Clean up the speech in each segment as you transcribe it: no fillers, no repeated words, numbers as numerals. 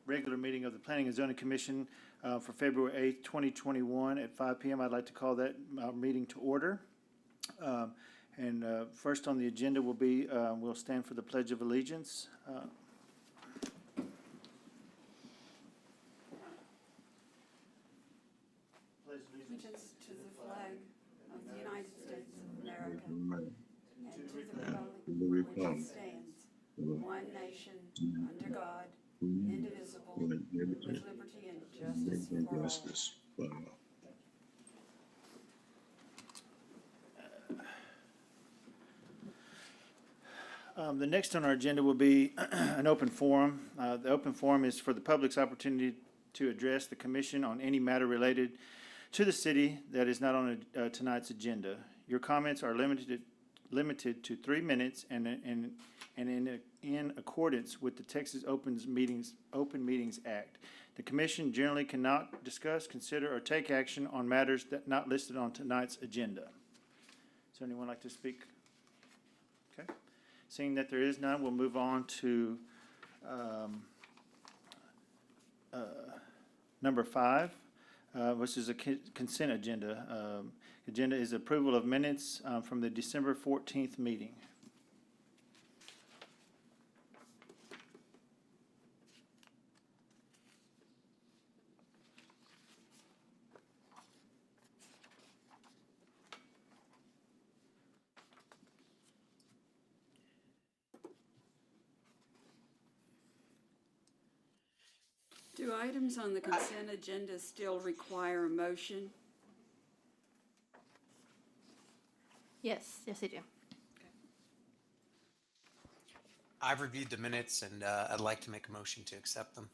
regular meeting of the Planning and Zoning Commission for February 8th, 2021 at 5 p.m. I'd like to call that meeting to order. First on the agenda will be, we'll stand for the Pledge of Allegiance. Allegiance to the flag of the United States of America and to the republic which stands, one nation, under God, indivisible, with liberty and justice for all. The next on our agenda will be an open forum. The open forum is for the public's opportunity to address the commission on any matter related to the city that is not on tonight's agenda. Your comments are limited to 3 minutes and in accordance with the Texas Open Meetings Act. The commission generally cannot discuss, consider, or take action on matters that not listed on tonight's agenda. Is there anyone like to speak? Okay. Seeing that there is none, we'll move on to number 5, which is a consent agenda. Agenda is approval of minutes from the December 14th meeting. Do items on the consent agenda still require a motion? Yes, they do. I've reviewed the minutes and I'd like to make a motion to accept them.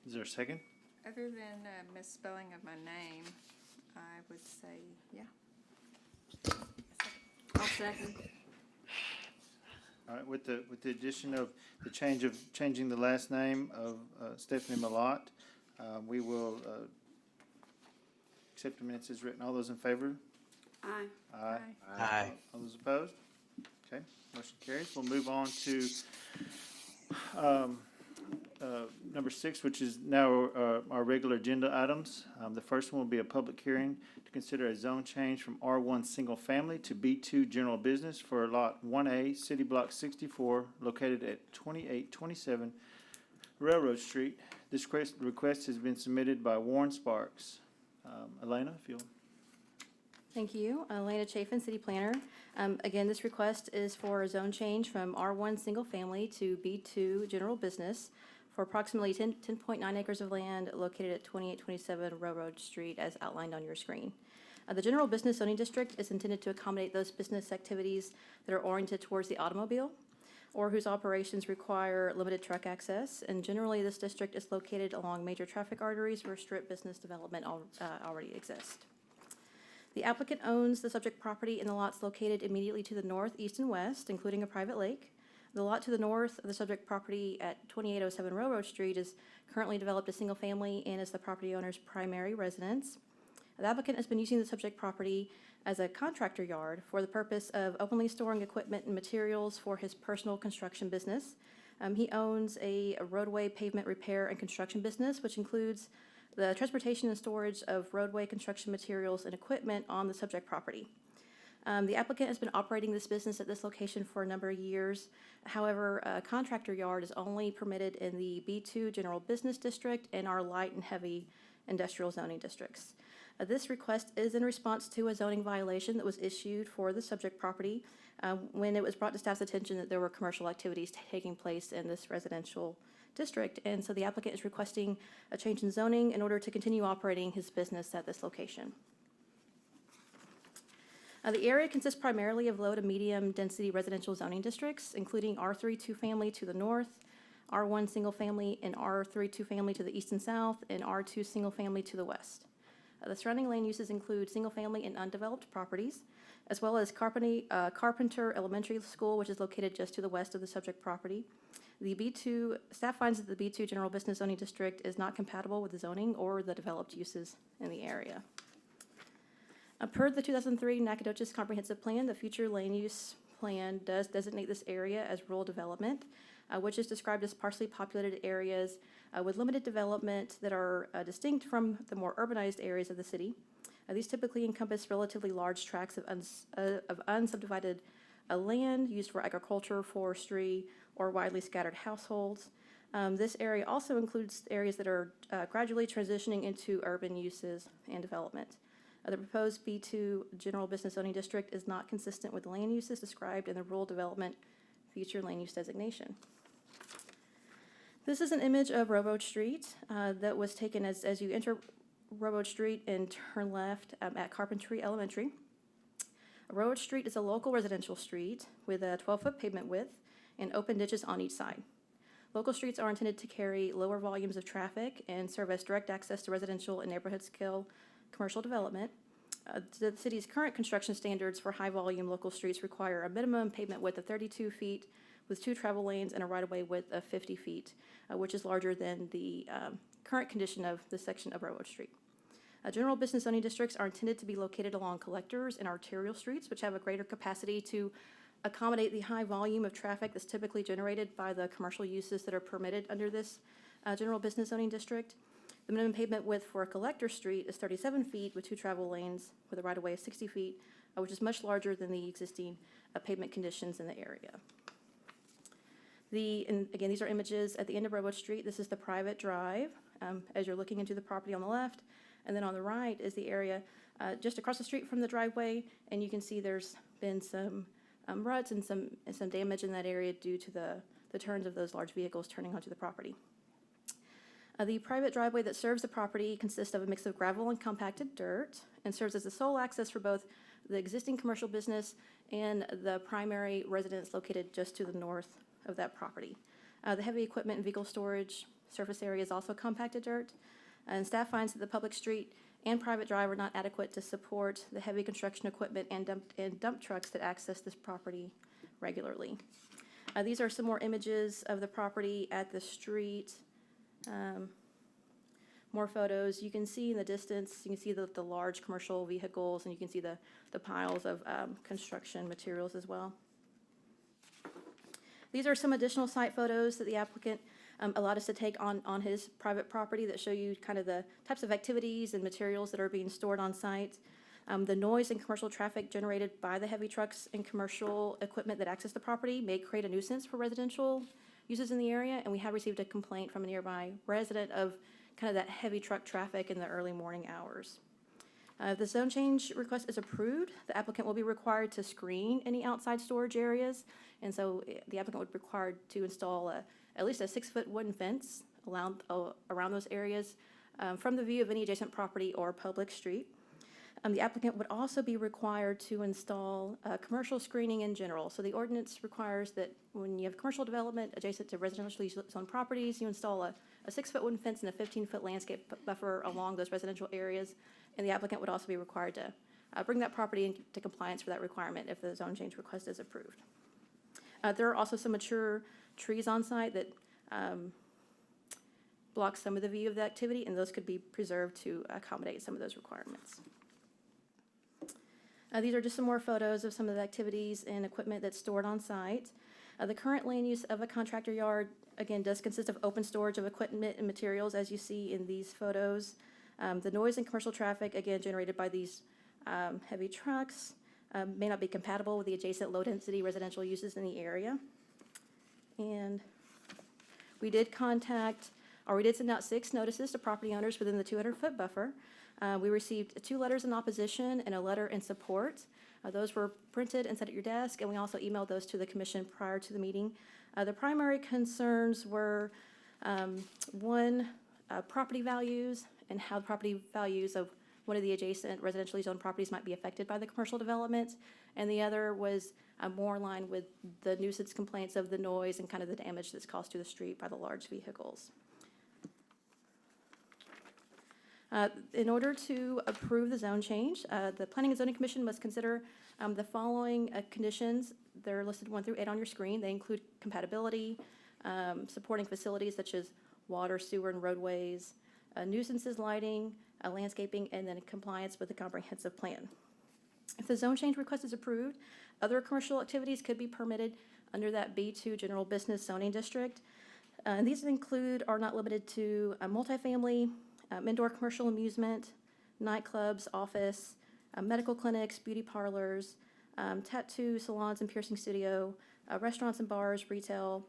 Is there a second? Other than misspelling of my name, I would say, yeah. I'll second. All right, with the addition of the changing the last name of Stephanie Malott, we will accept the minutes as written. All those in favor? Aye. Aye. Aye. All those opposed? Okay, motion carries. We'll move on to number 6, which is now our regular agenda items. The first one will be a public hearing to consider a zone change from R1 Single Family to B2 General Business for Lot 1A, City Block 64, located at 2827 Railroad Street. This request has been submitted by Warren Sparks. Elena, if you'll. Thank you. Elena Chafin, City Planner. Again, this request is for a zone change from R1 Single Family to B2 General Business for approximately 10.9 acres of land located at 2827 Railroad Street as outlined on your screen. The General Business Zoning District is intended to accommodate those business activities that are oriented towards the automobile or whose operations require limited truck access. And generally, this district is located along major traffic arteries where strip business development already exists. The applicant owns the subject property in the lots located immediately to the north, east, and west, including a private lake. The lot to the north of the subject property at 2807 Railroad Street is currently developed as single family and is the property owner's primary residence. The applicant has been using the subject property as a contractor yard for the purpose of openly storing equipment and materials for his personal construction business. He owns a roadway pavement repair and construction business, which includes the transportation and storage of roadway construction materials and equipment on the subject property. The applicant has been operating this business at this location for a number of years. However, a contractor yard is only permitted in the B2 General Business District and our light and heavy industrial zoning districts. This request is in response to a zoning violation that was issued for the subject property when it was brought to staff's attention that there were commercial activities taking place in this residential district. And so the applicant is requesting a change in zoning in order to continue operating his business at this location. The area consists primarily of low to medium density residential zoning districts, including R3 2-family to the north, R1 single family and R3 2-family to the east and south, and R2 single family to the west. The surrounding land uses include single family and undeveloped properties, as well as Carpenter Elementary School, which is located just to the west of the subject property. Staff finds that the B2 General Business Zoning District is not compatible with the zoning or the developed uses in the area. Per the 2003 Nacogdoches Comprehensive Plan, the future land use plan does designate this area as rural development. which is described as sparsely populated areas with limited development that are distinct from the more urbanized areas of the city. These typically encompass relatively large tracts of unsubdivided land used for agriculture, forestry, or widely scattered households. This area also includes areas that are gradually transitioning into urban uses and development. The proposed B2 General Business Zoning District is not consistent with the land uses described in the Rural Development Future Land Use Designation. This is an image of Railroad Street that was taken as you enter Railroad Street and turn left at Carpentry Elementary. Railroad Street is a local residential street with a 12-foot pavement width and open ditches on each side. Local streets are intended to carry lower volumes of traffic and serve as direct access to residential and neighborhood scale commercial development. The city's current construction standards for high-volume local streets require a minimum pavement width of 32 feet with 2 travel lanes and a right-of-way width of 50 feet, which is larger than the current condition of this section of Railroad Street. General business zoning districts are intended to be located along collectors and arterial streets, which have a greater capacity to accommodate the high volume of traffic that's typically generated by the commercial uses that are permitted under this general business zoning district. The minimum pavement width for a collector street is 37 feet with 2 travel lanes with a right-of-way of 60 feet, which is much larger than the existing pavement conditions in the area. And again, these are images at the end of Railroad Street. This is the private drive as you're looking into the property on the left. And then on the right is the area just across the street from the driveway. And you can see there's been some ruts and some damage in that area due to the turns of those large vehicles turning onto the property. The private driveway that serves the property consists of a mix of gravel and compacted dirt and serves as the sole access for both the existing commercial business and the primary residence located just to the north of that property. The heavy equipment and vehicle storage surface area is also compacted dirt, and staff finds that the public street and private drive are not adequate to support the heavy construction equipment and dump trucks that access this property regularly. These are some more images of the property at the street. More photos. You can see in the distance, you can see the large commercial vehicles, and you can see the piles of construction materials as well. These are some additional site photos that the applicant allowed us to take on his private property that show you kind of the types of activities and materials that are being stored on site. The noise and commercial traffic generated by the heavy trucks and commercial equipment that access the property may create a nuisance for residential uses in the area, and we have received a complaint from a nearby resident of kind of that heavy truck traffic in the early morning hours. If the zone change request is approved, the applicant will be required to screen any outside storage areas, and so the applicant would be required to install at least a 6-foot wooden fence around those areas from the view of any adjacent property or public street. The applicant would also be required to install commercial screening in general. So the ordinance requires that when you have commercial development adjacent to residentially zoned properties, you install a 6-foot wooden fence and a 15-foot landscape buffer along those residential areas. And the applicant would also be required to bring that property into compliance for that requirement if the zone change request is approved. There are also some mature trees on site that block some of the view of the activity, and those could be preserved to accommodate some of those requirements. These are just some more photos of some of the activities and equipment that's stored on site. The current land use of a contractor yard, again, does consist of open storage of equipment and materials, as you see in these photos. The noise and commercial traffic, again, generated by these heavy trucks may not be compatible with the adjacent low-density residential uses in the area. And we did send out 6 notices to property owners within the 200-foot buffer. We received 2 letters in opposition and a letter in support. Those were printed and set at your desk, and we also emailed those to the commission prior to the meeting. The primary concerns were, one, property values and how property values of one of the adjacent residentially zoned properties might be affected by the commercial development, and the other was more in line with the nuisance complaints of the noise and kind of the damage that's caused to the street by the large vehicles. In order to approve the zone change, the Planning and Zoning Commission must consider the following conditions. They're listed 1 through 8 on your screen. They include compatibility, supporting facilities such as water, sewer, and roadways, nuisances, lighting, landscaping, and then compliance with the comprehensive plan. If the zone change request is approved, other commercial activities could be permitted under that B2 General Business Zoning District. And these include, are not limited to multifamily, indoor commercial amusement, nightclubs, office, medical clinics, beauty parlors, tattoo salons and piercing studio, restaurants and bars, retail,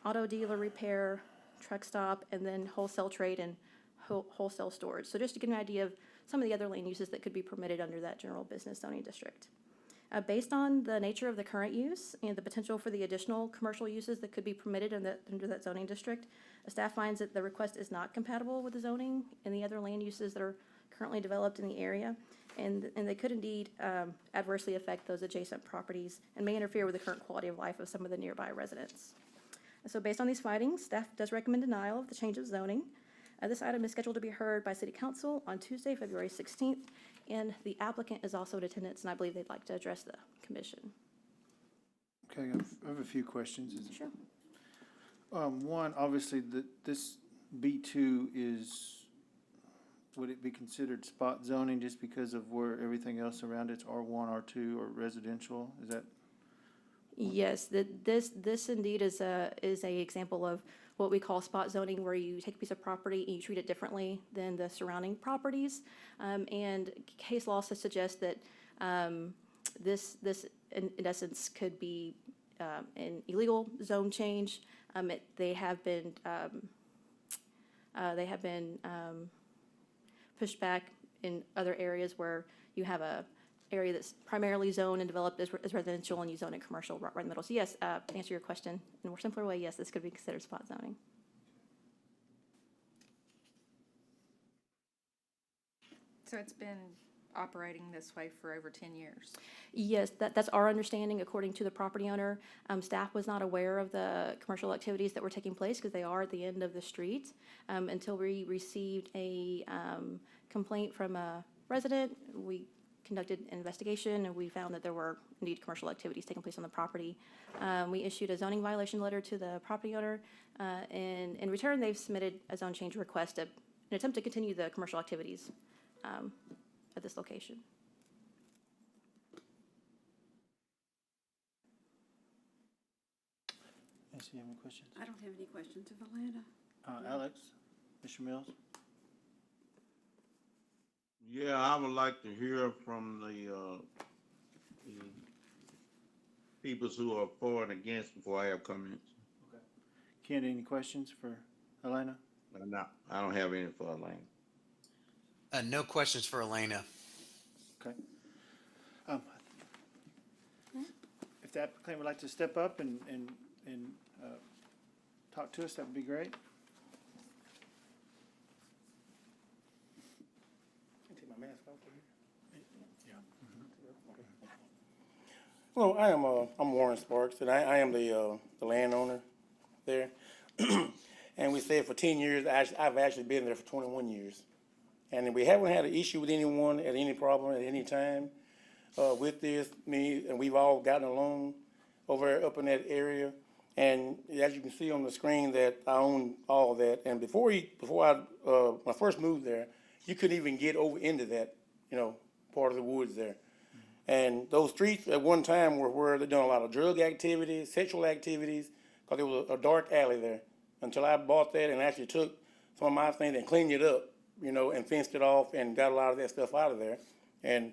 auto dealer repair, truck stop, and then wholesale trade and wholesale storage. So just to get an idea of some of the other land uses that could be permitted under that general business zoning district. Based on the nature of the current use and the potential for the additional commercial uses that could be permitted under that zoning district, staff finds that the request is not compatible with the zoning and the other land uses that are currently developed in the area, and they could indeed adversely affect those adjacent properties and may interfere with the current quality of life of some of the nearby residents. So based on these findings, staff does recommend denial of the change of zoning. This item is scheduled to be heard by City Council on Tuesday, February 16th, and the applicant is also in attendance, and I believe they'd like to address the commission. Okay, I have a few questions. Sure. One, obviously, this B2 is, would it be considered spot zoning just because of where everything else around it's R1, R2, or residential? Is that? Yes, this indeed is a example of what we call spot zoning, where you take a piece of property and you treat it differently than the surrounding properties. And case law suggests that this in essence could be an illegal zone change. They have been pushed back in other areas where you have a area that's primarily zoned and developed as residential, and you zone it commercial right in the middle. So yes, to answer your question in a more simpler way, yes, this could be considered spot zoning. So it's been operating this way for over 10 years. Yes, that's our understanding according to the property owner. Staff was not aware of the commercial activities that were taking place because they are at the end of the street until we received a complaint from a resident. We conducted an investigation and we found that there were indeed commercial activities taking place on the property. We issued a zoning violation letter to the property owner, and in return they've submitted a zone change request, an attempt to continue the commercial activities at this location. Yes, you have any questions? I don't have any questions of Atlanta. Alex, Mr. Mills? Yeah, I would like to hear from the people who are for and against before I have comments. Ken, any questions for Elena? No, I don't have any for Elaine. No questions for Elena. Okay. If the applicant would like to step up and talk to us, that would be great. Take my mask off. Well, I'm Warren Sparks, and I am the landowner there. And we said for 10 years, I've actually been there for 21 years. And we haven't had an issue with anyone at any problem at any time with this, and we've all gotten along up in that area. And as you can see on the screen that I own all of that. And when I first moved there, you couldn't even get over into that, part of the woods there. And those streets at one time were where they're doing a lot of drug activities, sexual activities, because there was a dark alley there. Until I bought that and actually took some of my things and cleaned it up, and fenced it off and got a lot of that stuff out of there. And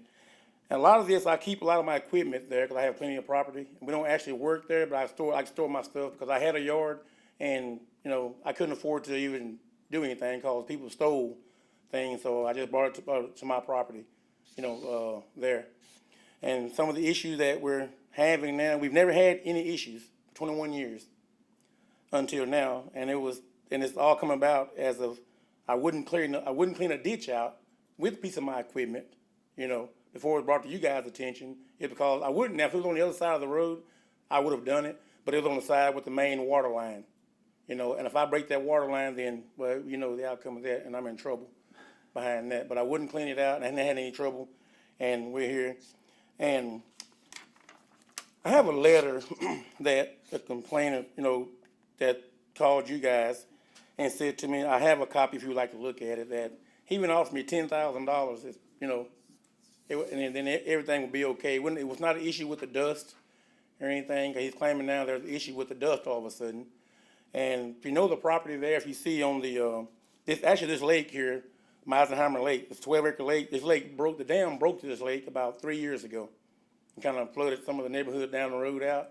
a lot of this, I keep a lot of my equipment there because I have plenty of property. We don't actually work there, but I can store my stuff because I had a yard and, I couldn't afford to even do anything because people stole things. So I just brought it to my property, there. And some of the issues that we're having now, we've never had any issues for 21 years until now. And it's all come about as of, I wouldn't clean a ditch out with a piece of my equipment, before it was brought to you guys' attention. It's because I wouldn't. Now, if it was on the other side of the road, I would have done it, but it was on the side with the main water line, and if I break that water line, then, well, the outcome of that, and I'm in trouble behind that. But I wouldn't clean it out, and I hadn't had any trouble, and we're here. And I have a letter that the complainant, that called you guys and said to me, I have a copy if you would like to look at it, that he even offered me $10,000, and then everything would be okay. It was not an issue with the dust or anything, 'cause he's claiming now there's an issue with the dust all of a sudden. And if you know the property there, if you see on the, this lake here, Eisenhower Lake, it's 12-acre lake. This lake the dam broke to this lake about 3 years ago. It kind of flooded some of the neighborhood down the road out.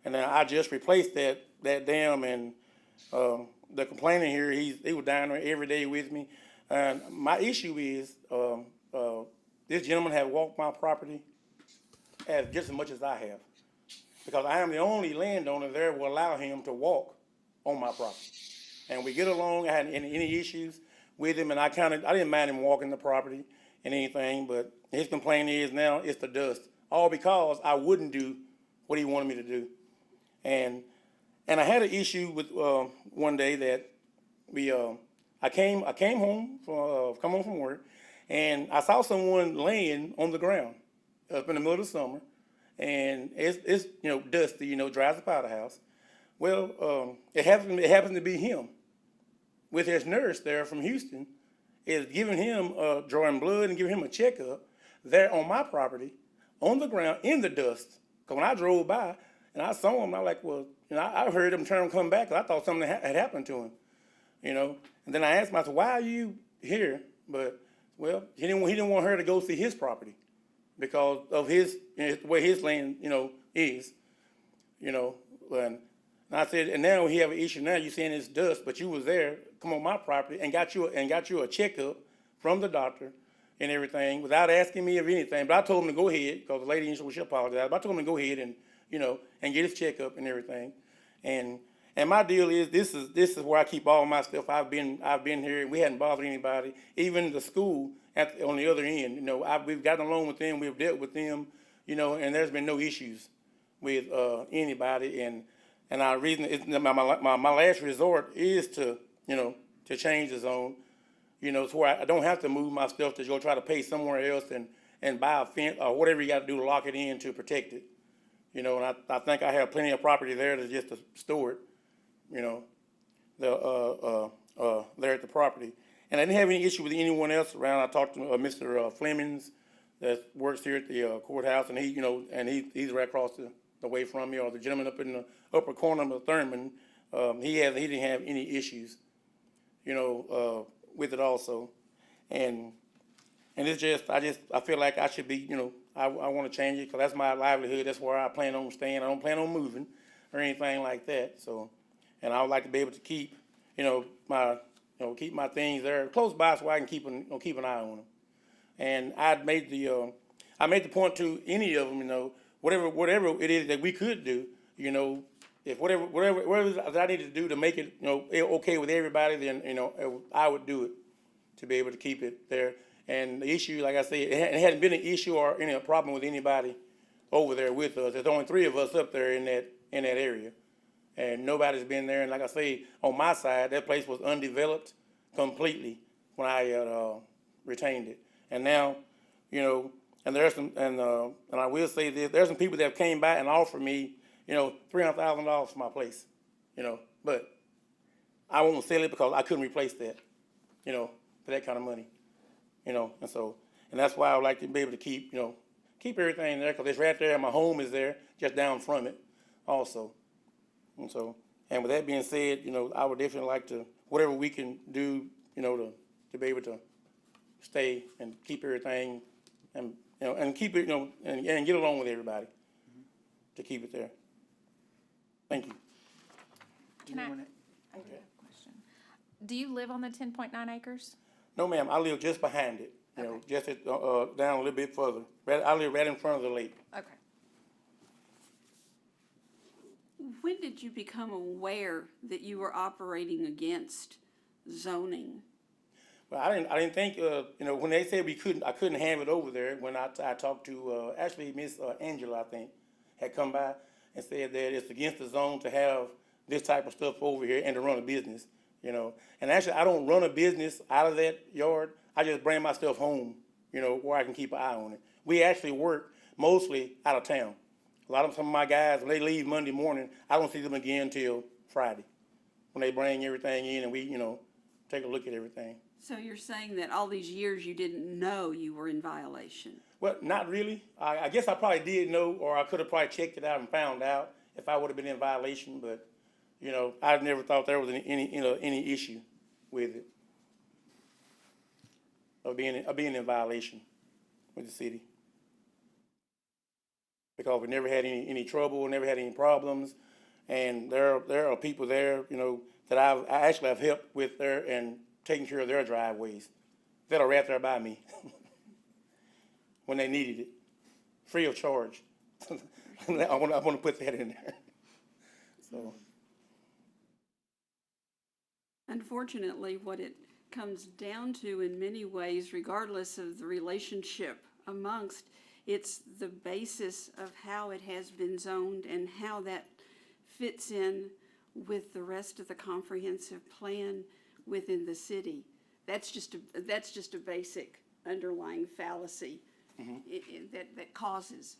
And then I just replaced that dam, and the complainant here, he was down there every day with me. And my issue is, this gentleman have walked my property just as much as I have. Because I am the only landowner there will allow him to walk on my property. And we get along. I had any issues with him, and I didn't mind him walking the property and anything, but his complaint is now it's the dust. All because I wouldn't do what he wanted me to do. And I had an issue with one day that I came home from work, and I saw someone laying on the ground up in the middle of the summer, and it's dusty, dry as a powder house. Well, it happened to be him, with his nurse there from Houston, is giving him drawing blood and giving him a checkup there on my property, on the ground in the dust. Because when I drove by and I saw him, I like, well, I heard him turn and come back, 'cause I thought something had happened to him, And then I asked myself, why are you here? But well, he didn't want her to go see his property because of where his land, is, And I said, and now he have an issue. Now you're saying it's dust, but you was there, come on my property, and got you a checkup from the doctor and everything without asking me of anything. But I told him to go ahead because the lady she apologized. But I told him to go ahead and and get his checkup and everything. And my deal is this is where I keep all my stuff. I've been here, and we hadn't bothered anybody. Even the school on the other end, we've gotten along with them. We've dealt with them, and there's been no issues with anybody. And our reason my last resort is to change the zone, to where I don't have to move my stuff to go try to pay somewhere else and buy a fence or whatever you got to do to lock it in to protect it. And I think I have plenty of property there to just to store it, there at the property. And I didn't have any issue with anyone else around. I talked to Mr. Flemings that works here at the courthouse, and he's right across the way from me, or the gentleman up in the upper corner of the Thurman. He didn't have any issues, with it also. And it's just, I feel like I should be, I want to change it because that's my livelihood. That's where I plan on staying. I don't plan on moving or anything like that. So, and I would like to be able to keep, keep my things there close by so I can keep an eye on them. And I made the point to any of them, whatever it is that we could do, if whatever that I need to do to make it, okay with everybody, then, I would do it to be able to keep it there. And the issue, like I said, it hadn't been an issue or any problem with anybody over there with us. There's only 3 of us up there in that area, and nobody's been there. And like I say, on my side, that place was undeveloped completely when I retained it. And now, and there's some, and I will say this: there's some people that have came by and offered me, $300,000 for my place, but I won't sell it because I couldn't replace that, for that kind of money. And that's why I would like to be able to keep everything there, because it's right there, and my home is there, just down from it also. And with that being said, I would definitely like to, whatever we can do, to be able to stay and keep everything and keep it, and get along with everybody to keep it there. Thank you. Can I have a question? Do you live on the 10.9 acres? No, ma'am, I live just behind it, just down a little bit further. I live right in front of the lake. Okay. When did you become aware that you were operating against zoning? Well, I didn't think, when they said I couldn't have it over there, when I talked to, actually Miss Angela, I think, had come by and said that it's against the zone to have this type of stuff over here and to run a business, And actually, I don't run a business out of that yard. I just bring my stuff home, where I can keep an eye on it. We actually work mostly out of town. Some of my guys, when they leave Monday morning, I don't see them again until Friday, when they bring everything in and we, take a look at everything. So you're saying that all these years you didn't know you were in violation? Well, not really. I guess I probably did know, or I could have probably checked it out and found out if I would have been in violation, but, you know, I never thought there was any issue with it. Of being in violation with the city. Because we never had any trouble, never had any problems, and there are people there, you know, that I actually have helped with there and taking care of their driveways that are right there by me when they needed it, free of charge. I want to put that in there. So. Unfortunately, what it comes down to in many ways, regardless of the relationship amongst, it's the basis of how it has been zoned and how that fits in with the rest of the comprehensive plan within the city. That's just a basic underlying fallacy that causes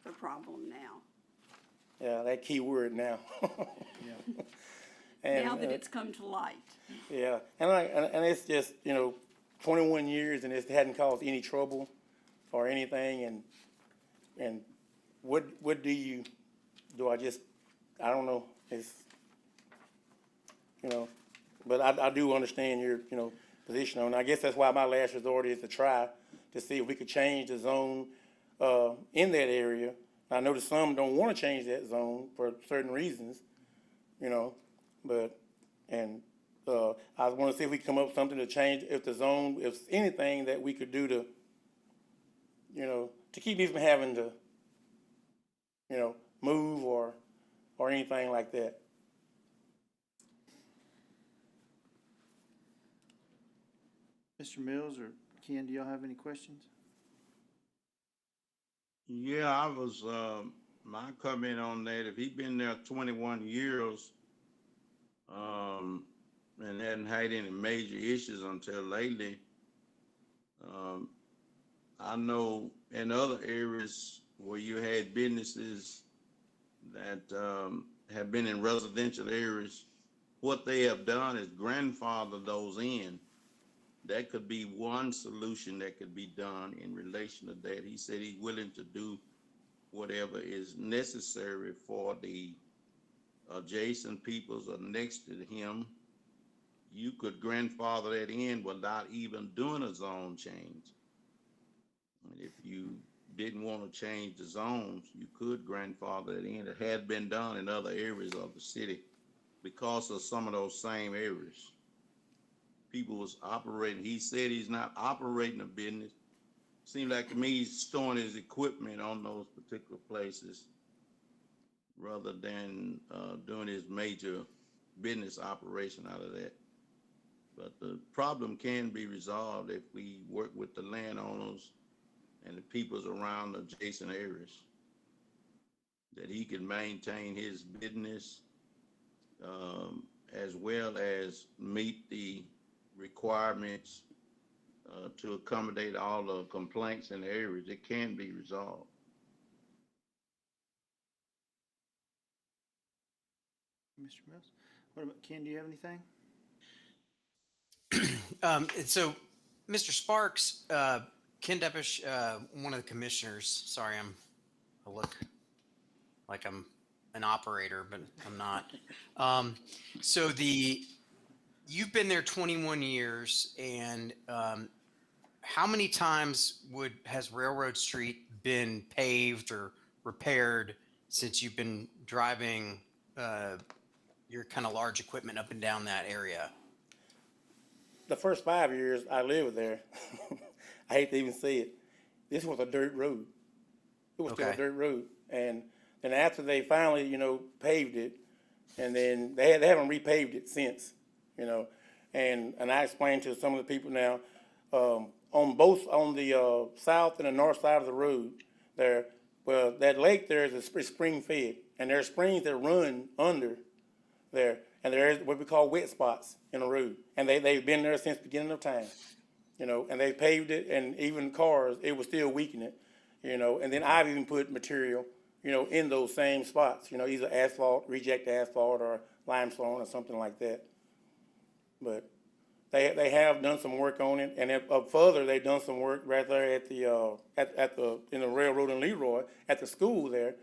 the problem now. Yeah, that key word now. Yeah. And, Now that it's come to light. yeah, and it's just, you know, 21 years and it hadn't caused any trouble or anything, and what do I just, I don't know, it's, you know, but I do understand your, you know, position on it. I guess that's why my last resort is to try to see if we could change the zone in that area. I know that some don't want to change that zone for certain reasons, you know, but, and I want to see if we can come up with something to change, if the zone, if anything that we could do to, you know, to keep me from having to, you know, move or anything like that. Mr. Mills or Ken, do y'all have any questions? Yeah, I was, my comment on that, if he'd been there 21 years, and hadn't had any major issues until lately, I know in other areas where you had businesses that have been in residential areas, what they have done is grandfather those in. That could be one solution that could be done in relation to that. He said he's willing to do whatever is necessary for the adjacent peoples or next to him. You could grandfather that in without even doing a zone change. And if you didn't want to change the zones, you could grandfather it in. It had been done in other areas of the city because of some of those same areas. People was operating. He said he's not operating a business. Seemed like to me he's storing his equipment on those particular places rather than doing his major business operation out of that. But the problem can be resolved if we work with the landowners and the peoples around the adjacent areas, that he can maintain his business as well as meet the requirements to accommodate all the complaints in the areas. It can be resolved. Mr. Mills? What about Ken, do you have anything? And so, Mr. Sparks, Ken Deppish, one of the commissioners, sorry, I look like I'm an operator, but I'm not. So you've been there 21 years, and how many times has Railroad Street been paved or repaired since you've been driving your kind of large equipment up and down that area? The first 5 years I lived there, I hate to even say it, this was a dirt road. It was still a Okay. dirt road. And then after they finally, you know, paved it, and then they haven't repaved it since, you know. And I explained to some of the people now, on the south and the north side of the road there, well, that lake there is a spring fed, and there are springs that run under there, and there is what we call wet spots in the road, and they've been there since the beginning of time, you know, and they paved it, and even cars, it was still weakening it, you know, and then I've even put material, you know, in those same spots, you know, either asphalt, reject asphalt, or limestone, or something like that. But They have done some work on it, and further, they've done some work right there at the, in the railroad in Leroy, at the school there.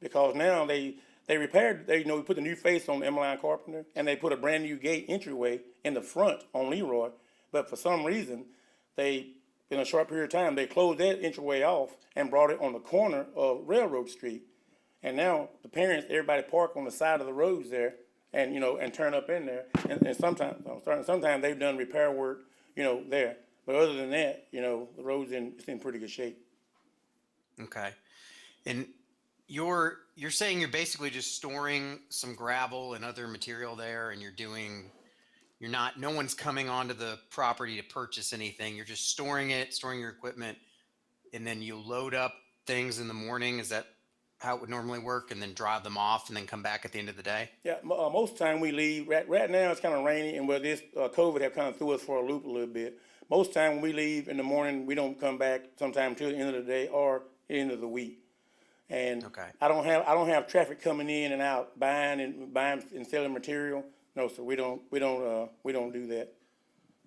Because now they repaired, we put the new face on Emmeline Carpenter, and they put a brand new gate entryway in the front on Leroy. But for some reason, in a short period of time, they closed that entryway off and brought it on the corner of Railroad Street. And now the parents, everybody park on the side of the roads there and, and turn up in there. And sometimes they've done repair work, there. But other than that, the road's it's in pretty good shape. Okay. And you're saying you're basically just storing some gravel and other material there, and no one's coming onto the property to purchase anything. You're just storing your equipment, and then you load up things in the morning. Is that how it would normally work? And then drive them off and then come back at the end of the day? Yeah, most of the time we leave, right now it's kind of rainy, and this COVID have kind of threw us for a loop a little bit. Most of the time when we leave in the morning, we don't come back sometime till the end of the day or end of the week. And Okay. I don't have traffic coming in and out, buying and selling material. No, sir, we don't do that.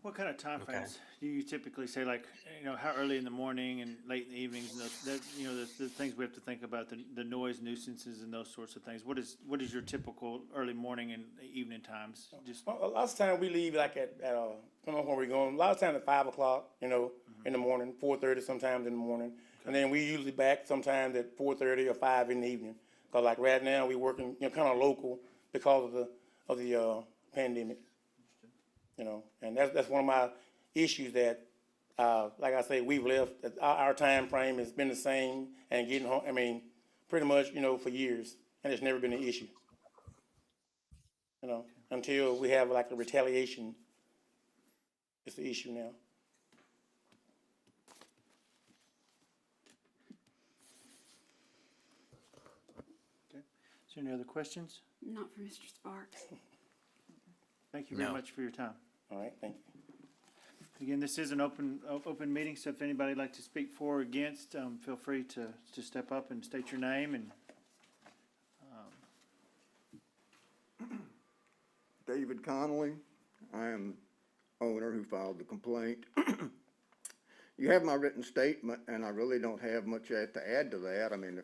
What kind of timeframes do you typically say, like, how early in the morning and late in the evenings, and the things we have to think about, the noise nuisances and those sorts of things? What is your typical early morning and evening times? Well, a lot of times we leave like at I don't know where we're going. A lot of times at 5 o'clock, in the morning, 4:30 sometimes in the morning. And then we usually back sometimes at 4:30 or 5 in the evening. Cause like right now we working, kind of local because of the pandemic. And that's one of my issues that, like I say, we've left. Our time frame has been the same and getting home. I mean, pretty much, for years, and it's never been an issue. Until we have like a retaliation, it's the issue now. Is there any other questions? Not for Mr. Sparks. Thank you very No. much for your time. All right, thank you. Again, this is an open meeting, so if anybody would like to speak for or against, feel free to step up and state your name and. David Connolly. I am owner who filed the complaint. You have my written statement, and I really don't have much to add to that. I mean,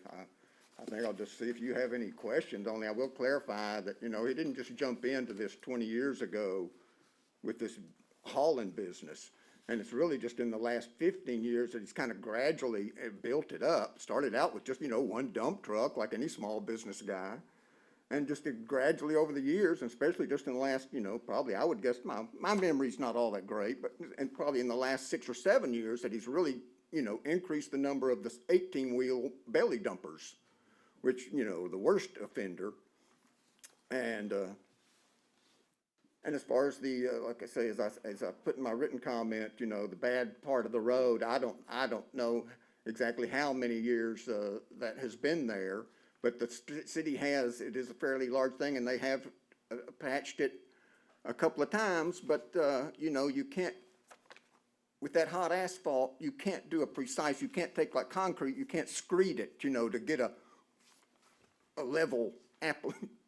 I think I'll just see if you have any questions. Only I will clarify that, he didn't just jump into this 20 years ago with this hauling business. And it's really just in the last 15 years that he's kind of gradually built it up. Started out with just, one dump truck like any small business guy. And just gradually over the years, and especially just in the last, probably I would guess my memory's not all that great, but and probably in the last 6 or 7 years that he's really, increased the number of the 18-wheel belly dumpers, which, the worst offender. And as far as the, like I say, as I put in my written comment, the bad part of the road, I don't know exactly how many years that has been there. But the city it is a fairly large thing, and they have patched it a couple of times, but, you can't, with that hot asphalt, you can't do you can't take like concrete, you can't screed it, to get a level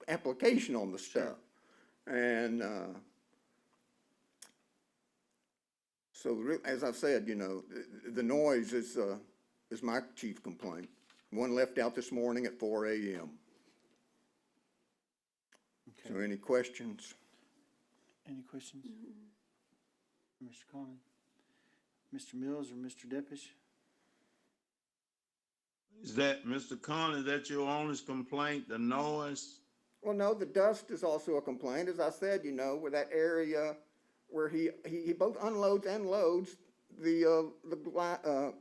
application on the stuff. And so as I've said, the noise is my chief complaint. One left out this morning at 4 a.m. Okay. So any questions? Any questions? Mr. Conlon? Mr. Mills or Mr. Deppish? Is that, Mr. Conlon, is that your owner's complaint, the noise? Well, no, the dust is also a complaint. As I said, where that area where he both unloads and loads the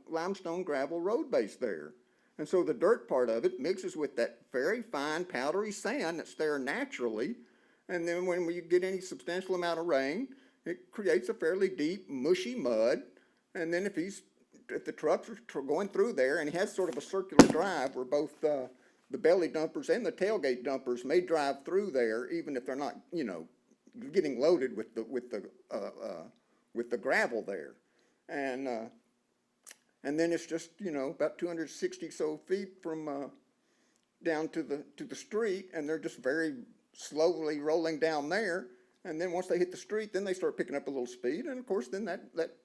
limestone gravel road base there. And so the dirt part of it mixes with that very fine powdery sand that's there naturally. And then when we get any substantial amount of rain, it creates a fairly deep, mushy mud. And then if the trucks are going through there, and he has sort of a circular drive where both the belly dumpers and the tailgate dumpers may drive through there, even if they're not, getting loaded with the gravel there. And then it's just, about 260 so feet from down to the street, and they're just very slowly rolling down there. And then once they hit the street, then they start picking up a little speed, and of course, then that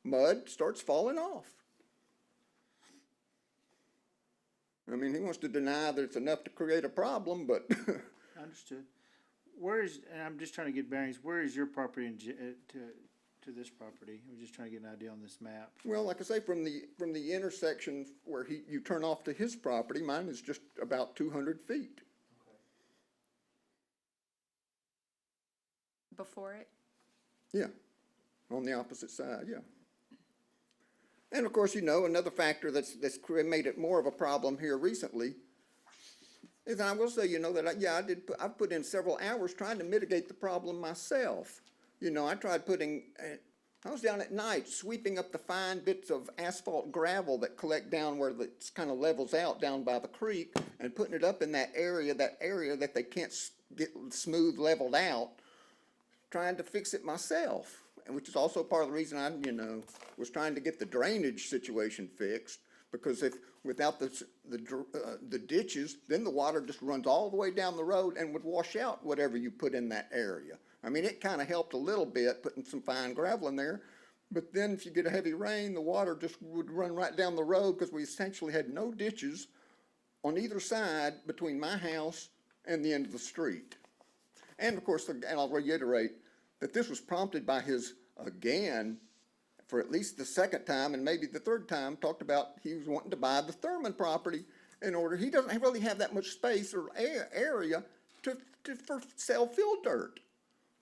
mud starts falling off. I mean, he wants to deny that it's enough to create a problem, but Understood. Where is, and I'm just trying to get bearings, where is your property to this property? I'm just trying to get an idea on this map. well, like I say, from the intersection where you turn off to his property, mine is just about 200 feet. Before it? Yeah, on the opposite side, yeah. And of course, another factor that's made it more of a problem here recently is, I will say, that I've put in several hours trying to mitigate the problem myself. I tried I was down at night sweeping up the fine bits of asphalt gravel that collect down where it kind of levels out down by the creek, and putting it up in that area that they can't get smooth leveled out, trying to fix it myself, and which is also part of the reason I, was trying to get the drainage situation fixed, because without the ditches, then the water just runs all the way down the road and would wash out whatever you put in that area. I mean, it kind of helped a little bit putting some fine gravel in there, but then if you get a heavy rain, the water just would run right down the road, because we essentially had no ditches on either side between my house and the end of the street. And of course, and I'll reiterate that this was prompted by his, again, for at least the second time and maybe the third time, talked about he was wanting to buy the Thurman property he doesn't really have that much space or area for sell fill dirt.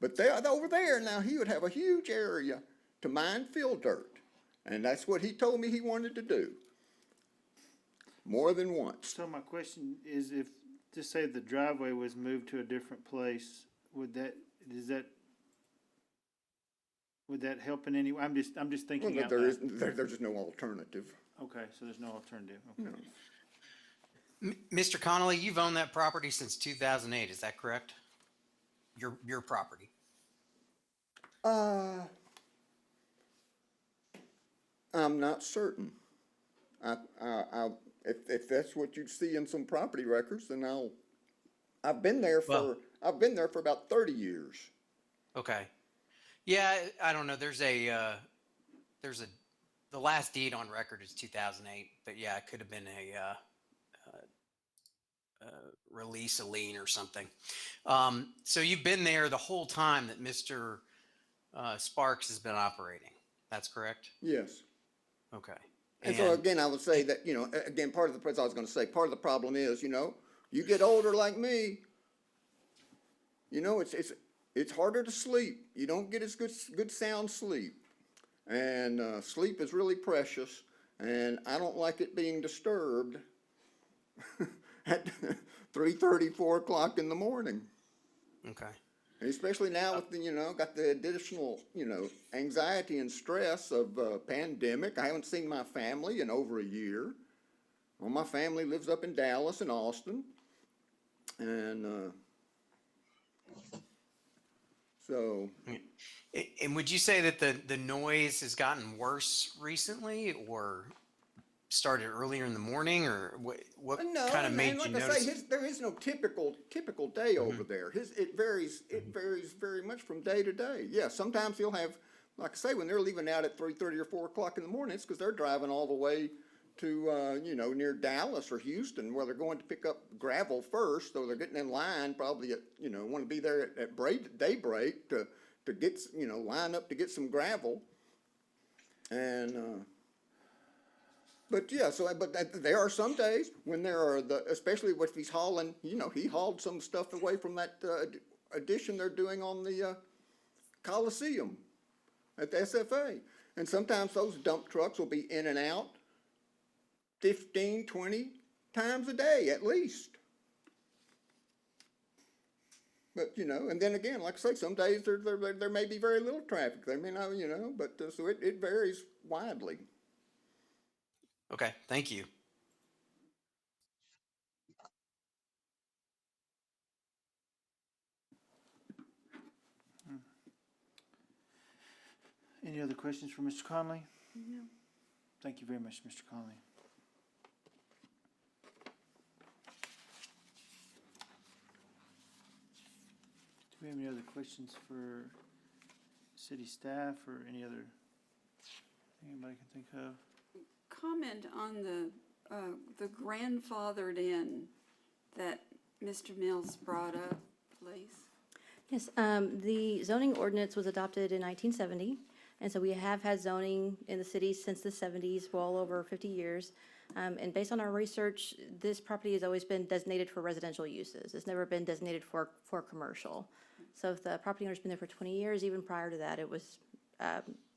But over there now, he would have a huge area to mine fill dirt. And that's what he told me he wanted to do. More than once. So my question is, if, just say the driveway was moved to a different place, would that help in any way? I'm just thinking Well, out there's loud. just no alternative. Okay, so there's no alternative. Okay. No. Mr. Connolly, you've owned that property since 2008, is that correct? Your property? I'm not certain. If that's what you see in some property records, then I've been there for about 30 years. Okay. Yeah, I don't know. The last deed on record is 2008, but yeah, it could have been a release, a lien or something. So you've been there the whole time that Mr. Sparks has been operating. That's correct? Yes. Okay. And so again, I would say that, again, part of the problem is, you get older like me, it's harder to sleep. You don't get as good sound sleep. And sleep is really precious, and I don't like it being disturbed at 3:30, 4 o'clock in the morning. Okay. And especially now with got the additional, anxiety and stress of pandemic. I haven't seen my family in over a year. Well, my family lives up in Dallas and Austin. And so. And would you say that the noise has gotten worse recently, or started earlier in the morning, or what kind of made you notice? I say, there is no typical day over there. It varies very much from day to day. Yeah, sometimes he'll have, like I say, when they're leaving out at 3:30 or 4 o'clock in the morning, it's because they're driving all the way to near Dallas or Houston, where they're going to pick up gravel first, so they're getting in line probably at want to be there at daybreak to get line up to get some gravel. And but yeah, but there are some days when there are especially if he's hauling, he hauled some stuff away from that addition they're doing on the Coliseum at the SFA. And sometimes those dump trucks will be in and out 15, 20 times a day at least. But, and then again, like I say, some days there may be very little traffic. There may not, but so it varies widely. Okay, thank you. Any other questions for Mr. Conley? No. Thank you very much, Mr. Conley. Do we we have any other questions for city staff or any other thing anybody can think of? Comment on the grandfathered in that Mr. Mills brought up, please. Yes, the zoning ordinance was adopted in 1970, and so we have had zoning in the city since the 70s, well over 50 years. And based on our research, this property has always been designated for residential uses. It's never been designated for commercial. So if the property owner's been there for 20 years, even prior to that, it was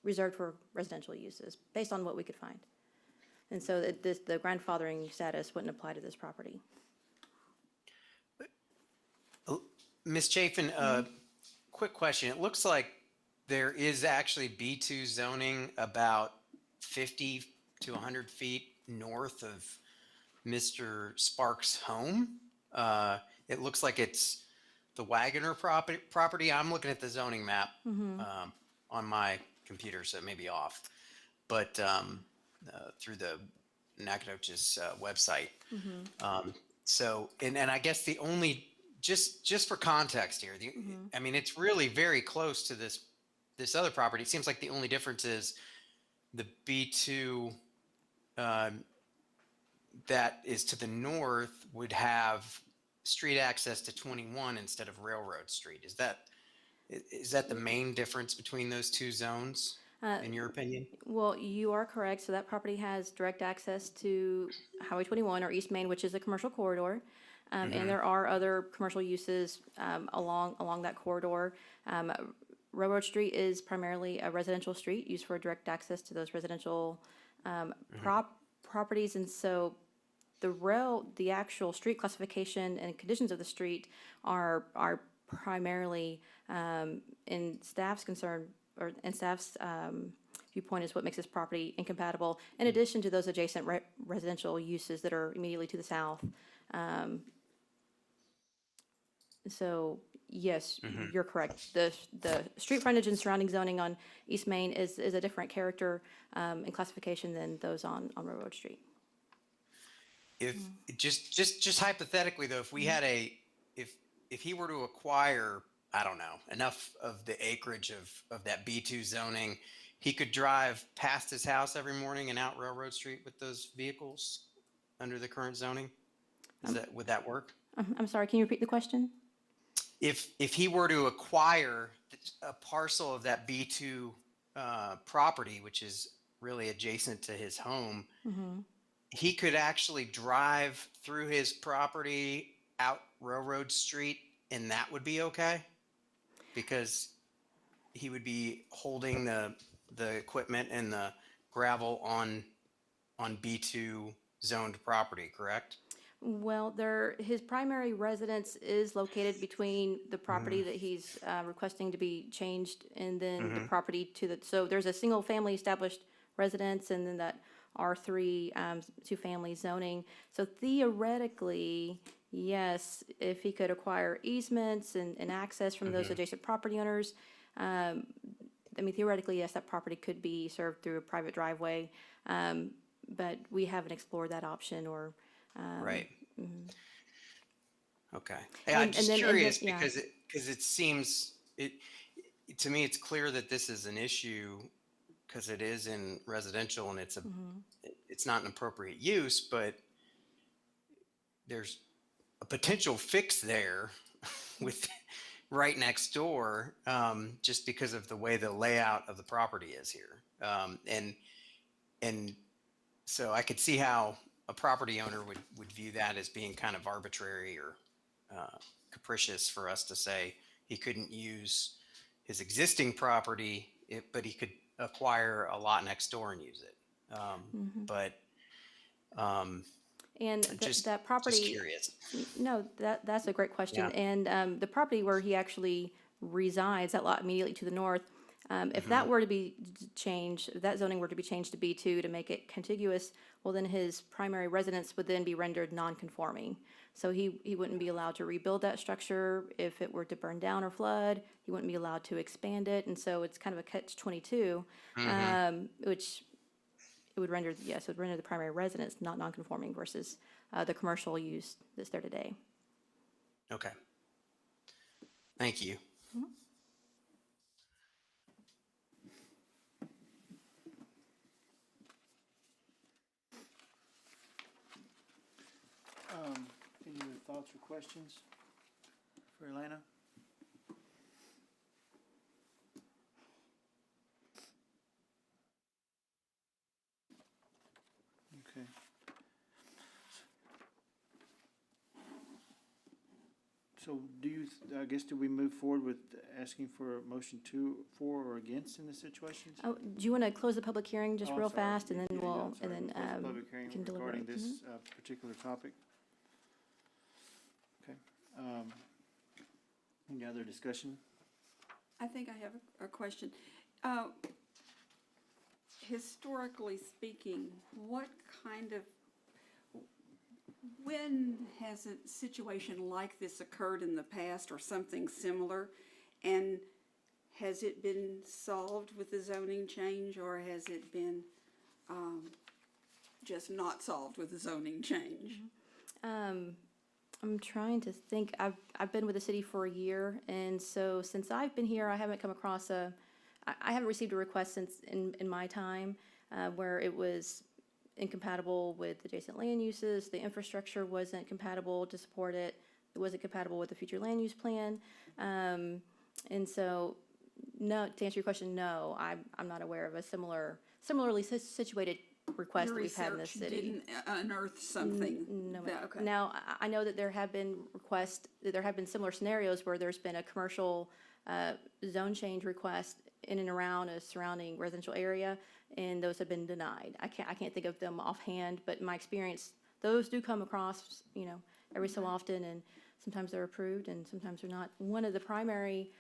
reserved for residential uses, based on what we could find. And so the grandfathering status wouldn't apply to this property. Ms. Chafin, quick question. It looks like there is actually B2 zoning about 50 to 100 feet north of Mr. Sparks' home. It looks like it's the Wagoner property. I'm looking at the zoning map on my computer, so it may be off. But through the Nacogdoches website. So, and I guess the only, just for context here, I mean, it's really very close to this other property. It seems like the only difference is the B2 that is to the north would have street access to 21 instead of Railroad Street. Is that the main difference between those two zones, in your opinion? Well, you are correct. So that property has direct access to Highway 21 or East Main, which is a commercial corridor. And there are other commercial uses along that corridor. Railroad Street is primarily a residential street used for direct access to those residential properties. And so the actual street classification and conditions of the street are primarily, in staff's concern, or in staff's viewpoint, is what makes this property incompatible, in addition to those adjacent residential uses that are immediately to the south. So yes, you're correct. The street frontage and surrounding zoning on East Main is a different character and classification than those on Railroad Street. If just hypothetically though, if we had if he were to acquire, I don't know, enough of the acreage of that B2 zoning, he could drive past his house every morning and out Railroad Street with those vehicles under the current zoning? Would that work? I'm sorry, can you repeat the question? If he were to acquire a parcel of that B2 property, which is really adjacent to his home, he could actually drive through his property out Railroad Street, and that would be okay? Because he would be holding the equipment and the gravel on B2 zoned property, correct? Well, his primary residence is located between the property that he's requesting to be changed and then the property so there's a single family established residence and then that R3 two-family zoning. So theoretically, yes, if he could acquire easements and access from those adjacent property owners, I mean, theoretically, yes, that property could be served through a private driveway, but we haven't explored that option or. Right. Okay. Yeah, I'm just curious because it seems to me it's clear that this is an issue because it is in residential and it's not an appropriate use, but there's a potential fix there with right next door, just because of the way the layout of the property is here. And so I could see how a property owner would view that as being kind of arbitrary or capricious for us to say he couldn't use his existing property, but he could acquire a lot next door and use it. And that property. Just curious. No, that's a great question. Yeah. And the property where he actually resides, that lot immediately to the north, if that were to be changed, if that zoning were to be changed to B2 to make it contiguous, well, then his primary residence would then be rendered non-conforming. So he wouldn't be allowed to rebuild that structure if it were to burn down or flood. He wouldn't be allowed to expand it. And so it's kind of a catch-22, which it would render the primary residence not non-conforming versus the commercial use that's there today. Okay. Thank you. Any other thoughts or questions for Elena? Okay. So do you, I guess, do we move forward with asking for a motion for or against in this situation? Oh, do you want to close the public hearing just Oh, I'm real sorry. fast, and then Yeah, we'll, I'm sorry. and then, We'll close the public we hearing can regarding deliberate? this particular topic. Okay. Any other discussion? I think I have a question. Historically speaking, what kind of, when has a situation like this occurred in the past or something similar? And has it been solved with the zoning change, or has it been just not solved with the zoning change? I'm trying to think. I've been with the city for a year, and so since I've been here, I haven't come across I haven't received a request since in my time where it was incompatible with adjacent land uses. The infrastructure wasn't compatible to support it. It wasn't compatible with the future land use plan. And so, no, to answer your question, no, I'm not aware of a similarly situated request Your that we've had in the research city. didn't unearth something? No, Okay. now, I know that there have been requests, that there have been similar scenarios where there's been a commercial zone change request in and around a surrounding residential area, and those have been denied. I can't think of them offhand, but in my experience, those do come across, every so often, and sometimes they're approved and sometimes they're not. One of the primary,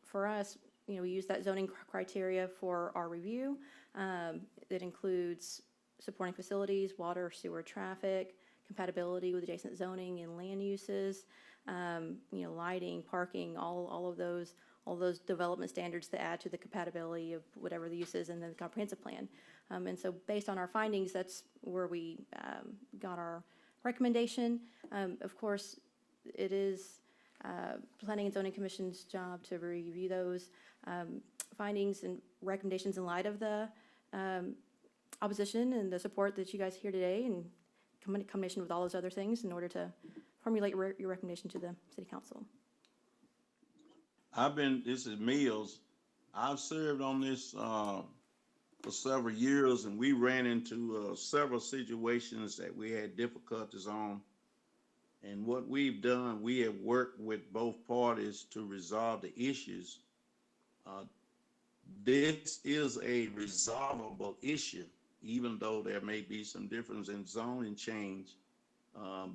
for us, we use that zoning criteria for our review. That includes supporting facilities, water, sewer, traffic, compatibility with adjacent zoning and land uses, lighting, parking, all of those development standards that add to the compatibility of whatever the use is in the comprehensive plan. And so based on our findings, that's where we got our recommendation. Of course, it is Planning and Zoning Commission's job to review those findings and recommendations in light of the opposition and the support that you guys hear today, and combination with all those other things in order to formulate your recommendation to the city council. This is Mills. I've served on this for several years, and we ran into several situations that we had difficulties on. And what we've done, we have worked with both parties to resolve the issues. This is a resolvable issue, even though there may be some difference in zoning change.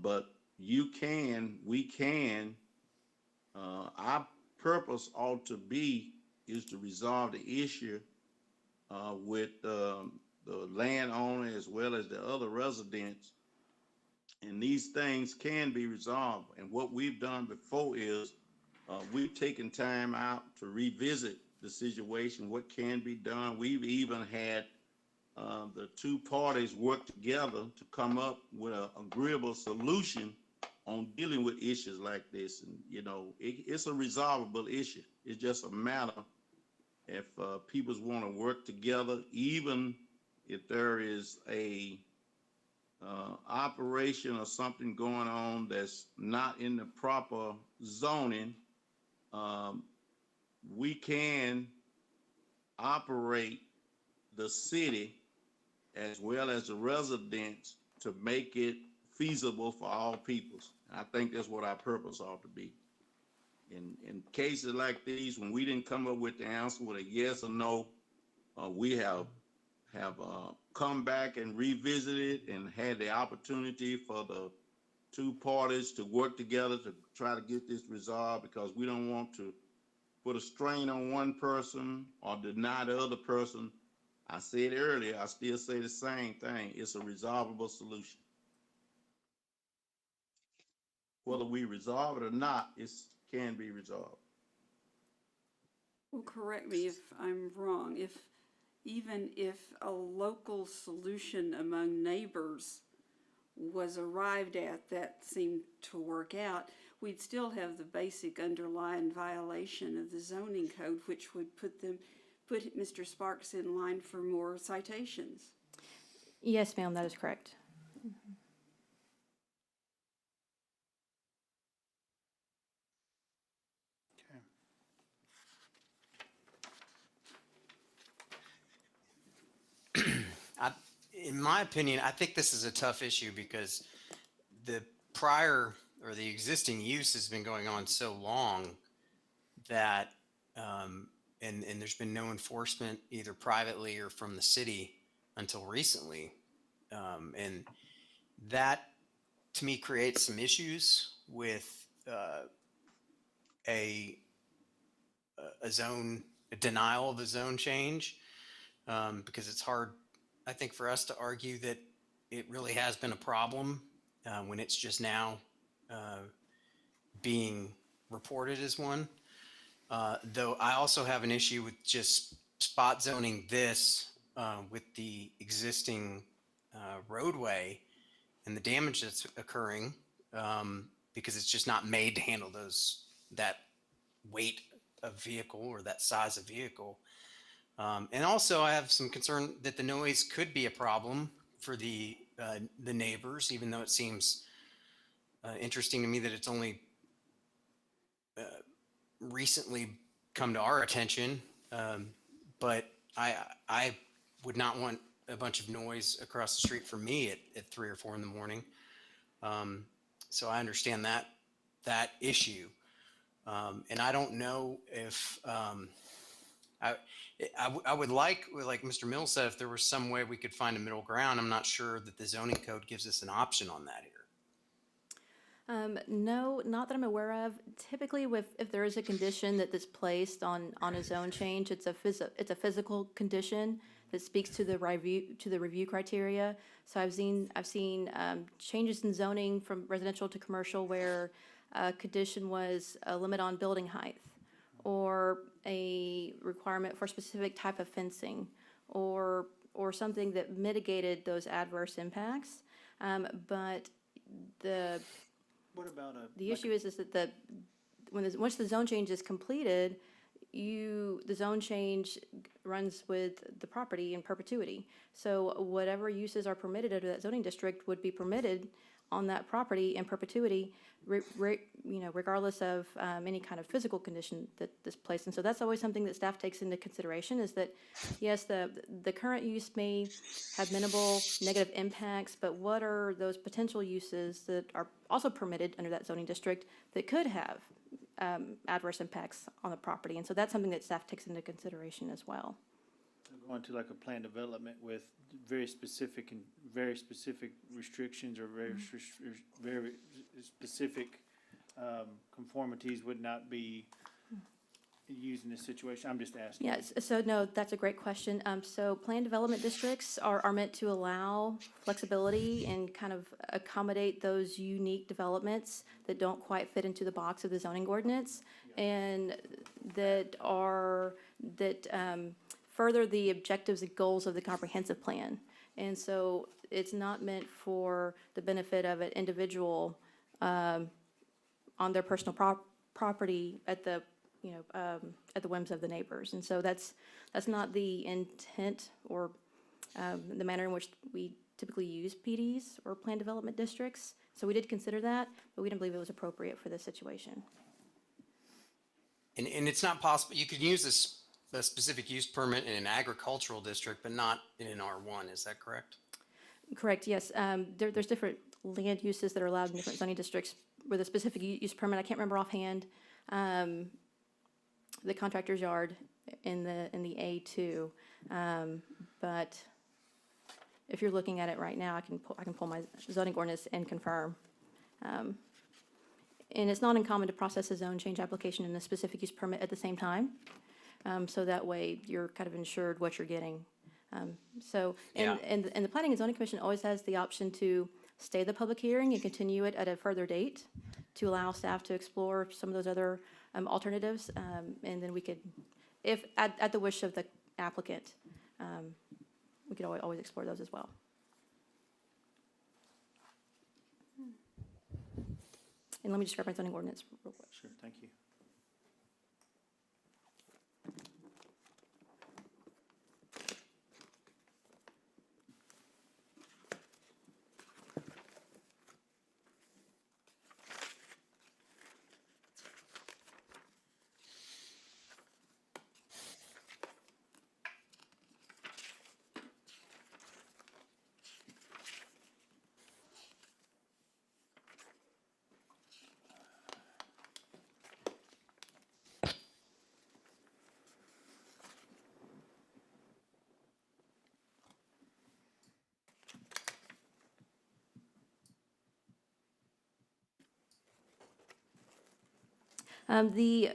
But we can, our purpose ought to be is to resolve the issue with the landowner as well as the other residents. And these things can be resolved. And what we've done before is we've taken time out to revisit the situation, what can be done. We've even had the two parties work together to come up with an agreeable solution on dealing with issues like this. And, it's a resolvable issue. It's just a matter if people want to work together, even if there is a operation or something going on that's not in the proper zoning, we can operate the city as well as the residents to make it feasible for all peoples. I think that's what our purpose ought to be. In cases like these, when we didn't come up with the answer with a yes or no, we have come back and revisited and had the opportunity for the two parties to work together to try to get this resolved, because we don't want to put a strain on one person or deny the other person. I said earlier, I still say the same thing. It's a resolvable solution. Whether we resolve it or not, it can be resolved. Well, correct me if I'm wrong. Even if a local solution among neighbors was arrived at that seemed to work out, we'd still have the basic underlying violation of the zoning code, which would put Mr. Sparks in line for more citations. Yes, ma'am, that is correct. In my opinion, I think this is a tough issue because the prior or the existing use has been going on so long that, and there's been no enforcement either privately or from the city until recently. And that to me creates some issues with a denial of a zone change, because it's hard, I think, for us to argue that it really has been a problem when it's just now being reported as one. Though I also have an issue with just spot zoning this with the existing roadway and the damage that's occurring, because it's just not made to handle that weight of vehicle or that size of vehicle. And also I have some concern that the noise could be a problem for the neighbors, even though it seems interesting to me that it's only recently come to our attention. But I would not want a bunch of noise across the street from me at 3 or 4 in the morning. So I understand that issue. And I don't know if I would like Mr. Mills said, if there was some way we could find a middle ground. I'm not sure that the zoning code gives us an option on that here. No, not that I'm aware of. Typically, if there is a condition that's placed on a zone change, it's a physical condition that speaks to the review criteria. So I've seen changes in zoning from residential to commercial where a condition was a limit on building height, or a requirement for a specific type of fencing, or something that mitigated those adverse impacts. But What about the issue is that once the zone change is completed, the zone change runs with the property in perpetuity. So whatever uses are permitted under that zoning district would be permitted on that property in perpetuity, regardless of any kind of physical condition that's placed. And so that's always something that staff takes into consideration, is that, yes, the current use may have minimal negative impacts, but what are those potential uses that are also permitted under that zoning district that could have adverse impacts on the property? And so that's something that staff takes into consideration as well. going to like a planned development with very specific restrictions or very specific conformities would not be used in this situation? I'm just asking. Yes, so no, that's a great question. So planned development districts are meant to allow flexibility and kind of accommodate those unique developments that don't quite fit into the box of the zoning ordinance, and that further the objectives and goals of the comprehensive plan. And so it's not meant for the benefit of an individual on their personal property at the whims of the neighbors. And so that's not the intent or the manner in which we typically use PDs or planned development districts. So we did consider that, but we didn't believe it was appropriate for this situation. And it's not possible, you could use a specific use permit in an agricultural district, but not in an R1, is that correct? Correct, yes. There's different land uses that are allowed in different zoning districts with a specific use permit. I can't remember offhand. The contractor's yard in the A2, but if you're looking at it right now, I can pull my zoning ordinance and confirm. And it's not uncommon to process a zone change application and a specific use permit at the same time, so that way you're kind of ensured what you're getting. And the Planning and Zoning Commission always has the option to stay the public hearing and continue it at a further date to allow staff to explore some of those other alternatives, and then we could, if at the wish of the applicant, we could always explore those as well. And let me just grab my zoning ordinance real quick. Sure, thank you. The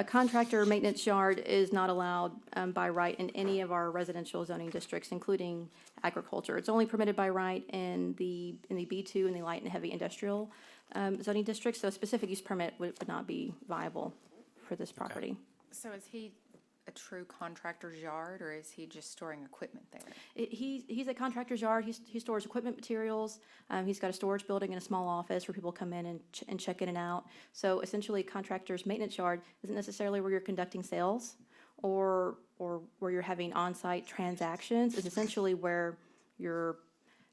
contractor maintenance yard is not allowed by right in any of our residential zoning districts, including agriculture. It's only permitted by right in the B2 and the light and heavy industrial zoning districts, so a specific use permit would not be viable for this property. So is he a true contractor's yard, or is he just storing equipment there? He's a contractor's yard. He stores equipment, materials. He's got a storage building and a small office where people come in and check in and out. So essentially, contractor's maintenance yard isn't necessarily where you're conducting sales or where you're having on-site transactions. It's essentially where your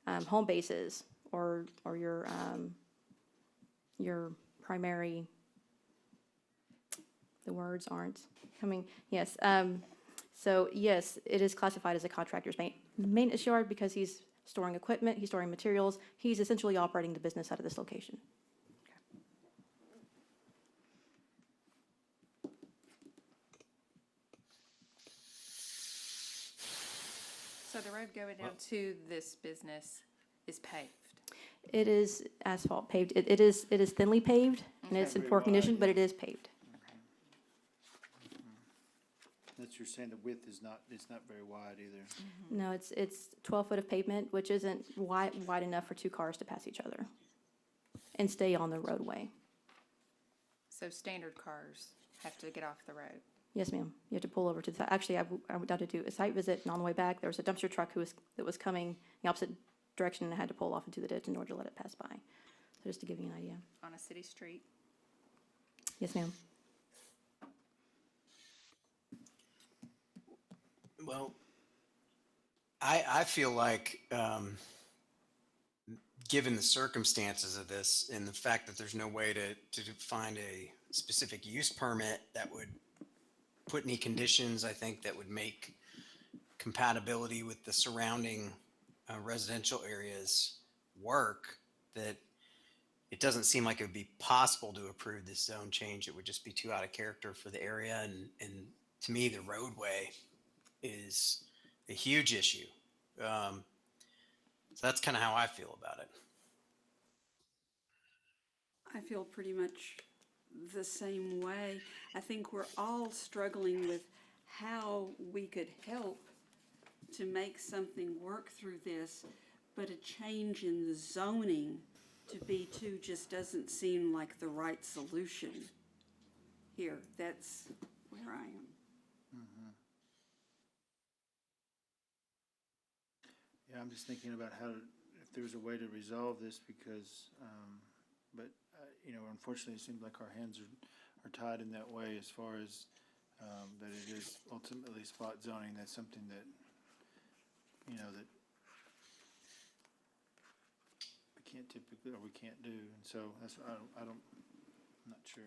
home base is or your primary. The words aren't coming, yes. So yes, it is classified as a contractor's maintenance yard because he's storing equipment, he's storing materials. He's essentially operating the business out of this location. So the road going down to this business is paved? It is asphalt paved. It is thinly paved and it's in poor condition, but it is paved. That's you're saying the width is not, it's not very wide either. No, it's 12 foot of pavement, which isn't wide enough for two cars to pass each other and stay on the roadway. So standard cars have to get off the road? Yes, ma'am. You have to pull over to the side. Actually, I went down to do a site visit, and on the way back, there was a dumpster truck that was coming the opposite direction, and I had to pull off into the ditch in order to let it pass by. So just to give you an idea. On a city street? Yes, ma'am. Well, I feel like, given the circumstances of this and the fact that there's no way to find a specific use permit that would put any conditions, I think that would make compatibility with the surrounding residential areas work, that it doesn't seem like it would be possible to approve this zone change. It would just be too out of character for the area. And to me, the roadway is a huge issue. So that's kind of how I feel about it. I feel pretty much the same way. I think we're all struggling with how we could help to make something work through this, but a change in the zoning to B2 just doesn't seem like the right solution here. That's where I am. Yeah, I'm just thinking about if there's a way to resolve this because, you know, unfortunately, it seems like our hands are tied in that way as far as that it is ultimately spot zoning. That's something that, you know, that we can't typically, or we can't do. And so that's, I'm not sure.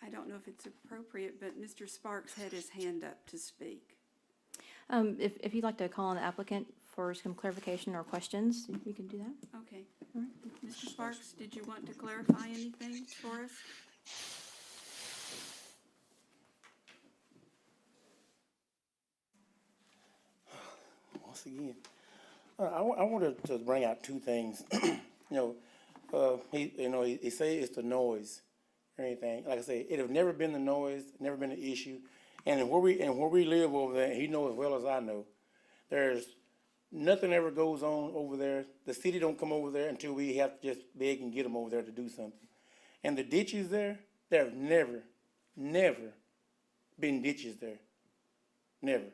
I don't know if it's appropriate, but Mr. Sparks had his hand up to speak. If you'd like to call on the applicant for some clarification or questions, you can do that. Okay. Mr. Sparks, did you want to clarify anything for us? Once again, I wanted to bring out two things. He say it's the noise or anything. Like I say, it have never been the noise, never been an issue. And where we live over there, he knows as well as I know, there's nothing ever goes on over there. The city don't come over there until we have to just beg and get them over there to do something. And the ditches there have never been ditches there. Never.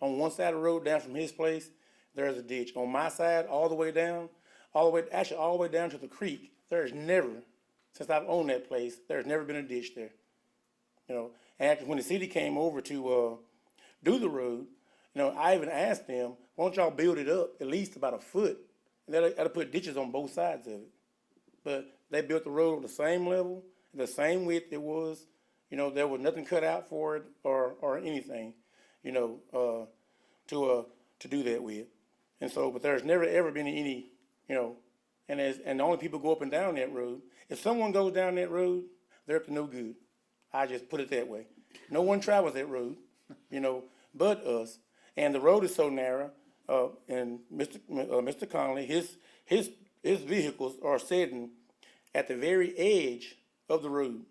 On one side of the road down from his place, there's a ditch. On my side, all the way down, all the way, actually all the way down to the creek, there's never, since I've owned that place, there's never been a ditch there. You know, and actually when the city came over to, do the road, you know, I even asked them, why don't y'all build it up at least about a foot? And that'll put ditches on both sides of it. But they built the road the same level, the same width it was. You know, there was nothing cut out for it or anything, you know, to do that with. And so, but there's never ever been any, you know, and the only people go up and down that road. If someone goes down that road, they're up to no good. I just put it that way. No one travels that road, you know, but us. And the road is so narrow, and Mr. Connolly, his vehicles are sitting at the very edge of the road.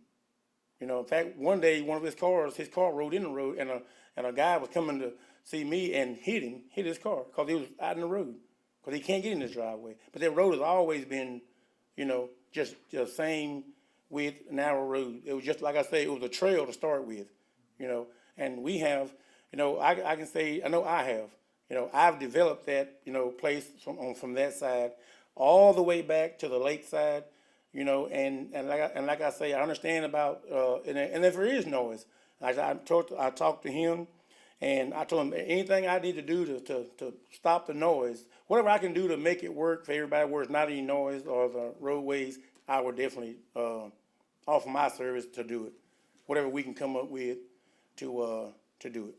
You know, in fact, one day, one of his car rode in the road, and a guy was coming to see me and hit his car, because he was out in the road, because he can't get in his driveway. But that road has always been, you know, just the same width, narrow road. It was just, like I say, it was a trail to start with, you know. And we have, you know, I can say, I know I have, you know, I've developed that, you know, place from that side all the way back to the lake side, you know, and like I say, I understand about, and if there is noise, I talked to him, and I told him anything I need to do to stop the noise, whatever I can do to make it work for everybody where it's not any noise or the roadways, I would definitely offer my service to do it. Whatever we can come up with to do it,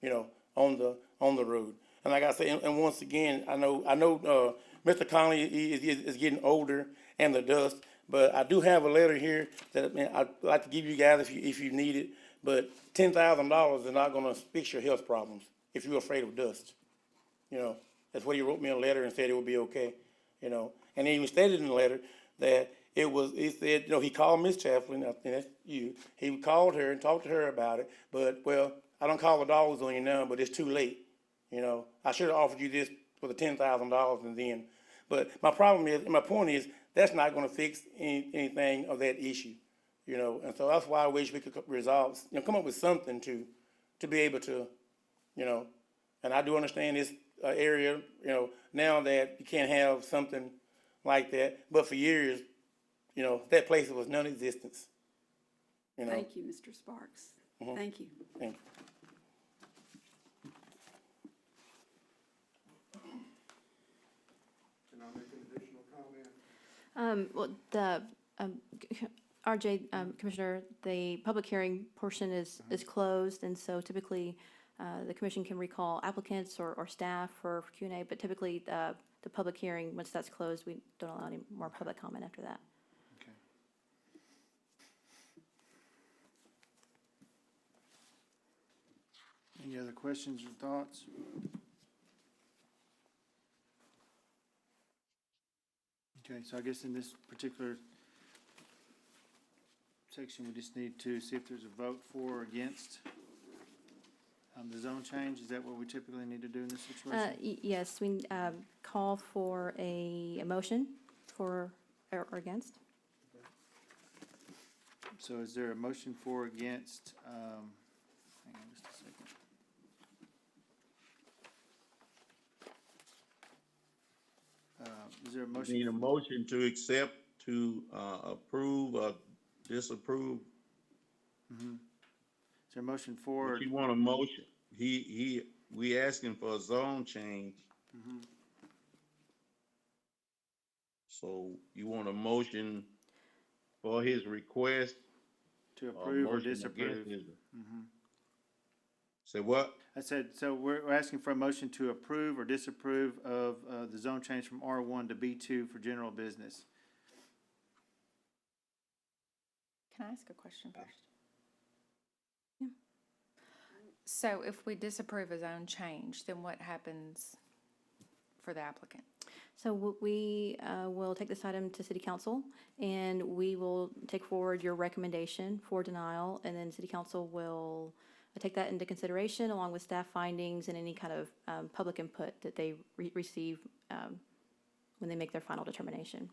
you know, on the road. And like I say, and once again, I know Mr. Connolly is getting older and the dust, but I do have a letter here that I'd like to give you guys if you need it. But $10,000 is not going to fix your health problems if you're afraid of dust. You know, that's what he wrote me a letter and said it would be okay. You know, and he even stated in the letter that he said, you know, he called Miss Chaplin, I think that's you. He called her and talked to her about it. But, well, I don't call the dogs on you now, but it's too late. You know, I should have offered you this for the $10,000 and then. But my point is, that's not going to fix anything of that issue. You know, and so that's why I wish we could resolve, you know, come up with something to be able to, you know, and I do understand this area, you know, now that you can't have something like that, but for years, you know, that place was non-existence. You know. Thank you, Mr. Sparks. Thank you. Thank you. Can I make an additional comment? Well, RJ, Commissioner, the public hearing portion is closed, and so typically the commission can recall applicants or staff for Q&A, but typically the public hearing, once that's closed, we don't allow any more public comment after that. Okay. Any other questions or thoughts? Okay, so I guess in this particular section, we just need to see if there's a vote for or against the zone change. Is that what we typically need to do in this situation? Yes, we call for a motion for or against. So is there a motion for or against, hang on just a second. Is there a motion? Need a motion to accept, to approve or disapprove. Is there a motion for? But you want a motion? We asking for a zone change. So you want a motion for his request? To approve or motion disapprove? against his- Say what? I said, so we're asking for a motion to approve or disapprove of the zone change from R1 to B2 for general business. Can I ask a question first? Yeah. So if we disapprove a zone change, then what happens for the applicant? So we will take this item to City Council, and we will take forward your recommendation for denial, and then City Council will take that into consideration along with staff findings and any kind of public input that they receive when they make their final determination.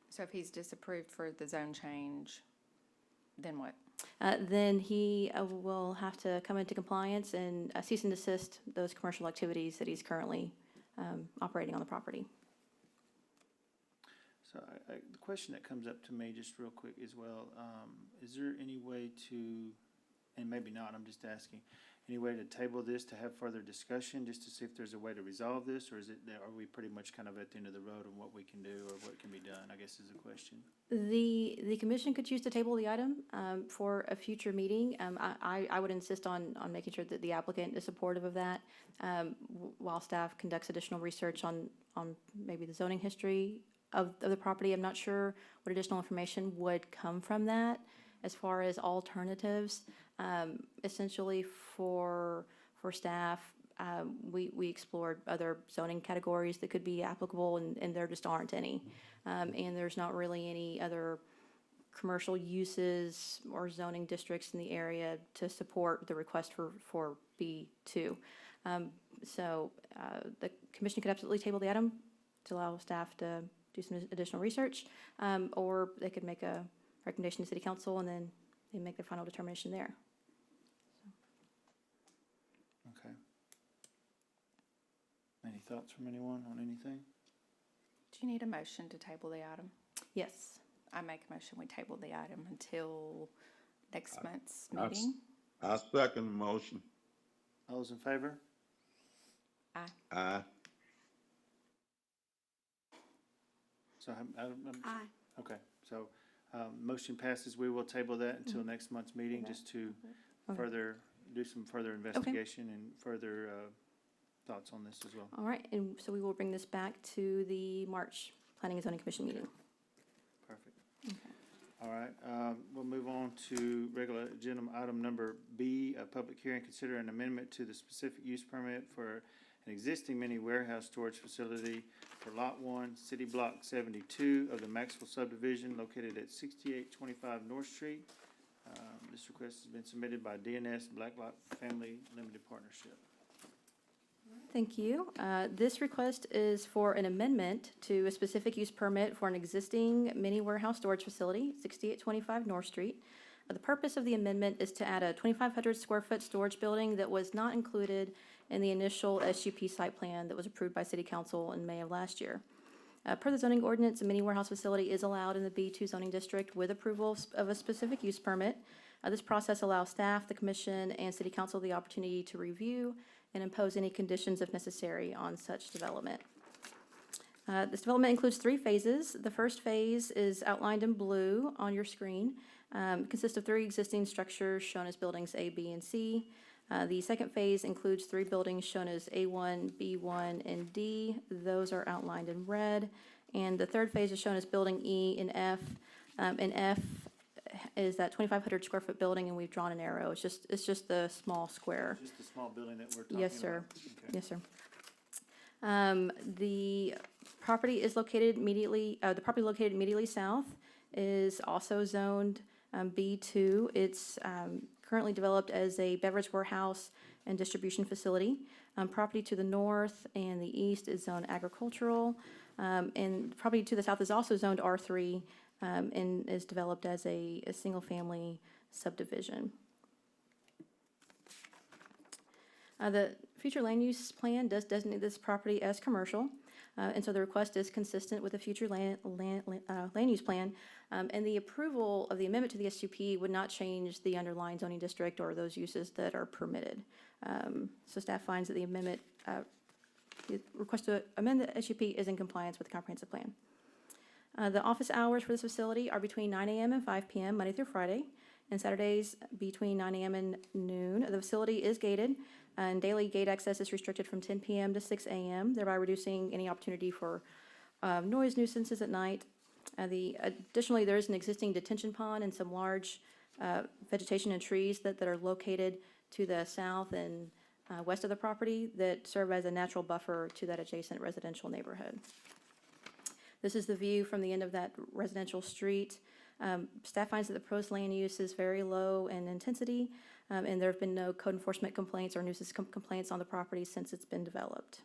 So if he's disapproved for the zone change, then what? Then he will have to come into compliance and cease and desist those commercial activities that he's currently operating on the property. So the question that comes up to me just real quick as well, is there any way to, and maybe not, I'm just asking, any way to table this to have further discussion, just to see if there's a way to resolve this, or is it, are we pretty much kind of at the end of the road on what we can do or what can be done, I guess is the question. The commission could choose to table the item for a future meeting. I would insist on making sure that the applicant is supportive of that, while staff conducts additional research on maybe the zoning history of the property. I'm not sure what additional information would come from that as far as alternatives. Essentially for staff, we explored other zoning categories that could be applicable, and there just aren't any. And there's not really any other commercial uses or zoning districts in the area to support the request for B2. So the commission could absolutely table the item to allow staff to do some additional research, or they could make a recommendation to city council and then they make their final determination there. Okay. Any thoughts from anyone on anything? Do you need a motion to table the item? Yes. I make a motion, we table the item until next month's meeting. I second the motion. All those in favor? Aye. Aye. So, Aye. okay, so, motion passes. We will table that until next month's meeting, just to further, do some further investigation and further, thoughts on this as well. All right, and so we will bring this back to the March Planning and Zoning Commission meeting. Perfect. All right, we'll move on to regular agenda item number B, a public hearing, consider an amendment to the specific use permit for an existing mini warehouse storage facility for Lot 1, City Block 72 of the Maxwell subdivision located at 6825 North Street. This request has been submitted by DNS Blacklot Family Limited Partnership. Thank you. This request is for an amendment to a specific use permit for an existing mini warehouse storage facility, 6825 North Street. The purpose of the amendment is to add a 2,500 square foot storage building that was not included in the initial SUP site plan that was approved by City Council in May of last year. Per the zoning ordinance, a mini warehouse facility is allowed in the B2 zoning district with approval of a specific use permit. This process allows staff, the commission, and City Council the opportunity to review and impose any conditions if necessary on such development. This development includes 3 phases. The first phase is outlined in blue on your screen. It consists of 3 existing structures shown as buildings A, B, and C. The second phase includes 3 buildings shown as A1, B1, and D. Those are outlined in red. And the third phase is shown as building E and F. And F is that 2,500 square foot building, and we've drawn an arrow. It's just the small square. Just the small building that we're talking about? Yes, sir. Okay. Yes, sir. The property is located immediately south is also zoned B2. It's currently developed as a beverage warehouse and distribution facility. Property to the north and the east is zoned agricultural. And property to the south is also zoned R3 and is developed as a single-family subdivision. The future land use plan does designate this property as commercial, and so the request is consistent with the future land use plan, and the approval of the amendment to the SUP would not change the underlying zoning district or those uses that are permitted. So staff finds that the amendment, the request to amend the SUP is in compliance with the comprehensive plan. The office hours for this facility are between 9 a.m. and 5 p.m. Monday through Friday, and Saturdays between 9 a.m. and noon. The facility is gated, and daily gate access is restricted from 10 p.m. to 6 a.m., thereby reducing any opportunity for noise nuisances at night. Additionally, there is an existing detention pond and some large vegetation and trees that are located to the south and west of the property that serve as a natural buffer to that adjacent residential neighborhood. This is the view from the end of that residential street. Staff finds that the proposed land use is very low in intensity, and there have been no code enforcement complaints or nuisance complaints on the property since it's been developed.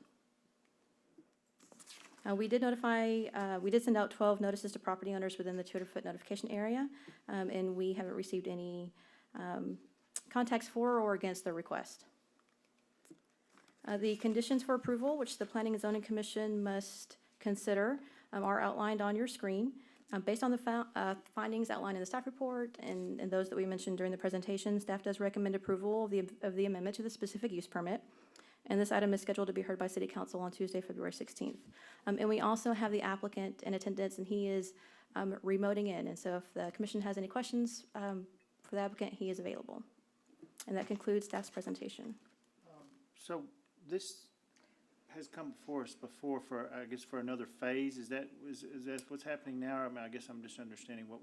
We did send out 12 notices to property owners within the 200-foot notification area, and we haven't received any contacts for or against the request. The conditions for approval, which the Planning and Zoning Commission must consider, are outlined on your screen. Based on the findings outlined in the staff report and those that we mentioned during the presentation, staff does recommend approval of the amendment to the specific use permit. And this item is scheduled to be heard by City Council on Tuesday, February 16th. And we also have the applicant in attendance, and he is remoting in. And so if the commission has any questions for the applicant, he is available. And that concludes staff's presentation. So this has come before us before for, I guess, for another phase. Is that what's happening now? I mean, I guess I'm just understanding what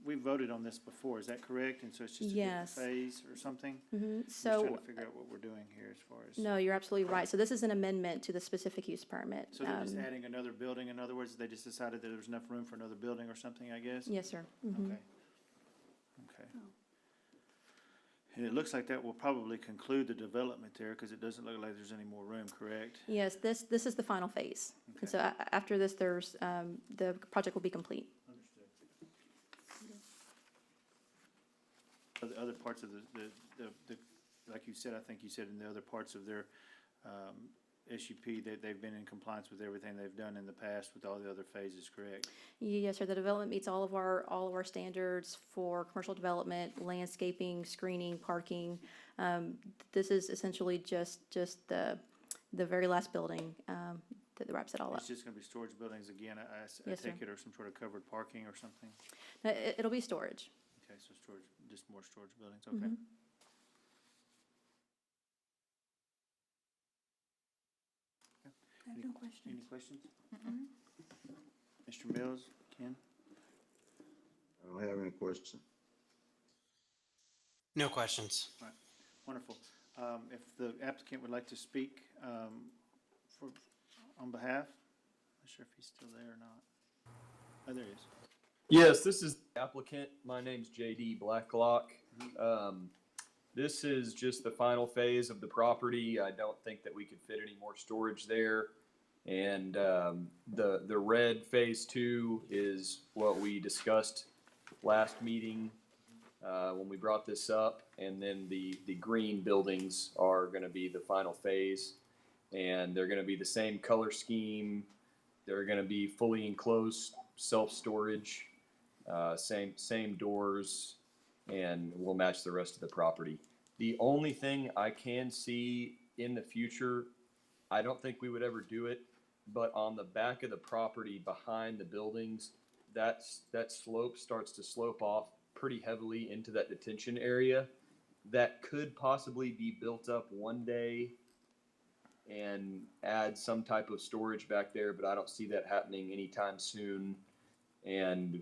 we've voted on this before. Is that correct? And so it's just a different Yes. phase or something? Mhm. Just trying So, to figure out what we're doing here as far as. no, you're absolutely right. So this is an amendment to the specific use permit. So they're just adding another building. In other words, they just decided that there was enough room for another building or something, I guess? Yes, sir. Mhm. Okay. Okay. And it looks like that will probably conclude the development there, because it doesn't look like there's any more room, correct? Yes, this is the final phase. And so after this, there's, the project will be complete. Understood. The other parts of the, like you said, I think you said in the other parts of their SUP, that they've been in compliance with everything they've done in the past with all the other phases, correct? Yes, sir. The development meets all of our standards for commercial development, landscaping, screening, parking. This is essentially just the very last building that wraps it all up. It's just gonna be storage buildings again, I Yes, sir. take it, or some sort of covered parking or something? No, it'll be storage. Okay, so storage, just more storage buildings, okay. Mhm. I have no questions. Any questions? Mr. Mills, Ken? I don't have any question. No questions. Wonderful. If the applicant would like to speak on behalf, I'm not sure if he's still there or not. Oh, there he is. Yes, this is the applicant. My name's JD Blacklock. This is just the final phase of the property. I don't think that we could fit any more storage there. And the red phase 2 is what we discussed last meeting when we brought this up. And then the green buildings are going to be the final phase. And they're going to be the same color scheme. They're going to be fully enclosed self-storage, same doors, and will match the rest of the property. The only thing I can see in the future, I don't think we would ever do it, but on the back of the property behind the buildings, that slope starts to slope off pretty heavily into that detention area. That could possibly be built up one day and add some type of storage back there, but I don't see that happening anytime soon. And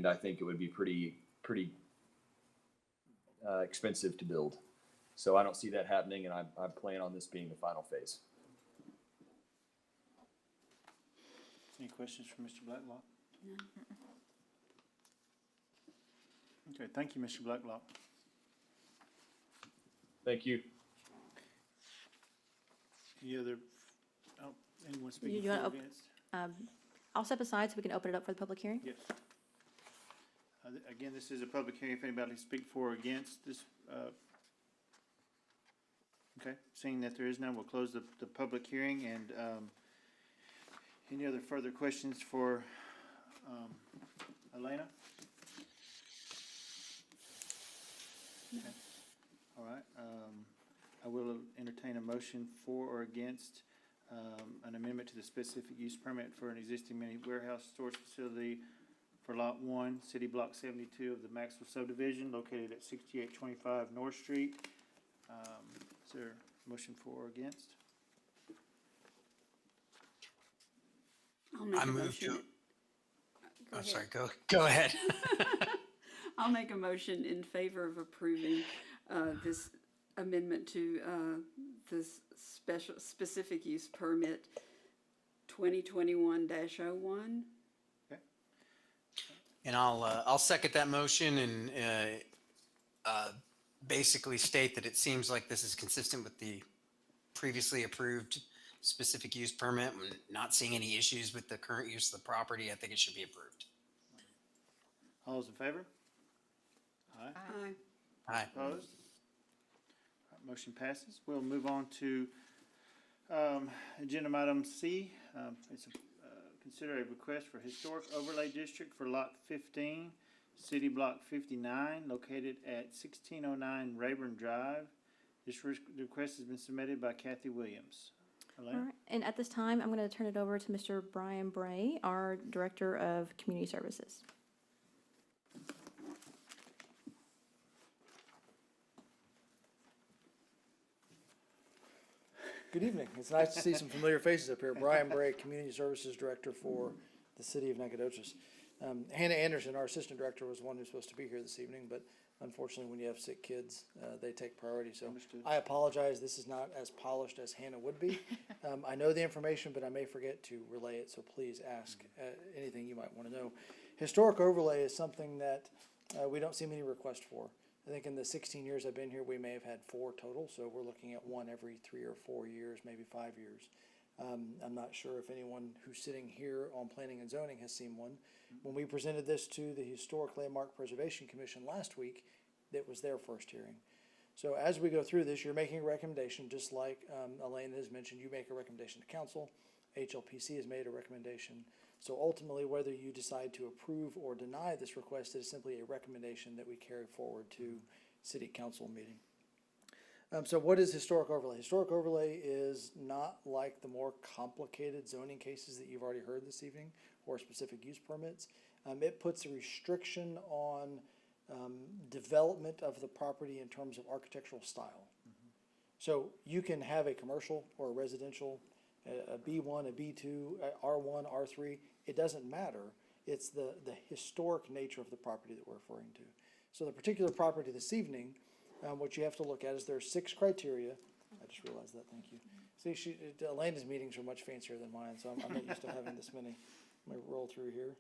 I think it would be pretty expensive to build. So I don't see that happening, and I plan on this being the final phase. Any questions from Mr. Blacklock? Okay, thank you, Mr. Blacklock. Thank you. Any other, anyone speaking You for or wanna against? I'll step aside so we can open it up for the public hearing. Yes. Again, this is a public hearing. If anybody would speak for or against this, okay, seeing that there is none, we'll close the public hearing. And any other further questions for Elena? Okay. All right. I will entertain a motion for or against an amendment to the specific use permit for an existing mini warehouse storage facility for Lot 1, City Block 72 of the Maxwell subdivision located at 6825 North Street. Is there a motion for or against? I'll make I a move motion. to. Go Oh, ahead. sorry. Go ahead. I'll make a motion in favor of approving this amendment to this specific use permit 2021-01. And I'll second that motion and basically state that it seems like this is consistent with the previously approved specific use permit. I'm not seeing any issues with the current use of the property. I think it should be approved. All those in favor? Aye. Aye. Aye. Opposed? All right, motion passes. We'll move on to Agenda item C, it's consider a request for historic overlay district for lot 15, city block 59, located at 1609 Rayburn Drive. This request has been submitted by Kathy Williams. All Elaine? right, and at this time, I'm going to turn it over to Mr. Brian Bray, our Director of Community Services. Good evening. It's nice to see some familiar faces up here. Brian Bray, Community Services Director for the City of Nacogdoches. Hannah Anderson, our Assistant Director, was the one who's supposed to be here this evening, but unfortunately, when you have sick kids, they take priority. So Understood. I apologize. This is not as polished as Hannah would be. I know the information, but I may forget to relay it, so please ask anything you might want to know. Historic overlay is something that we don't see many requests for. I think in the 16 years I've been here, we may have had 4 total, so we're looking at one every 3 or 4 years, maybe 5 years. I'm not sure if anyone who's sitting here on Planning and Zoning has seen one. When we presented this to the Historic Landmark Preservation Commission last week, it was their first hearing. So as we go through this, you're making a recommendation, just like Elaine has mentioned, you make a recommendation to council. HLPC has made a recommendation. So ultimately, whether you decide to approve or deny this request, it is simply a recommendation that we carry forward to city council meeting. So what is historic overlay? Historic overlay is not like the more complicated zoning cases that you've already heard this evening or specific use permits. It puts a restriction on development of the property in terms of architectural style. So you can have a commercial or a residential, a B1, a B2, a R1, R3, it doesn't matter. It's the historic nature of the property that we're referring to. So the particular property this evening, what you have to look at is there are 6 criteria. I just realized that, thank you. See, Elena's meetings are much fancier than mine, so I'm not used to having this many. Let me roll through here.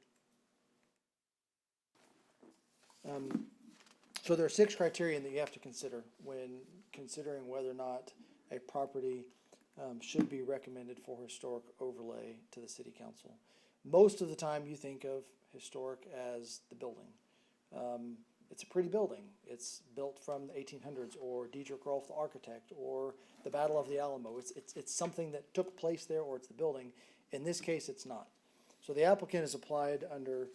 So there are 6 criteria that you have to consider when considering whether or not a property should be recommended for historic overlay to the city council. Most of the time you think of historic as the building. It's a pretty building. It's built from the 1800s, or Diedrich Rolf, the architect, or the Battle of the Alamo. It's something that took place there, or it's the building. In this case, it's not. So the applicant has applied under,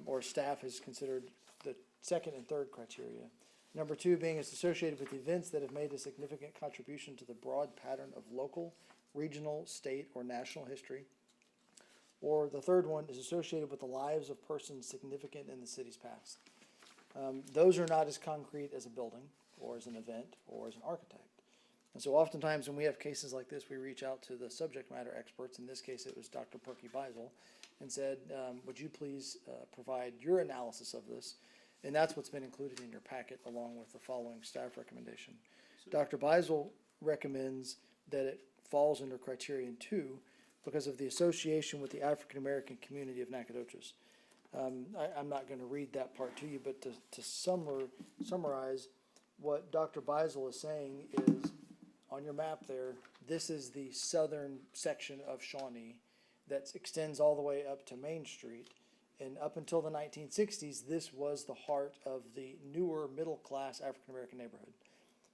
or staff has considered the 2nd and 3rd criteria. Number 2 being it's associated with events that have made a significant contribution to the broad pattern of local, regional, state, or national history. Or the 3rd one is associated with the lives of persons significant in the city's past. Those are not as concrete as a building, or as an event, or as an architect. And so oftentimes when we have cases like this, we reach out to the subject matter experts. In this case, it was Dr. Perky Beisel, and said, would you please provide your analysis of this? And that's what's been included in your packet, along with the following staff recommendation. Dr. Beisel recommends that it falls under criterion 2 because of the association with the African American community of Nacogdoches. I'm not going to read that part to you, but to summarize, what Dr. Beisel is saying is, on your map there, this is the southern section of Shawnee that extends all the way up to Main Street. And up until the 1960s, this was the heart of the newer middle-class African-American neighborhood.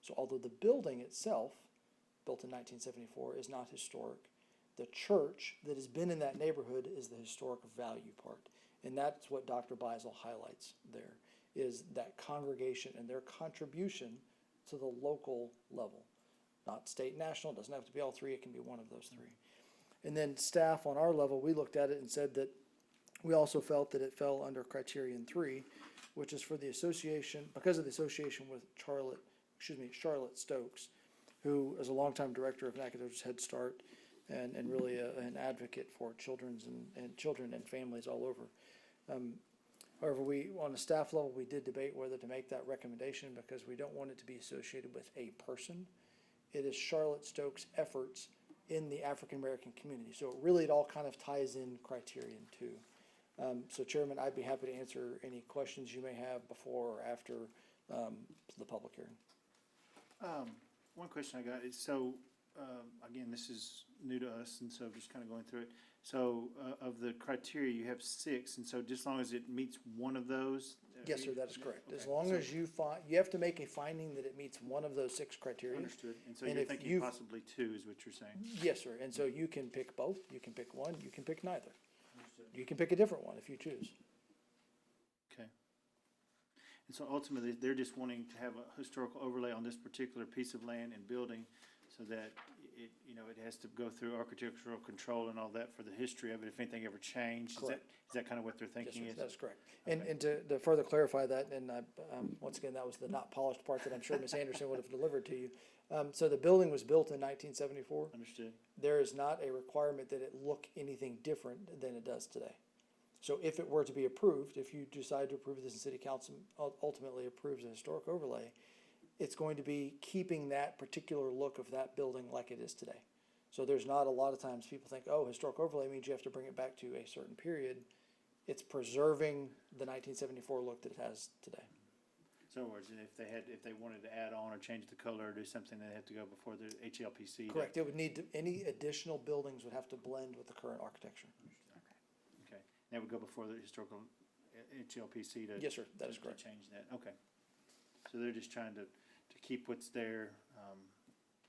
So although the building itself, built in 1974, is not historic, the church that has been in that neighborhood is the historic value part. And that's what Dr. Beisel highlights there, is that congregation and their contribution to the local level. Not state, national, it doesn't have to be all 3, it can be one of those 3. And then staff on our level, we looked at it and said that we also felt that it fell under criterion 3, which is for the association, because of the association with Charlotte Stokes, who is a longtime director of Nacogdoches Head Start and really an advocate for children and families all over. However, on a staff level, we did debate whether to make that recommendation because we don't want it to be associated with a person. It is Charlotte Stokes' efforts in the African American community. So it all kind of ties in criterion 2. So Chairman, I'd be happy to answer any questions you may have before or after the public hearing. One question I got is, so, again, this is new to us, and so just kind of going through it. So, of the criteria, you have 6, and so just as long as it meets one of those? Yes, sir, that is correct. As Okay, long so- as you find, you have to make a finding that it meets one of those 6 criteria. Understood, and so And you're if thinking you've- possibly 2 is what you're saying? Yes, sir, and so you can pick both, you can pick one, you can pick neither. You can pick a different one if you choose. Okay. And so ultimately, they're just wanting to have a historical overlay on this particular piece of land and building so that it, you know, it has to go through architectural control and all that for the history of it, if anything ever changed. Correct. Is that kind of what they're Yes, thinking sir, is? that is correct. And to further clarify that, and I, once again, that was the not polished part that I'm sure Ms. Anderson would have delivered to you. So the building was built in 1974. Understood. There is not a requirement that it look anything different than it does today. So if it were to be approved, if you decide to approve this and city council ultimately approves a historic overlay, it's going to be keeping that particular look of that building like it is today. So there's not a lot of times people think, oh, historic overlay means you have to bring it back to a certain period. It's preserving the 1974 look that it has today. So in other words, if they wanted to add on or change the color or do something, they'd have to go before the HLPC. Correct, it would need to, any additional buildings would have to blend with the current architecture. Okay, that would go before the historical HLPC to. Yes, sir, that is to correct. change that, okay. So they're just trying to keep what's there,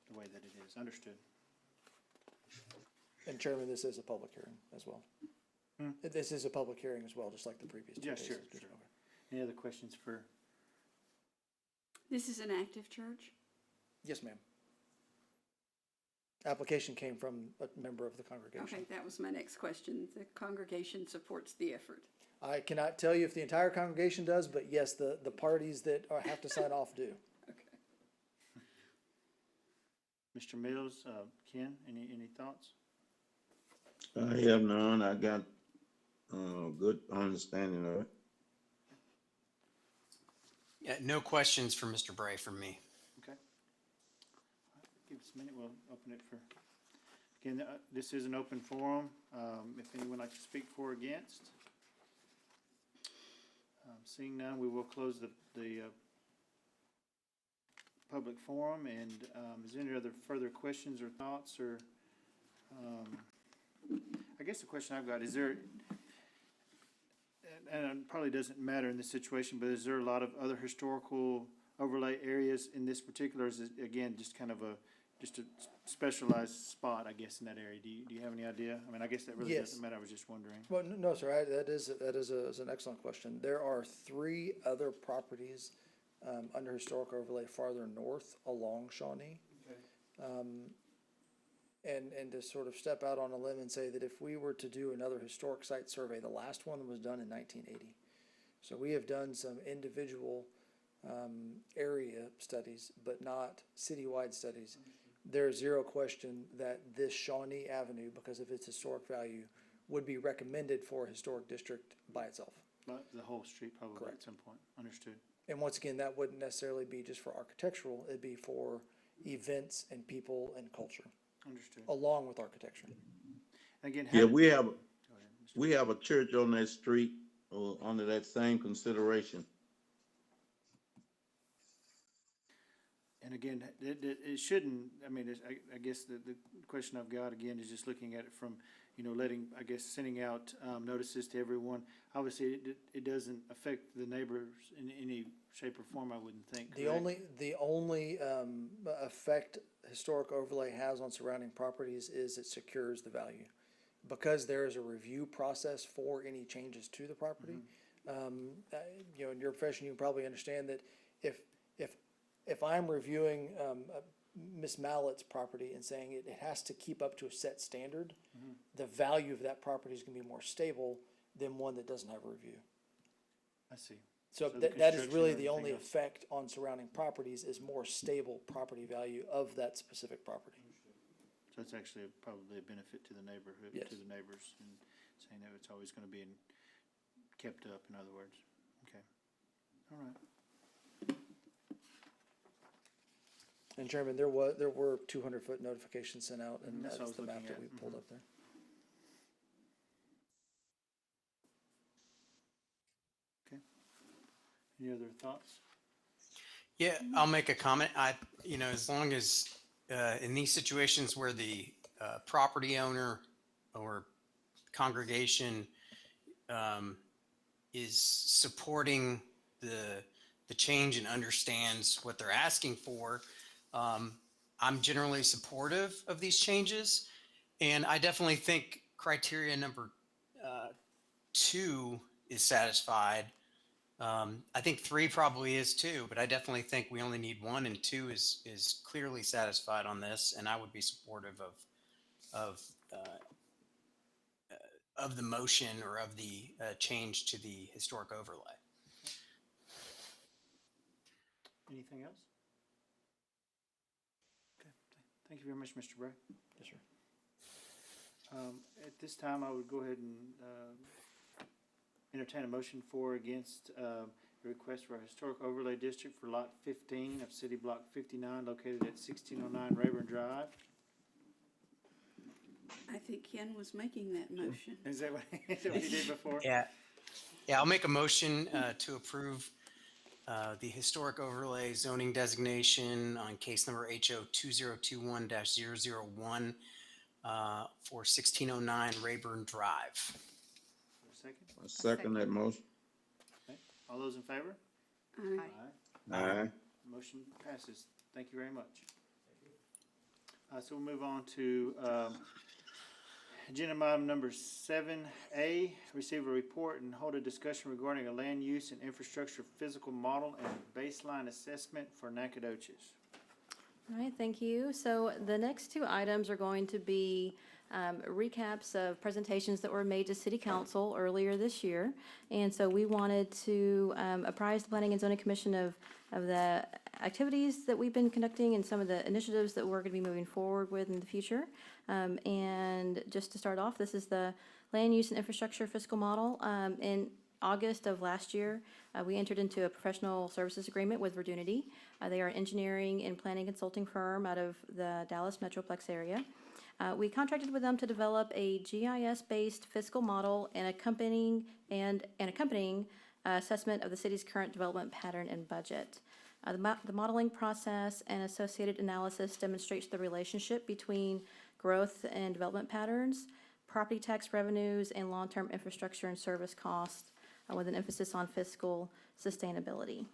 the way that it is, understood. And Chairman, this is a public hearing as well. This is a public hearing as well, just like the previous two Yeah, cases. sure. Okay. Any other questions for, This is an active church? Yes, ma'am. Application came from a member of the congregation. Okay, that was my next question. The congregation supports the effort. I cannot tell you if the entire congregation does, but yes, the parties that have to sign off do. Okay. Mr. Mills, Ken, any thoughts? I have none. I got, good understanding of it. Yeah, no questions for Mr. Bray from me. Okay. Give us a minute, we'll open it for, again, this is an open forum. If anyone would like to speak for or against. Seeing none, we will close the public forum, and is there any other further questions or thoughts, or I guess the question I've got, is there, and it probably doesn't matter in this situation, but is there a lot of other historical overlay areas in this particular, or is it, again, just kind of just a specialized spot, I guess, in that area? Do you have any idea? I mean, I guess that really Yes. doesn't matter, I was just wondering. Well, no, sir, that is an excellent question. There are 3 other properties under historic overlay farther north along Shawnee. And to sort of step out on a limb and say that if we were to do another historic site survey, the last one was done in 1980. So we have done some individual area studies, but not citywide studies. There's zero question that this Shawnee Avenue, because of its historic value, would be recommended for a historic district by itself. But the whole street probably at Correct. some point, understood. And once again, that wouldn't necessarily be just for architectural, it'd be for events and people and culture, Understood. along with architecture. Again, Yeah, how, we have, go ahead, Mr. we have a church on that street, under that same consideration. And again, it shouldn't, I mean, I guess the question I've got, again, is just looking at it from, you know, sending out notices to everyone. Obviously, it doesn't affect the neighbors in any shape or form, I wouldn't think, The correct? only effect historic overlay has on surrounding properties is it secures the value. Because there is a review process for any changes to the property, you know, in your profession, you probably understand that if I'm reviewing Miss Mallett's property and saying it has to keep up to a set standard, the value of that property is gonna be more stable than one that doesn't have a review. I see. So So the that is construction really and the only everything else. effect on surrounding properties is more stable property value of that specific property. So it's actually probably a benefit to the neighborhood, Yes. to the neighbors, and saying that it's always gonna be kept up, in other words. Okay, all right. And Chairman, there were 200-foot notifications sent out, and That's what I that's was the map looking that at. we pulled up there. Any other thoughts? Yeah, I'll make a comment. As long as, in these situations where the property owner or congregation is supporting the change and understands what they're asking for. I'm generally supportive of these changes, and I definitely think criteria number 2 is satisfied. I think 3 probably is too, but I definitely think we only need 1, and 2 is clearly satisfied on this, and I would be supportive of the motion or of the change to the historic overlay. Anything else? Okay, thank you very much, Mr. Bray. Yes, sir. At this time, I would go ahead and entertain a motion for or against a request for a historic overlay district for Lot 15 of City Block 59 located at 1609 Rayburn Drive. I think Ken was making that motion. Is that what he did before? Yeah, I'll make a motion to approve the historic overlay zoning designation on case number HO 2021-001 for 1609 Rayburn Drive. Second? I second that motion. Okay. All those in favor? Aye. Aye. Motion passes. Thank you very much. So we'll move on to agenda item number 7A, receive a report and hold a discussion regarding a land use and infrastructure physical model and baseline assessment for Nacogdoches. All right, thank you. So the next 2 items are going to be recaps of presentations that were made to City Council earlier this year. And so we wanted to apprise the Planning and Zoning Commission of the activities that we've been conducting and some of the initiatives that we're going to be moving forward with in the future. And just to start off, this is the land use and infrastructure fiscal model. In August of last year, we entered into a professional services agreement with Verdunity. They are an engineering and planning consulting firm out of the Dallas Metroplex area. We contracted with them to develop a GIS-based fiscal model and accompanying assessment of the city's current development pattern and budget. The modeling process and associated analysis demonstrates the relationship between growth and development patterns, property tax revenues, and long-term infrastructure and service costs, with an emphasis on fiscal sustainability.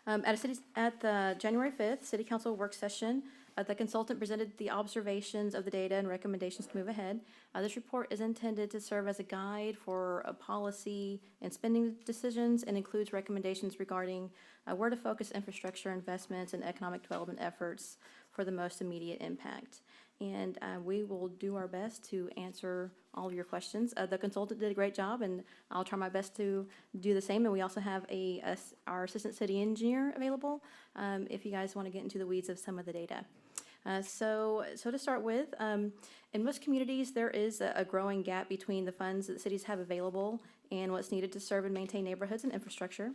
At the January 5th City Council work session, the consultant presented the observations of the data and recommendations to move ahead. This report is intended to serve as a guide for policy and spending decisions and includes recommendations regarding where to focus infrastructure investments and economic development efforts for the most immediate impact. And we will do our best to answer all of your questions. The consultant did a great job, and I'll try my best to do the same. And we also have our assistant city engineer available if you guys want to get into the weeds of some of the data. So to start with, in most communities, there is a growing gap between the funds that cities have available and what's needed to serve and maintain neighborhoods and infrastructure.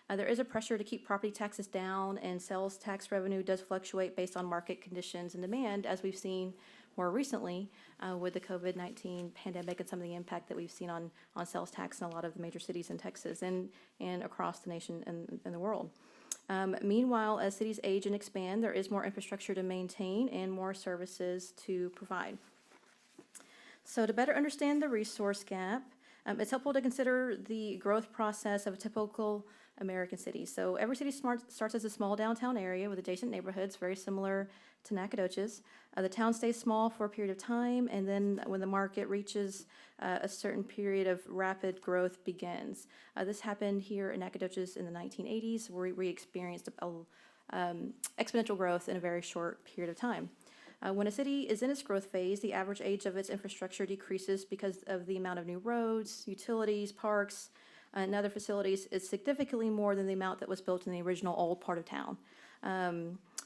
There is a pressure to keep property taxes down, and sales tax revenue does fluctuate based on market conditions and demand, as we've seen more recently with the COVID-19 pandemic and some of the impact that we've seen on sales tax in a lot of the major cities in Texas and across the nation and the world. Meanwhile, as cities age and expand, there is more infrastructure to maintain and more services to provide. So to better understand the resource gap, it's helpful to consider the growth process of a typical American city. So every city starts as a small downtown area with adjacent neighborhoods, very similar to Nacogdoches. The town stays small for a period of time, and then when the market reaches a certain period of rapid growth begins. This happened here in Nacogdoches in the 1980s, where we experienced exponential growth in a very short period of time. When a city is in its growth phase, the average age of its infrastructure decreases because of the amount of new roads, utilities, parks, and other facilities is significantly more than the amount that was built in the original old part of town.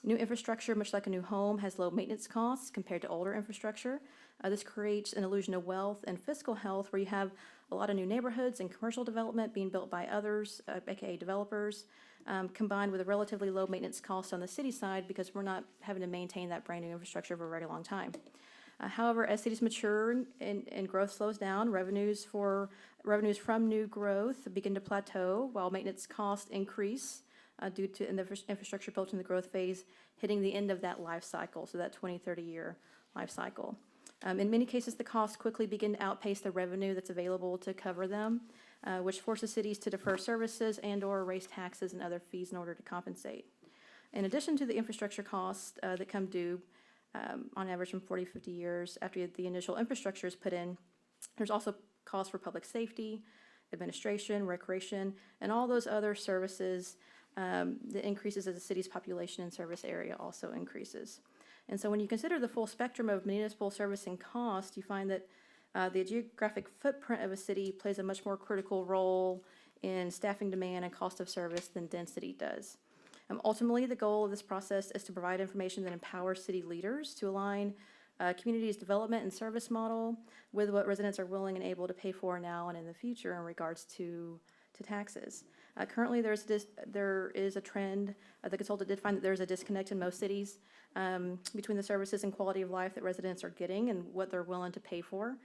New infrastructure, much like a new home, has low maintenance costs compared to older infrastructure. This creates an illusion of wealth and fiscal health where you have a lot of new neighborhoods and commercial development being built by others, aka developers, combined with a relatively low maintenance cost on the city side because we're not having to maintain that brand new infrastructure for a very long time. However, as cities mature and growth slows down, revenues from new growth begin to plateau while maintenance costs increase due to the infrastructure built in the growth phase hitting the end of that life cycle, so that 20, 30-year life cycle. In many cases, the costs quickly begin to outpace the revenue that's available to cover them, which forces cities to defer services and/or raise taxes and other fees in order to compensate. In addition to the infrastructure costs that come due on average from 40, 50 years after the initial infrastructure is put in, there's also costs for public safety, administration, recreation, and all those other services that increases as the city's population and service area also increases. And so when you consider the full spectrum of municipal service and cost, you find that the geographic footprint of a city plays a much more critical role in staffing demand and cost of service than density does. Ultimately, the goal of this process is to provide information that empowers city leaders to align community's development and service model with what residents are willing and able to pay for now and in the future in regards to taxes. Currently, there is a trend, the consultant did find that there's a disconnect in most cities between the services and quality of life that residents are getting and what they're willing to pay for.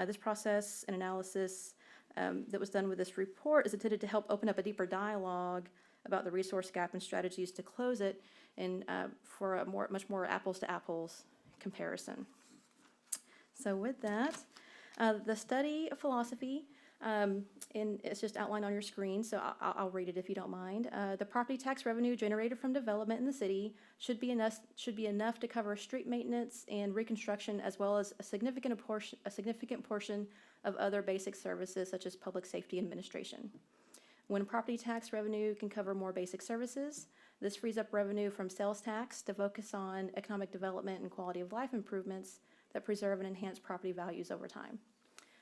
This process and analysis that was done with this report is intended to help open up a deeper dialogue about the resource gap and strategies to close it and for a much more apples to apples comparison. So with that, the study philosophy, and it's just outlined on your screen, so I'll read it if you don't mind. The property tax revenue generated from development in the city should be enough to cover street maintenance and reconstruction, as well as a significant portion of other basic services such as public safety administration. When property tax revenue can cover more basic services, this frees up revenue from sales tax to focus on economic development and quality of life improvements that preserve and enhance property values over time.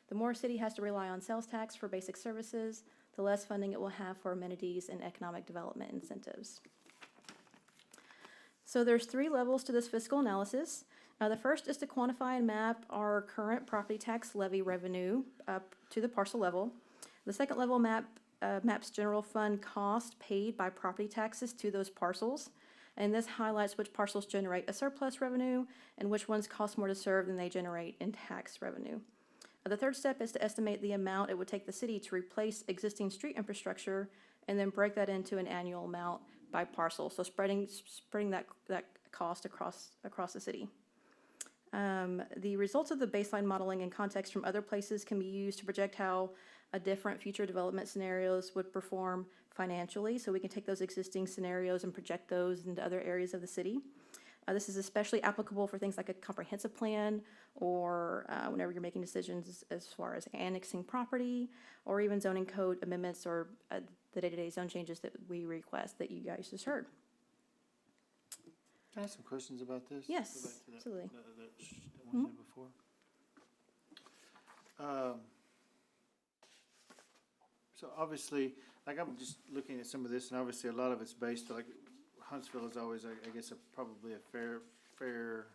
The more a city has to rely on sales tax for basic services, the less funding it will have for amenities and economic development incentives. So there's 3 levels to this fiscal analysis. The first is to quantify and map our current property tax levy revenue up to the parcel level. The second level maps general fund cost paid by property taxes to those parcels, and this highlights which parcels generate a surplus revenue and which ones cost more to serve than they generate in tax revenue. The third step is to estimate the amount it would take the city to replace existing street infrastructure and then break that into an annual amount by parcel, so spreading that cost across the city. The results of the baseline modeling and context from other places can be used to project how different future development scenarios would perform financially, so we can take those existing scenarios and project those into other areas of the city. This is especially applicable for things like a comprehensive plan or whenever you're making decisions as far as annexing property or even zoning code amendments or the day-to-day zone changes that we request that you guys just heard. Can I ask some questions about this? Yes, Go back to that, absolutely. that one there before. So obviously, like I'm just looking at some of this, and obviously a lot of it's based, like Huntsville is always, I guess, probably a fair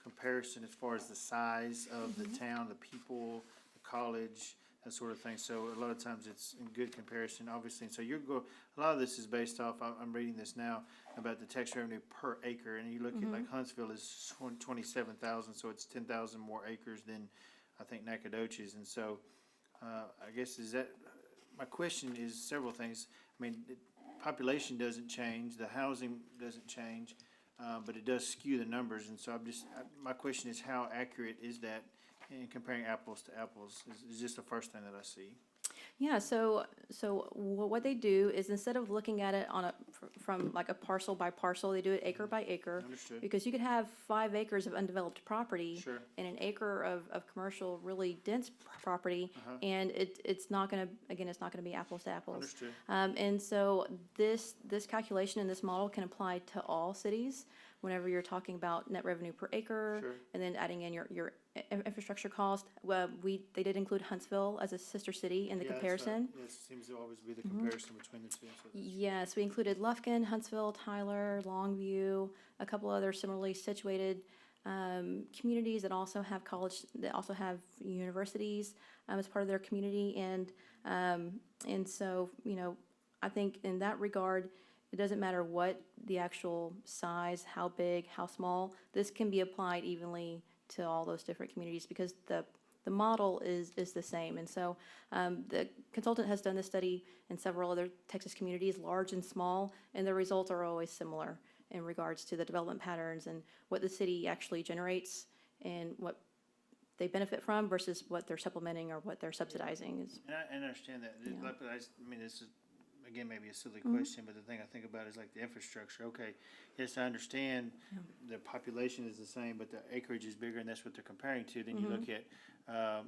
comparison as far as the size of the town, the people, the college, that sort of thing. So a lot of times it's in good comparison, obviously. And so a lot of this is based off, I'm reading this now about the tax revenue per acre, and you look at like Huntsville is 27,000, so it's 10,000 more acres than I think Nacogdoches. And so I guess my question is several things. I mean, population doesn't change, the housing doesn't change, but it does skew the numbers. And so my question is, how accurate is that in comparing apples to apples? Is just the first thing that I see. Yeah, so what they do is instead of looking at it from like a parcel by parcel, they do it acre by acre. Understood. Because you could have 5 acres of undeveloped property. Sure. And an acre of commercial, really dense property, and it's not gonna be apples to apples. Understood. And so this calculation and this model can apply to all cities whenever you're talking about net revenue per acre. Sure. And then adding in your infrastructure cost. They did include Huntsville as a sister city in the Yeah, that's comparison. right. Yes, it seems to always be the comparison between the two. So Yes, we included Lufkin, Huntsville, Tyler, Longview, a couple other similarly situated communities that also have universities as part of their community, and so I think in that regard, it doesn't matter what the actual size, how big, how small. This can be applied evenly to all those different communities because the model is the same. And so the consultant has done this study in several other Texas communities, large and small, and the results are always similar in regards to the development patterns and what the city actually generates and what they benefit from versus what they're supplementing or what they're subsidizing is. And I understand that, Yeah. but I mean, this is, again, maybe a silly Mm-hmm. question, but the thing I think about is like the infrastructure. Okay, yes, I understand the population is the same, but the acreage is bigger, and that's what they're comparing to. Then you Mm-hmm. look at,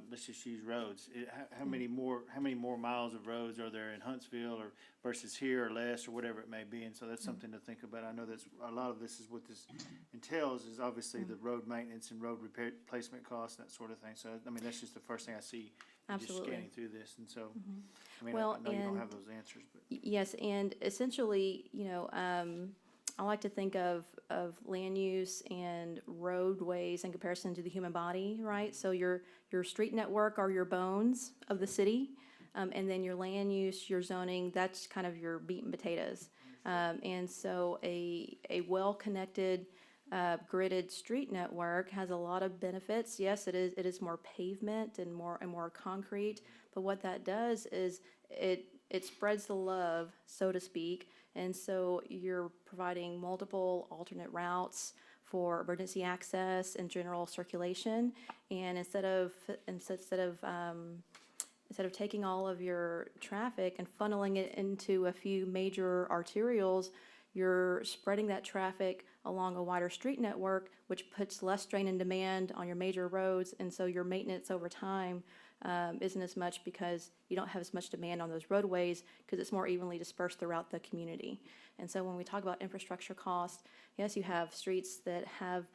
let's just use roads. How many more miles of roads are there in Huntsville or versus here or less or whatever it may be? And so that's something to think about. I know that's, a lot of this is what this entails is obviously the road maintenance and road repair, replacement costs, that sort of thing. So, I mean, that's just the first thing I see just Absolutely. scanning through this. And so, I mean, Well, I know you don't and- have those answers, but. Yes, and essentially, I like to think of land use and roadways in comparison to the human body, right? So your street network are your bones of the city, and then your land use, your zoning, that's kind of your meat and potatoes. And so a well-connected, gridded street network has a lot of benefits. Yes, it is more pavement and more concrete, but what that does is it spreads the love, so to speak, and so you're providing multiple alternate routes for emergency access and general circulation. And instead of taking all of your traffic and funneling it into a few major arterials, you're spreading that traffic along a wider street network, which puts less strain and demand on your major roads, and so your maintenance over time isn't as much because you don't have as much demand on those roadways because it's more evenly dispersed throughout the community. And so when we talk about infrastructure costs, yes, you have streets that have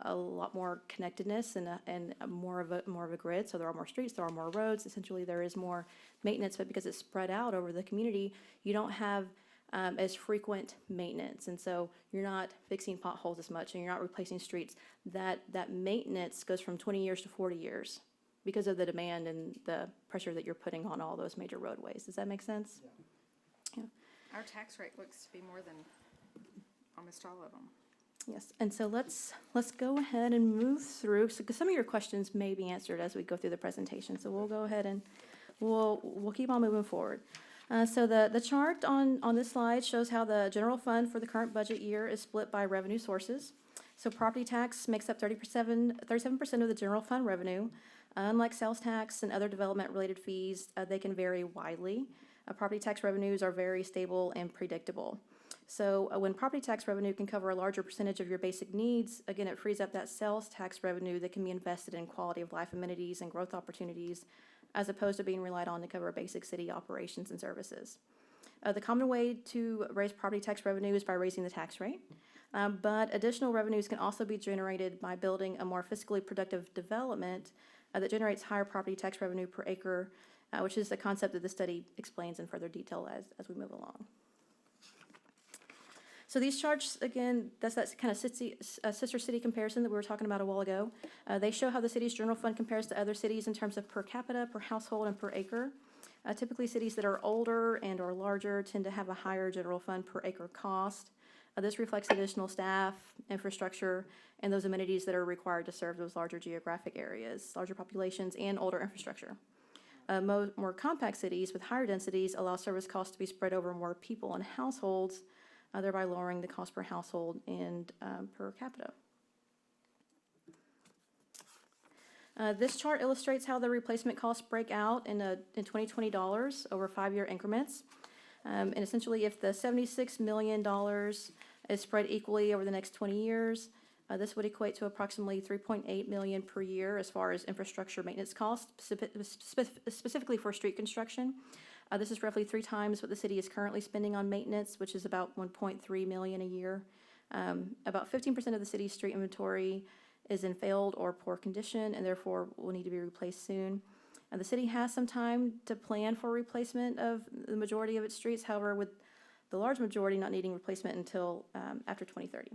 a lot more connectedness and more of a grid. So there are more streets, there are more roads. Essentially, there is more maintenance, but because it's spread out over the community, you don't have as frequent maintenance, and so you're not fixing potholes as much, and you're not replacing streets. That maintenance goes from 20 years to 40 years because of the demand and the pressure that you're putting on all those major roadways. Does that make sense? Yeah. Our tax rate looks to be more than almost all of them. Yes, and so let's go ahead and move through, because some of your questions may be answered as we go through the presentation. So we'll go ahead and we'll keep on moving forward. So the chart on this slide shows how the general fund for the current budget year is split by revenue sources. So property tax makes up 37% of the general fund revenue. Unlike sales tax and other development-related fees, they can vary widely. Property tax revenues are very stable and predictable. So when property tax revenue can cover a larger percentage of your basic needs, again, it frees up that sales tax revenue that can be invested in quality of life amenities and growth opportunities, as opposed to being relied on to cover basic city operations and services. The common way to raise property tax revenue is by raising the tax rate, but additional revenues can also be generated by building a more fiscally productive development that generates higher property tax revenue per acre, which is a concept that the study explains in further detail as we move along. So these charts, again, that's that kind of sister city comparison that we were talking about a while ago. They show how the city's general fund compares to other cities in terms of per capita, per household, and per acre. Typically, cities that are older and or larger tend to have a higher general fund per acre cost. This reflects additional staff, infrastructure, and those amenities that are required to serve those larger geographic areas, larger populations, and older infrastructure. More compact cities with higher densities allow service costs to be spread over more people and households, thereby lowering the cost per household and per capita. This chart illustrates how the replacement costs break out in $2020 over 5-year increments. And essentially, if the $76 million is spread equally over the next 20 years, this would equate to approximately $3.8 million per year as far as infrastructure maintenance costs, specifically for street construction. This is roughly 3 times what the city is currently spending on maintenance, which is about $1.3 million a year. About 15% of the city's street inventory is in failed or poor condition and therefore will need to be replaced soon. The city has some time to plan for replacement of the majority of its streets, however, with the large majority not needing replacement until after 2030.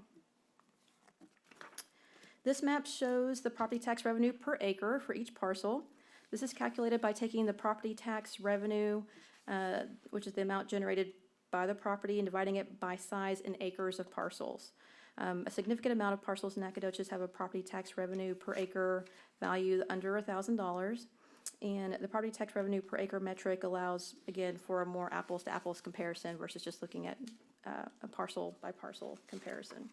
This map shows the property tax revenue per acre for each parcel. This is calculated by taking the property tax revenue, which is the amount generated by the property, and dividing it by size in acres of parcels. A significant amount of parcels in Nacogdoches have a property tax revenue per acre value under $1,000. And the property tax revenue per acre metric allows, again, for a more apples to apples comparison versus just looking at a parcel by parcel comparison.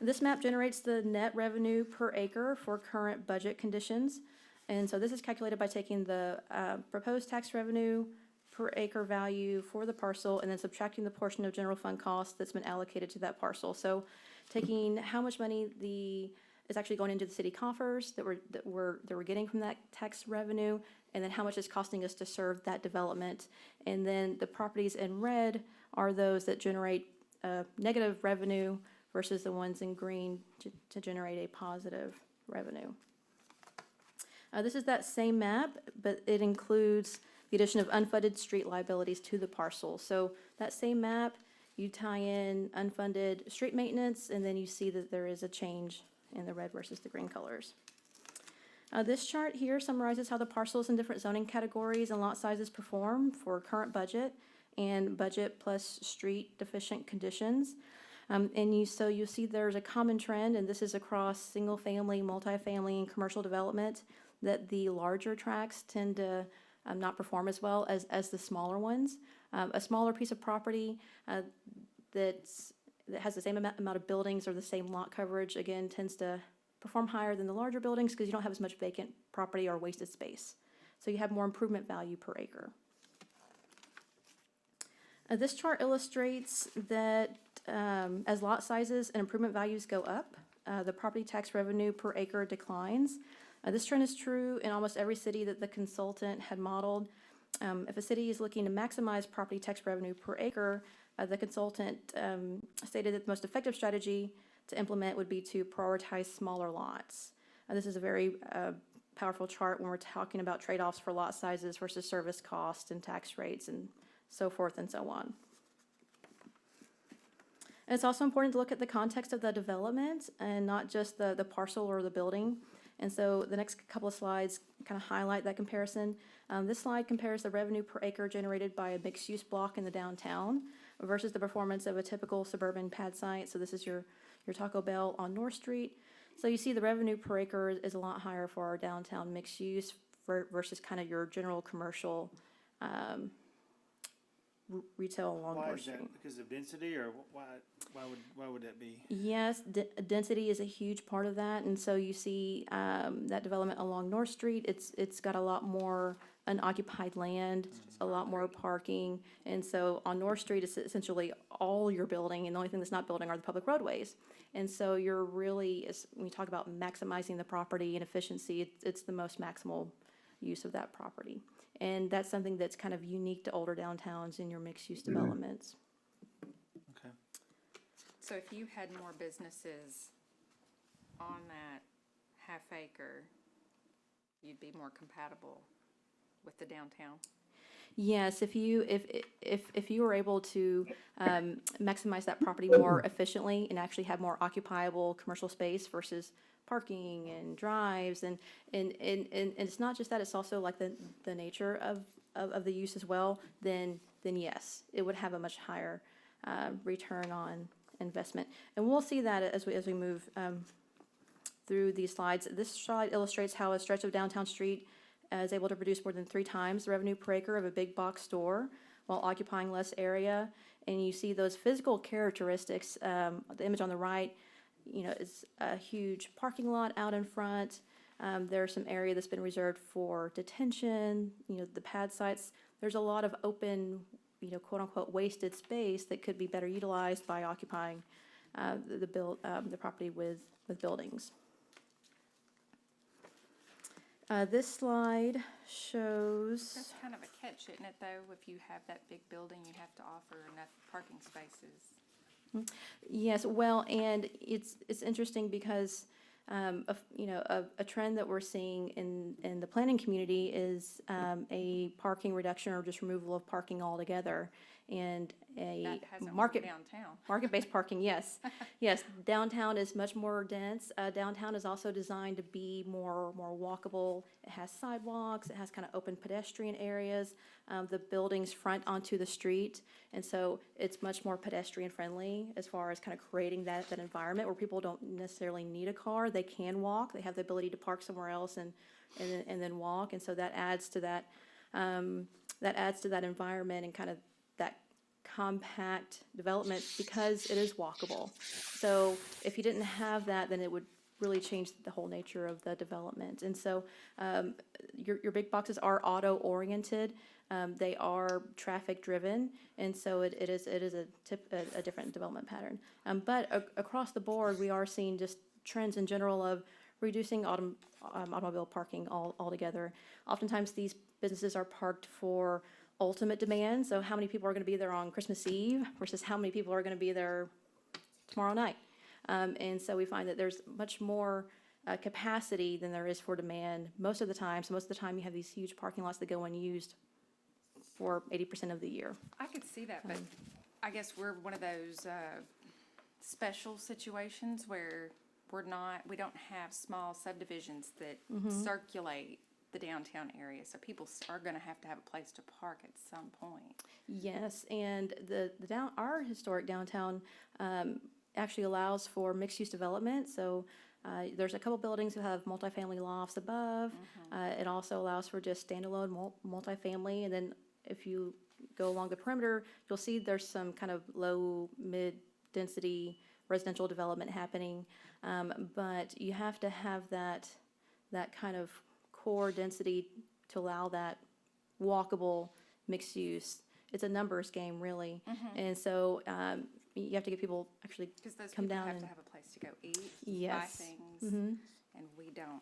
This map generates the net revenue per acre for current budget conditions. And so this is calculated by taking the proposed tax revenue per acre value for the parcel and then subtracting the portion of general fund cost that's been allocated to that parcel. So taking how much money is actually going into the city coffers that we're getting from that tax revenue, and then how much it's costing us to serve that development. And then the properties in red are those that generate negative revenue versus the ones in green to generate a positive revenue. This is that same map, but it includes the addition of unfunded street liabilities to the parcel. So that same map, you tie in unfunded street maintenance, and then you see that there is a change in the red versus the green colors. This chart here summarizes how the parcels in different zoning categories and lot sizes perform for current budget and budget plus street deficient conditions. So you see there's a common trend, and this is across single-family, multifamily, and commercial development, that the larger tracts tend to not perform as well as the smaller ones. A smaller piece of property that has the same amount of buildings or the same lot coverage, again, tends to perform higher than the larger buildings because you don't have as much vacant property or wasted space. So you have more improvement value per acre. This chart illustrates that as lot sizes and improvement values go up, the property tax revenue per acre declines. This trend is true in almost every city that the consultant had modeled. If a city is looking to maximize property tax revenue per acre, the consultant stated that the most effective strategy to implement would be to prioritize smaller lots. This is a very powerful chart when we're talking about trade-offs for lot sizes versus service costs and tax rates and so forth and so on. And it's also important to look at the context of the development and not just the parcel or the building. And so the next couple of slides kind of highlight that comparison. This slide compares the revenue per acre generated by a mixed-use block in the downtown versus the performance of a typical suburban pad site. So this is your Taco Bell on North Street. So you see the revenue per acre is a lot higher for our downtown mixed use versus kind of your general commercial retail along North Street. Why is that? Because of density, or why would that be? Yes, density is a huge part of that, and so you see that development along North Street. It's got a lot more unoccupied land, a lot more parking, and so on North Street it's essentially all you're building, and the only thing that's not building are the public roadways. And so you're really, when you talk about maximizing the property and efficiency, it's the most maximal use of that property. And that's something that's kind of unique to older downtowns in your mixed-use developments. Okay. So if you had more businesses on that half acre, you'd be more compatible with the downtown? Yes, if you were able to maximize that property more efficiently and actually have more occupiable commercial space versus parking and drives, and it's not just that, it's also like the nature of the use as well, then yes, it would have a much higher return on investment. And we'll see that as we move through these slides. This slide illustrates how a stretch of downtown street is able to produce more than 3 times the revenue per acre of a big box store while occupying less area. And you see those physical characteristics. The image on the right, is a huge parking lot out in front. There's some area that's been reserved for detention, the pad sites. There's a lot of open, quote unquote, wasted space that could be better utilized by occupying the property with buildings. This slide shows. That's kind of a catch, isn't it, though? If you have that big building, you have to offer enough parking spaces. Yes, well, and it's interesting because a trend that we're seeing in the planning community is a parking reduction or just removal of parking altogether, and a That hasn't worked downtown. market-based parking. Yes, yes. Downtown is much more dense. Downtown is also designed to be more walkable. It has sidewalks. It has kind of open pedestrian areas. The buildings front onto the street, and so it's much more pedestrian friendly as far as kind of creating that environment where people don't necessarily need a car. They can walk. They have the ability to park somewhere else and then walk, and so that adds to that environment and kind of compact development because it is walkable. So if you didn't have that, then it would really change the whole nature of the development. And so your big boxes are auto-oriented. They are traffic-driven, and so it is a different development pattern. But across the board, we are seeing just trends in general of reducing automobile parking altogether. Oftentimes, these businesses are parked for ultimate demand, so how many people are going to be there on Christmas Eve versus how many people are going to be there tomorrow night. And so we find that there's much more capacity than there is for demand most of the time. So most of the time, you have these huge parking lots that go unused for 80% of the year. I could see that, but I guess we're one of those special situations where we don't have small subdivisions that circulate the downtown area. So people are going to have a place to park at some point. Yes, and our historic downtown actually allows for mixed-use development. So there's a couple buildings that have multifamily lofts above. It also allows for just standalone multifamily, and then if you go along the perimeter, you'll see there's some kind of low, mid-density residential development happening. But you have to have that kind of core density to allow that walkable mixed use. It's a numbers game, really. And so you have to get people actually Because those come people down have and to have a place to go eat, buy Yes. things, and we don't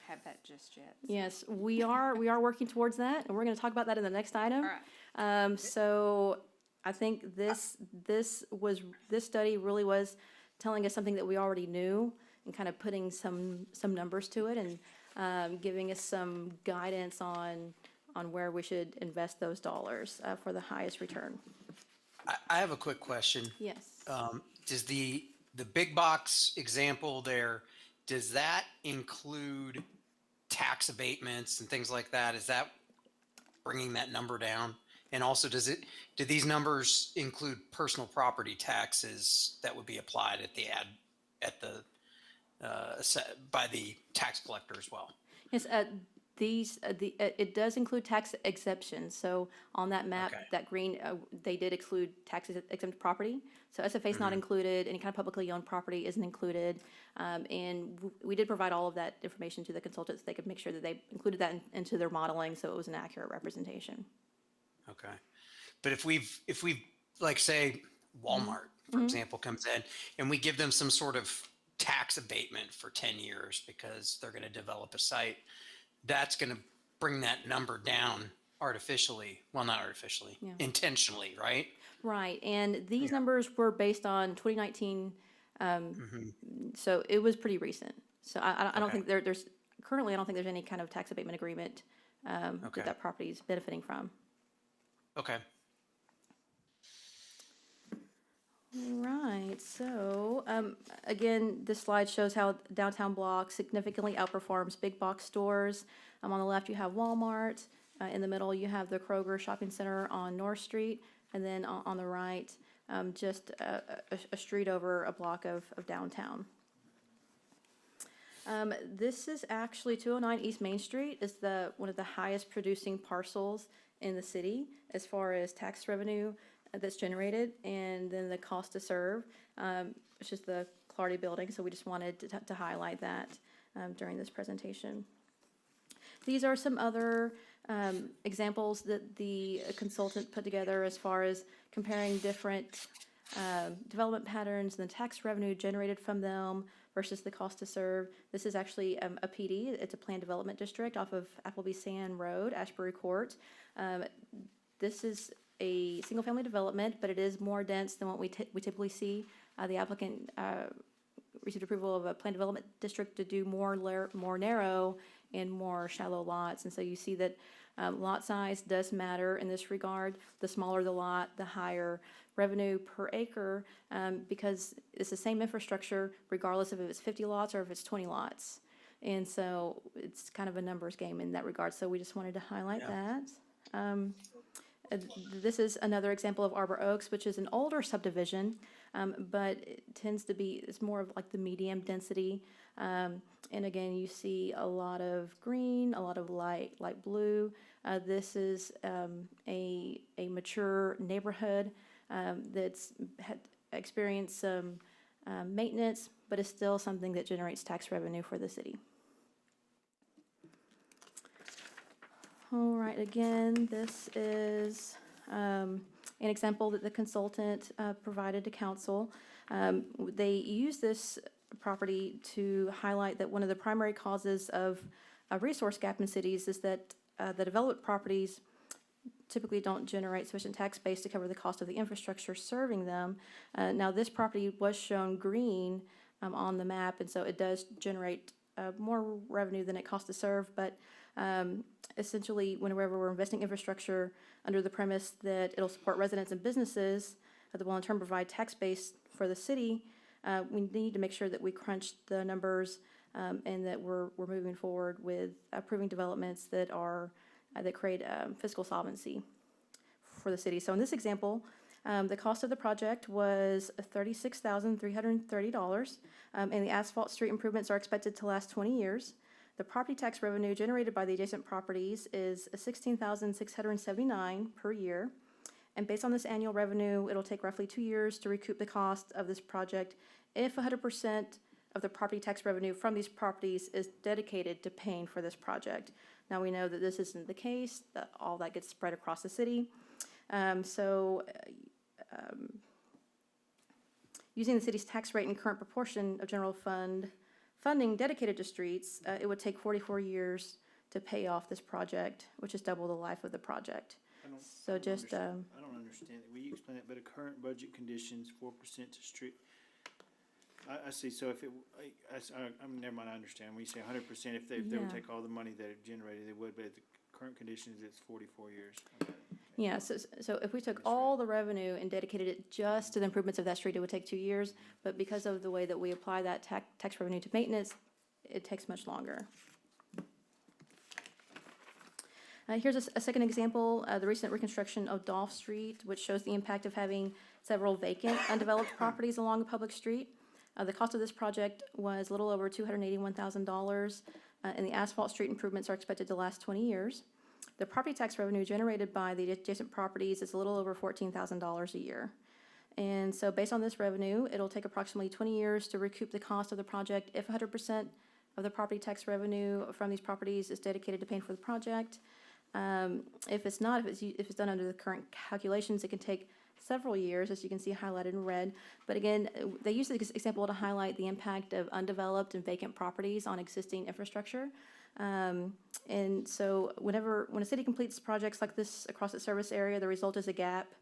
have that just yet. Yes, we are working towards that, and we're going to talk about that in the next item. All right. So I think this study really was telling us something that we already knew and kind of putting some numbers to it and giving us some guidance on where we should invest those dollars for the highest return. I have a quick question. Yes. Does the big box example there, does that include tax abatements and things like that? Is that bringing that number down? And also, do these numbers include personal property taxes that would be applied by the tax collector as well? Yes, it does include tax exemptions. So on that map, Okay. that green, they did exclude tax exempt property. So SFA is not included. Any kind of publicly owned property isn't included. And we did provide all of that information to the consultants. They could make sure that they included that into their modeling, so it was an accurate representation. Okay. But if we've like say Walmart, for example, comes in and we give them some sort of tax abatement for 10 years because they're going to develop a site, that's going to bring that number down artificially. Well, not artificially, intentionally, right? Right. And these numbers were based on 2019. So it was pretty recent. So I don't think there's currently, I don't think there's any kind of tax abatement agreement that property is benefiting from. Okay. Right, so, again, this slide shows how downtown block significantly outperforms big box stores. On the left, you have Walmart. In the middle, you have the Kroger Shopping Center on North Street. And then on the right, just a street over a block of downtown. This is actually 209 East Main Street is one of the highest producing parcels in the city as far as tax revenue that's generated, and then the cost to serve, which is the Clardy building. So we just wanted to highlight that during this presentation. These are some other examples that the consultant put together as far as comparing different development patterns and the tax revenue generated from them versus the cost to serve. This is actually a PD. It's a planned development district off of Appleby Sand Road, Ashbury Court. This is a single-family development, but it is more dense than what we typically see. The applicant received approval of a planned development district to do more narrow and more shallow lots. And so you see that lot size does matter in this regard. The smaller the lot, the higher revenue per acre, because it's the same infrastructure regardless of if it's 50 lots or if it's 20 lots. And so it's kind of a numbers game in that regard. So we just wanted to highlight that. This is another example of Arbor Oaks, which is an older subdivision, but it tends to be, it's more of like the medium density. And again, you see a lot of green, a lot of light blue. This is a mature neighborhood that's had experienced some maintenance, but is still something that generates tax revenue for the city. All right, again, this is an example that the consultant provided to council. They use this property to highlight that one of the primary causes of a resource gap in cities is that the developed properties typically don't generate sufficient tax base to cover the cost of the infrastructure serving them. Now, this property was shown green on the map, and so it does generate more revenue than it costs to serve, but essentially, whenever we're investing infrastructure under the premise that it'll support residents and businesses that will in turn provide tax base for the city, we need to make sure that we crunch the numbers and that we're moving forward with approving developments that are that create fiscal solvency for the city. So in this example, the cost of the project was $36,330, and the asphalt street improvements are expected to last 20 years. The property tax revenue generated by the adjacent properties is $16,679 per year. And based on this annual revenue, it'll take roughly 2 years to recoup the cost of this project if 100% of the property tax revenue from these properties is dedicated to paying for this project. Now, we know that this isn't the case, that all that gets spread across the city. Using the city's tax rate and current proportion of general fund funding dedicated to streets, it would take 44 years to pay off this project, which is double the life of the project. I don't just, understand. I don't understand it. Will you explain it? But current budget conditions, 4% to street. I see. So if it, never mind. I understand. When you say 100%, if they would take all the money that it generated, they would. But at the current conditions, it's 44 years. Okay. Yeah. So if we took all the revenue and dedicated it just to the improvements of that street, it would take 2 years. But because of the way that we apply that tax revenue to maintenance, it takes much longer. Here's a second example, the recent reconstruction of Dolph Street, which shows the impact of having several vacant, undeveloped properties along a public street. The cost of this project was a little over $281,000, and the asphalt street improvements are expected to last 20 years. The property tax revenue generated by the adjacent properties is a little over $14,000 a year. And so based on this revenue, it'll take approximately 20 years to recoup the cost of the project if 100% of the property tax revenue from these properties is dedicated to paying for the project. If it's not, if it's done under the current calculations, it can take several years, as you can see highlighted in red. But again, they use this example to highlight the impact of undeveloped and vacant properties on existing infrastructure. And so when a city completes projects like this across its service area, the result is a gap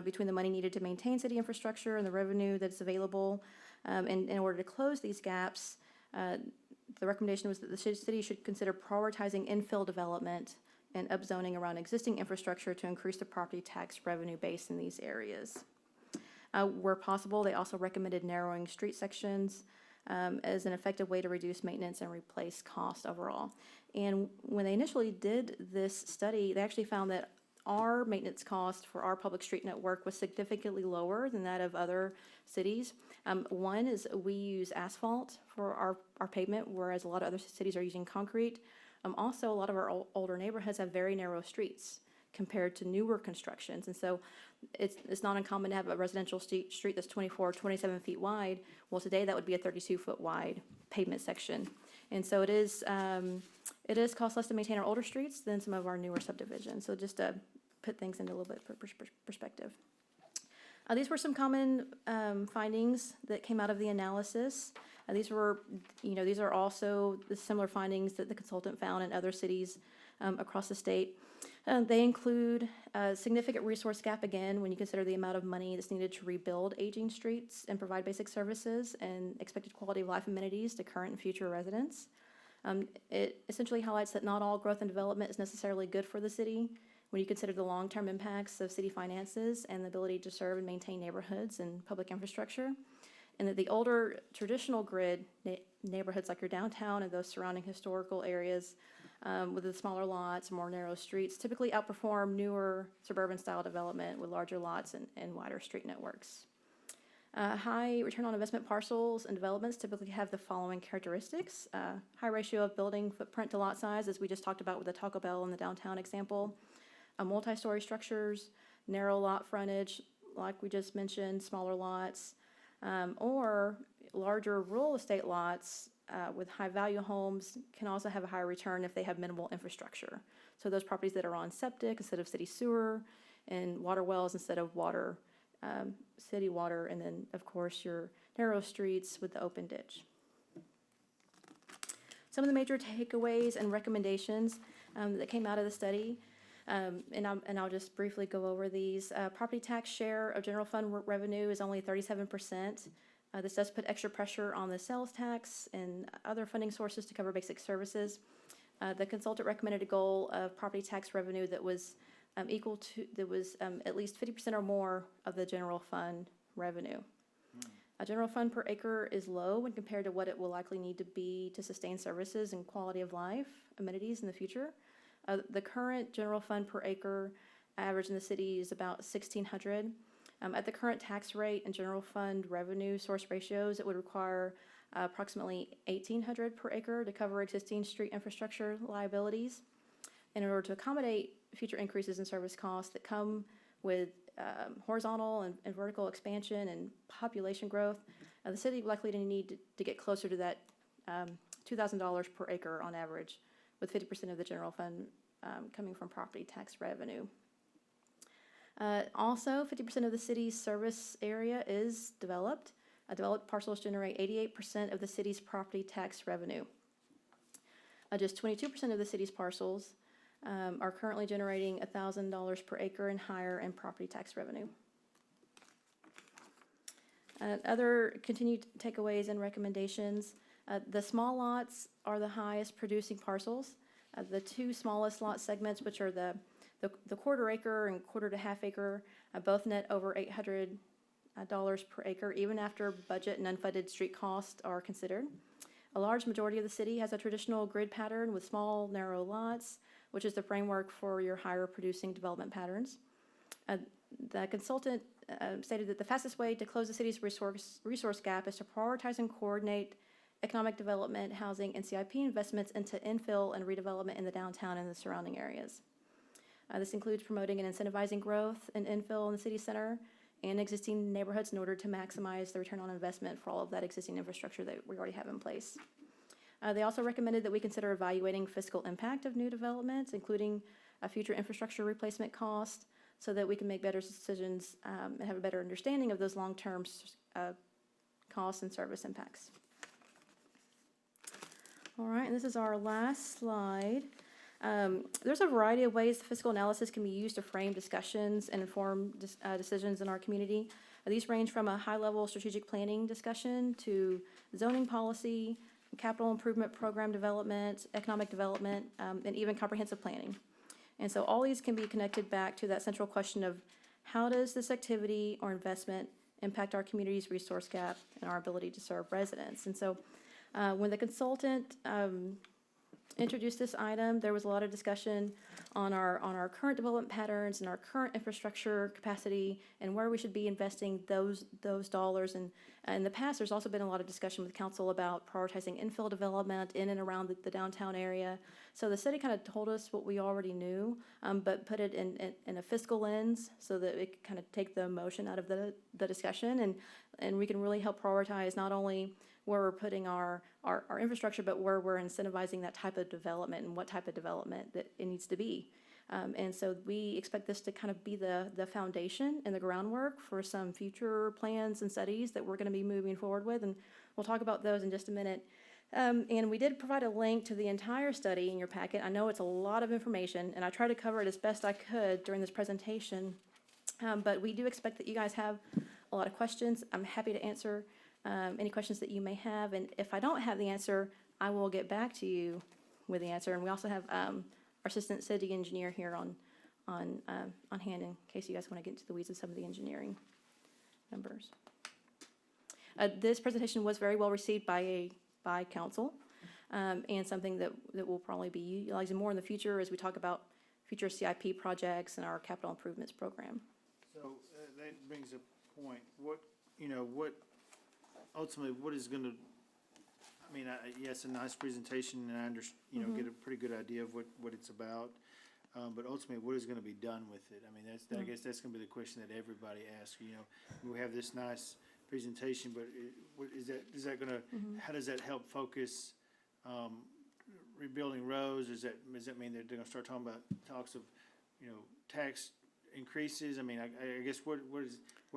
between the money needed to maintain city infrastructure and the revenue that's available. And in order to close these gaps, the recommendation was that the city should consider prioritizing infill development and upzoning around existing infrastructure to increase the property tax revenue base in these areas. Where possible, they also recommended narrowing street sections as an effective way to reduce maintenance and replace cost overall. And when they initially did this study, they actually found that our maintenance cost for our public street network was significantly lower than that of other cities. One is we use asphalt for our pavement, whereas a lot of other cities are using concrete. Also, a lot of our older neighborhoods have very narrow streets compared to newer constructions. And so it's not uncommon to have a residential street that's 24, 27 feet wide. Well, today that would be a 32-foot wide pavement section. And so it is cost less to maintain our older streets than some of our newer subdivisions. So just to put things into a little bit perspective. These were some common findings that came out of the analysis. These are also the similar findings that the consultant found in other cities across the state. They include a significant resource gap, again, when you consider the amount of money that's needed to rebuild aging streets and provide basic services and expected quality of life amenities to current and future residents. It essentially highlights that not all growth and development is necessarily good for the city when you consider the long-term impacts of city finances and the ability to serve and maintain neighborhoods and public infrastructure. And that the older traditional grid neighborhoods like your downtown and those surrounding historical areas with the smaller lots, more narrow streets, typically outperform newer suburban-style development with larger lots and wider street networks. High return on investment parcels and developments typically have the following characteristics. High ratio of building footprint to lot size, as we just talked about with the Taco Bell in the downtown example. Multi-story structures, narrow lot frontage, like we just mentioned, smaller lots, or larger real estate lots with high-value homes can also have a higher return if they have minimal infrastructure. So those properties that are on septic instead of city sewer, and water wells instead of water, city water, and then, of course, your narrow streets with the open ditch. Some of the major takeaways and recommendations that came out of the study, and I'll just briefly go over these. Property tax share of general fund revenue is only 37%. This does put extra pressure on the sales tax and other funding sources to cover basic services. The consultant recommended a goal of property tax revenue that was at least 50% or more of the general fund revenue. A general fund per acre is low when compared to what it will likely need to be to sustain services and quality of life amenities in the future. The current general fund per acre average in the city is about $1,600. At the current tax rate and general fund revenue source ratios, it would require approximately $1,800 per acre to cover existing street infrastructure liabilities. And in order to accommodate future increases in service costs that come with horizontal and vertical expansion and population growth, the city is likely to need to get closer to that $2,000 per acre on average, with 50% of the general fund coming from property tax revenue. Also, 50% of the city's service area is developed. Developed parcels generate 88% of the city's property tax revenue. Just 22% of the city's parcels are currently generating $1,000 per acre and higher in property tax revenue. Other continued takeaways and recommendations. The small lots are the highest producing parcels. The two smallest lot segments, which are the quarter acre and quarter to half acre, both net over $800 per acre, even after budget and unfunded street costs are considered. A large majority of the city has a traditional grid pattern with small, narrow lots, which is the framework for your higher producing development patterns. The consultant stated that the fastest way to close the city's resource gap is to prioritize and coordinate economic development, housing, and CIP investments into infill and redevelopment in the downtown and the surrounding areas. This includes promoting and incentivizing growth and infill in the city center and existing neighborhoods in order to maximize the return on investment for all of that existing infrastructure that we already have in place. They also recommended that we consider evaluating fiscal impact of new developments, including a future infrastructure replacement cost, so that we can make better decisions and have a better understanding of those long-term costs and service impacts. All right, and this is our last slide. There's a variety of ways fiscal analysis can be used to frame discussions and inform decisions in our community. These range from a high-level strategic planning discussion to zoning policy, capital improvement program development, economic development, and even comprehensive planning. And so all these can be connected back to that central question of how does this activity or investment impact our community's resource gap and our ability to serve residents. And so when the consultant introduced this item, there was a lot of discussion on our current development patterns and our current infrastructure capacity and where we should be investing those dollars. And in the past, there's also been a lot of discussion with council about prioritizing infill development in and around the downtown area. So the city kind of told us what we already knew, but put it in a fiscal lens so that it could kind of take the emotion out of the discussion, and we can really help prioritize not only where we're putting our infrastructure, but where we're incentivizing that type of development and what type of development that it needs to be. And so we expect this to kind of be the foundation and the groundwork for some future plans and studies that we're going to be moving forward with, and we'll talk about those in just a minute. And we did provide a link to the entire study in your packet. I know it's a lot of information, and I tried to cover it as best I could during this presentation, but we do expect that you guys have a lot of questions. I'm happy to answer any questions that you may have, and if I don't have the answer, I will get back to you with the answer. And we also have our assistant city engineer here on hand in case you guys want to get into the weeds of some of the engineering numbers. This presentation was very well received by council. and something that we'll probably be utilizing more in the future as we talk about future CIP projects and our capital improvements program. So that brings a point. What ultimately, what is going to, I mean, yes, a nice presentation, and I get a pretty good idea of what it's about. But ultimately, what is going to be done with it? I mean, I guess that's going to be the question that everybody asks. We have this nice presentation, but is that going to, how does that help focus rebuilding roads? Does that mean that they're going to start talking about talks of, tax increases? I mean, I guess where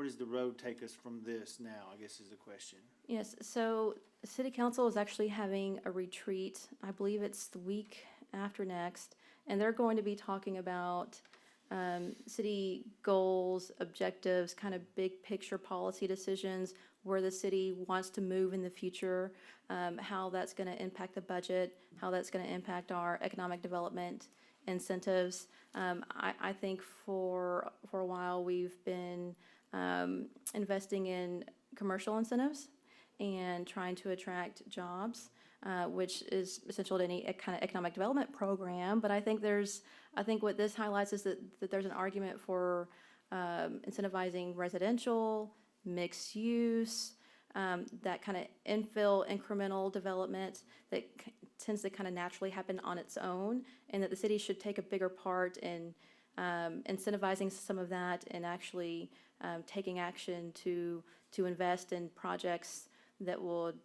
does the road take us from this now, I guess is the question. Yes, so City Council is actually having a retreat, I believe it's the week after next, and they're going to be talking about city goals, objectives, kind of big picture policy decisions, where the city wants to move in the future, how that's going to impact the budget, how that's going to impact our economic development incentives. I think for a while we've been investing in commercial incentives and trying to attract jobs, which is essential to any kind of economic development program. But I think what this highlights is that there's an argument for incentivizing residential, mixed use, that kind of infill incremental development that tends to kind of naturally happen on its own, and that the city should take a bigger part in incentivizing some of that and actually taking action to invest in projects that would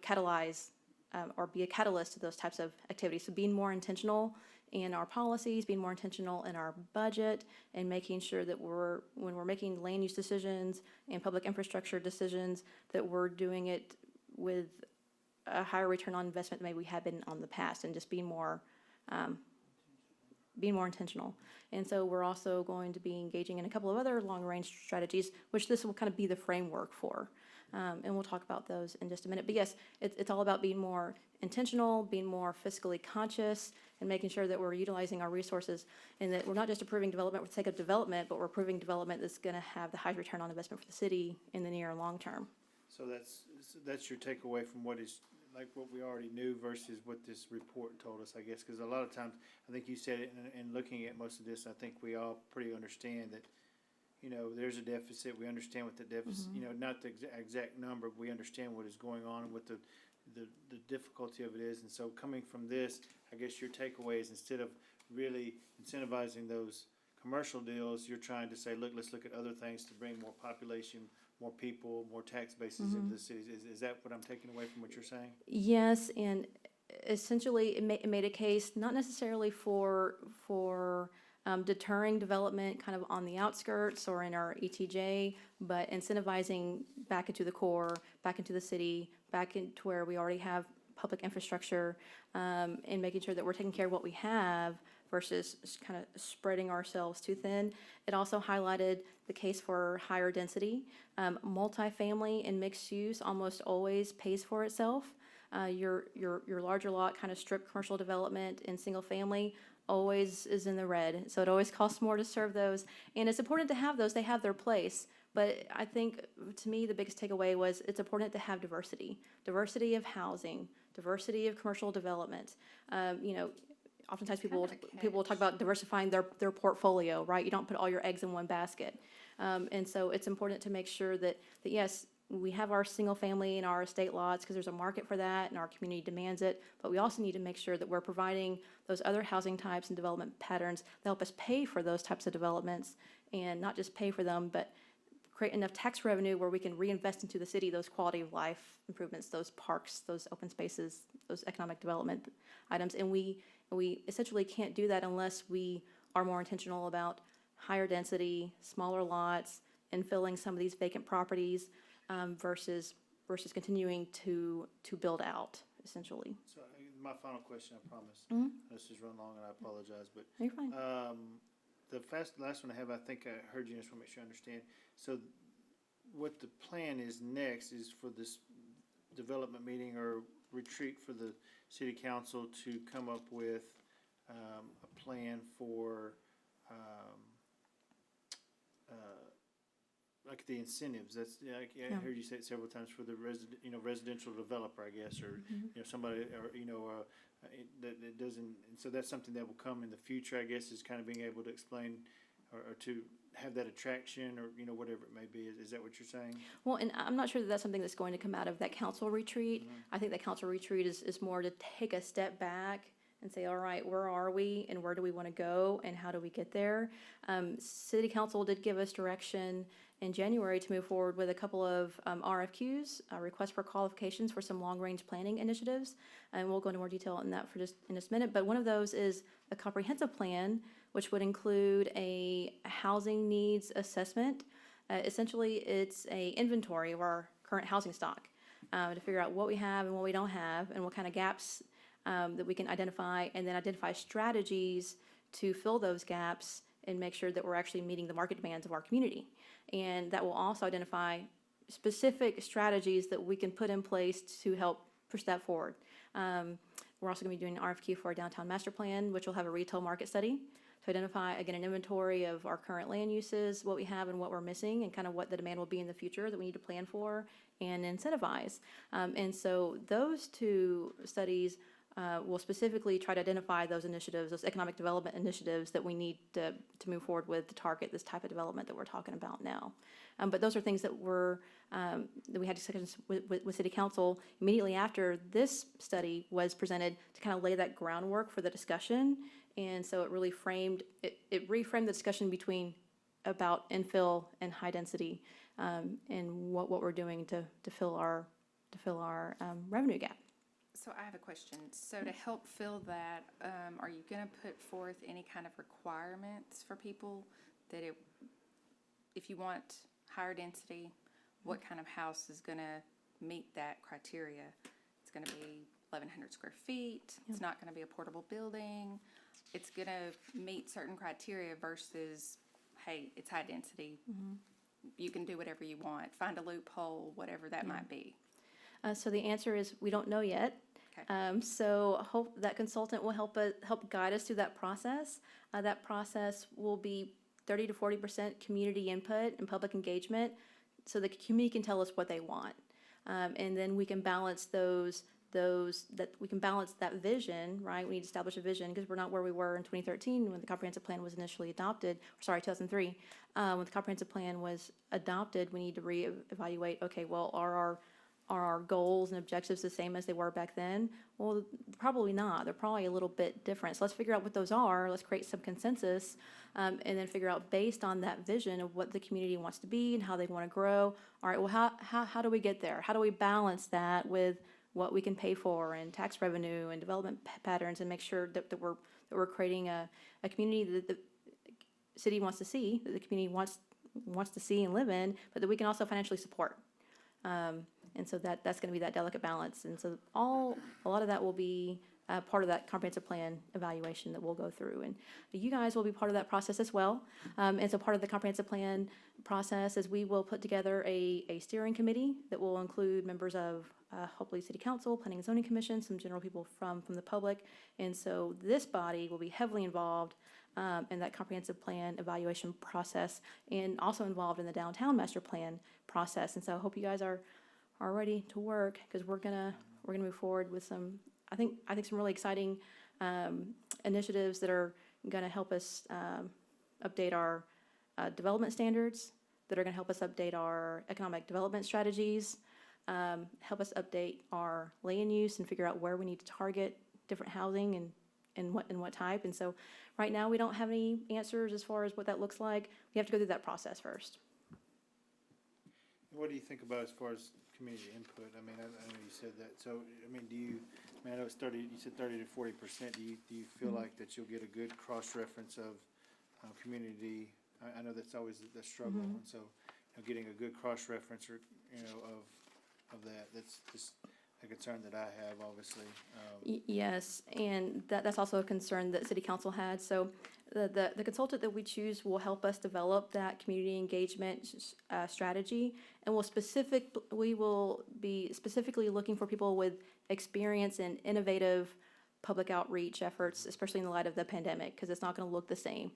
catalyze or be a catalyst to those types of activities. So being more intentional in our policies, being more intentional in our budget, and making sure that when we're making land use decisions and public infrastructure decisions, that we're doing it with a higher return on investment than maybe we have been on the past, and just being more intentional. And so we're also going to be engaging in a couple of other long-range strategies, which this will kind of be the framework for. And we'll talk about those in just a minute. But yes, it's all about being more intentional, being more fiscally conscious, and making sure that we're utilizing our resources, and that we're not just approving development for the sake of development, but we're approving development that's going to have the highest return on investment for the city in the near and long term. So that's your takeaway from what we already knew versus what this report told us, I guess, because a lot of times, I think you said it in looking at most of this, I think we all pretty understand that, there's a deficit. We understand what the deficit, not the exact number, but we understand what is going on and what the difficulty of it is. And so coming from this, I guess your takeaway is, instead of really incentivizing those commercial deals, you're trying to say, look, let's look at other things to bring more population, more people, more tax bases into the cities. Is that what I'm taking away from what you're saying? Yes, and essentially it made a case not necessarily for deterring development kind of on the outskirts or in our ETJ, but incentivizing back into the core, back into the city, back into where we already have public infrastructure, and making sure that we're taking care of what we have versus kind of spreading ourselves too thin. It also highlighted the case for higher density. Multifamily and mixed use almost always pays for itself. Your larger lot kind of strip commercial development in single family always is in the red. So it always costs more to serve those. And it's important to have those. They have their place. But I think, to me, the biggest takeaway was it's important to have diversity of housing, diversity of commercial development. Oftentimes people will talk about diversifying their portfolio, right? You don't put all your eggs in one basket. And so it's important to make sure that yes, we have our single family and our estate lots because there's a market for that and our community demands it, but we also need to make sure that we're providing those other housing types and development patterns that help us pay for those types of developments, and not just pay for them, but create enough tax revenue where we can reinvest into the city those quality of life improvements, those parks, those open spaces, those economic development items. And we essentially can't do that unless we are more intentional about higher density, smaller lots, and filling some of these vacant properties, versus continuing to build out, essentially. So my final question, I promise. This has run long, and I apologize, but You're fine. the last one I have, I think I heard you, just want to make sure I understand. So what the plan is next is for this development meeting or retreat for the city council to come up with a plan for, I like the incentives, that's, yeah, I Yeah. heard you say it several times for the residential developer, I guess, or, somebody, or, that doesn't, and so that's something that will come in the future, I guess, is kind of being able to explain or to have that attraction or, whatever it may be. Is that what you're saying? Well, and I'm not sure that that's something that's going to come out of that council retreat. I think that council retreat is more to take a step back and say, all right, where are we and where do we want to go and how do we get there? City council did give us direction in January to move forward with a couple of RFQs, requests for qualifications for some long-range planning initiatives. And we'll go into more detail on that for just in a minute. But one of those is a comprehensive plan, which would include a housing needs assessment. Essentially, it's a inventory of our current housing stock to figure out what we have and what we don't have and what kind of gaps that we can identify, and then identify strategies to fill those gaps and make sure that we're actually meeting the market demands of our community. And that will also identify specific strategies that we can put in place to help push that forward. We're also going to be doing an RFQ for our downtown master plan, which will have a retail market study to identify, again, an inventory of our current land uses, what we have and what we're missing, and kind of what the demand will be in the future that we need to plan for and incentivize. And so those two studies will specifically try to identify those initiatives, those economic development initiatives that we need to move forward with to target this type of development that we're talking about now. But those are things that that we had discussions with City Council immediately after this study was presented to kind of lay that groundwork for the discussion. And so it really it reframed the discussion about infill and high density and what we're doing to fill our revenue gap. So I have a question. So to help fill that, are you going to put forth any kind of requirements for people that if you want higher density, what kind of house is going to meet that criteria? It's going to be 1,100 square feet. It's not going to be a portable building. It's going to meet certain criteria versus, hey, it's high density. You can do whatever you want. Find a loophole, whatever that might be. So the answer is we don't know yet. Okay. So hope that consultant will help guide us through that process. That process will be 30 to 40% community input and public engagement, so the community can tell us what they want, and then we can balance that vision, right? We need to establish a vision because we're not where we were in 2013 when the comprehensive plan was initially adopted. 2003, when the comprehensive plan was adopted. We need to reevaluate. Okay, well, are our goals and objectives the same as they were back then? Well, probably not. They're probably a little bit different. So let's figure out what those are. Let's create some consensus, and then figure out based on that vision of what the community wants to be and how they want to grow. All right, well, how do we get there? How do we balance that with what we can pay for and tax revenue and development patterns, and make sure that we're creating a community that the city wants to see, that the community wants to see and live in, but that we can also financially support. And so that's going to be that delicate balance. And so a lot of that will be part of that comprehensive plan evaluation that we'll go through. And you guys will be part of that process as well. And so part of the comprehensive plan process is we will put together a steering committee that will include members of hopefully City Council, Planning and Zoning Commission, some general people from the public. And so this body will be heavily involved in that comprehensive plan evaluation process, and also involved in the downtown master plan process. And so I hope you guys are ready to work, because we're gonna move forward with some I think some really exciting initiatives that are gonna help us update our development standards, that are gonna help us update our economic development strategies, help us update our land use and figure out where we need to target different housing and what type. And so right now we don't have any answers as far as what that looks like. We have to go through that process first. What do you think about as far as community input? I mean, I know you said that. So, I mean, I know it's 30, you said 30 to 40%. Do you feel like that you'll get a good cross-reference of community? I know that's always the struggle. And so, getting a good cross-reference or, of that, that's just a concern that I have, obviously. Yes, and that's also a concern that City Council had. So the consultant that we choose will help us develop that community engagement strategy, and we will be specifically looking for people with experience in innovative public outreach efforts, especially in the light of the pandemic, because it's not going to look the same.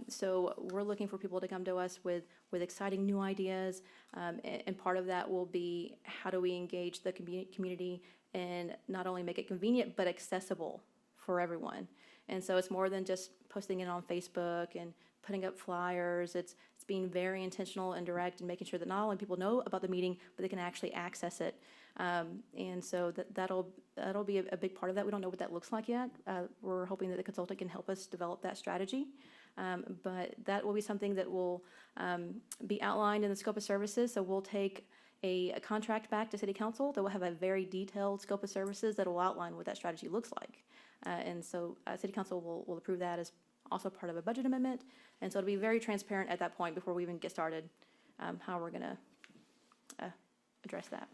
So we're looking for people to come to us with exciting new ideas, and part of that will be how do we engage the community and not only make it convenient, but accessible for everyone. And so it's more than just posting it on Facebook and putting up flyers. It's being very intentional and direct and making sure that not only people know about the meeting, but they can actually access it. And so that'll be a big part of that. We don't know what that looks like yet. We're hoping that the consultant can help us develop that strategy. But that will be something that will be outlined in the scope of services. So we'll take a contract back to City Council that will have a very detailed scope of services that will outline what that strategy looks like. And so City Council will approve that as also part of a budget amendment. And so it'll be very transparent at that point before we even get started, how we're going to address that.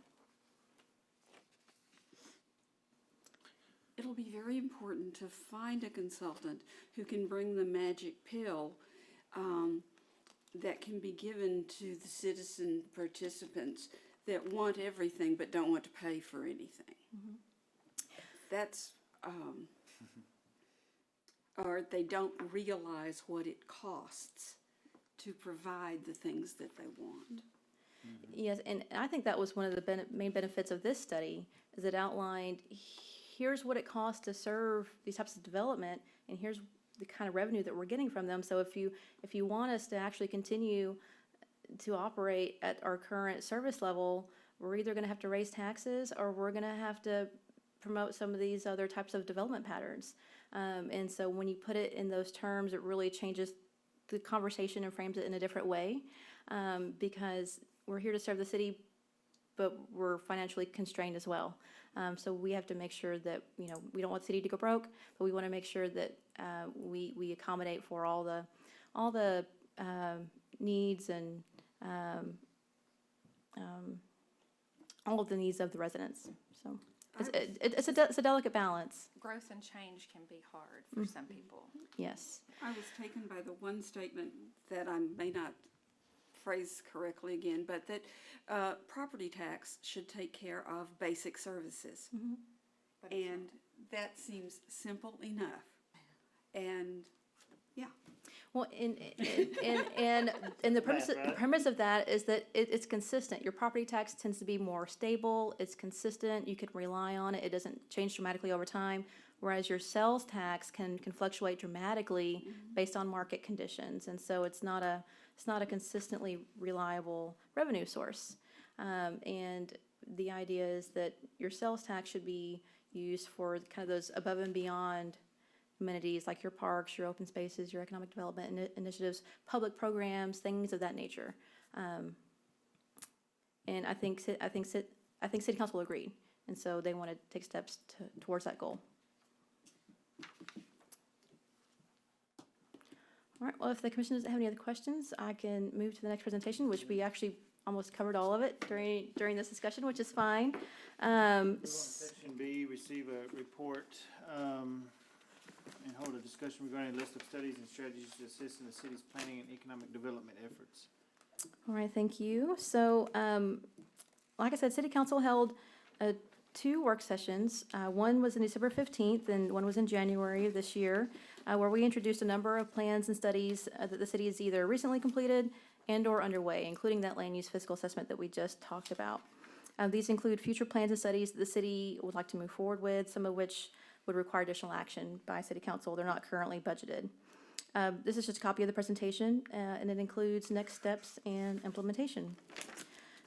It'll be very important to find a consultant who can bring the magic pill that can be given to the citizen participants that want everything but don't want to pay for anything. Mm-hmm. That's, or they don't realize what it costs to provide the things that they want. Yes, and I think that was one of the main benefits of this study, is it outlined, here's what it costs to serve these types of development, and here's the kind of revenue that we're getting from them. So if you want us to actually continue to operate at our current service level, we're either going to have to raise taxes or we're going to have to promote some of these other types of development patterns. And so when you put it in those terms, it really changes the conversation and frames it in a different way, because we're here to serve the city, but we're financially constrained as well. So we have to make sure that, we don't want the city to go broke, but we want to make sure that we accommodate for all the needs and all of the needs of the residents. So it's a delicate balance. Growth and change can be hard for some people. Yes. I was taken by the one statement that I may not phrase correctly again, but that property tax should take care of basic services. And that seems simple enough. And yeah. Well, and the premise of that is that it's consistent. Your property tax tends to be more stable. It's consistent. You can rely on it. It doesn't change dramatically over time. Whereas your sales tax can fluctuate dramatically based on market conditions, and so it's not a consistently reliable revenue source. And the idea is that your sales tax should be used for kind of those above and beyond amenities like your parks, your open spaces, your economic development initiatives, public programs, things of that nature. And I think City Council agreed, and so they want to take steps towards that goal. All right, well, if the commission doesn't have any other questions, I can move to the next presentation, which we actually almost covered all of it during this discussion, which is fine. Section B, receive a report and hold a discussion regarding a list of studies and strategies to assist in the city's planning and economic development efforts. All right, thank you. So, like I said, City Council held 2 work sessions. One was on December 15th and one was in January of this year, where we introduced a number of plans and studies that the city has either recently completed and or underway, including that land use fiscal assessment that we just talked about. These include future plans and studies that the city would like to move forward with, some of which would require additional action by City Council. They're not currently budgeted. This is just a copy of the presentation, and it includes next steps and implementation.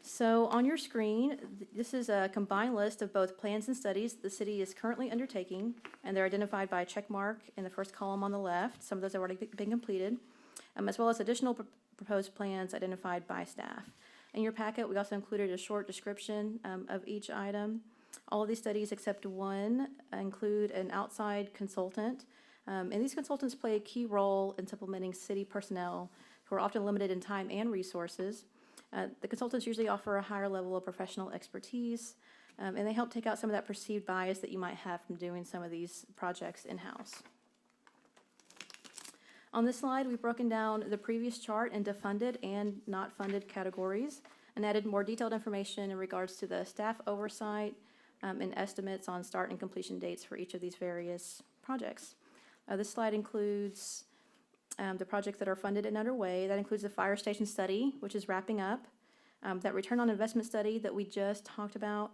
So on your screen, this is a combined list of both plans and studies the city is currently undertaking, and they're identified by a check mark in the first column on the left. Some of those have already been completed, as well as additional proposed plans identified by staff. In your packet, we also included a short description of each item. All of these studies, except one, include an outside consultant, and these consultants play a key role in supplementing city personnel who are often limited in time and resources. The consultants usually offer a higher level of professional expertise, and they help take out some of that perceived bias that you might have from doing some of these projects in-house. On this slide, we've broken down the previous chart into funded and not funded categories and added more detailed information in regards to the staff oversight, and estimates on start and completion dates for each of these various projects. This slide includes the projects that are funded and underway. That includes the fire station study, which is wrapping up, that return on investment study that we just talked about,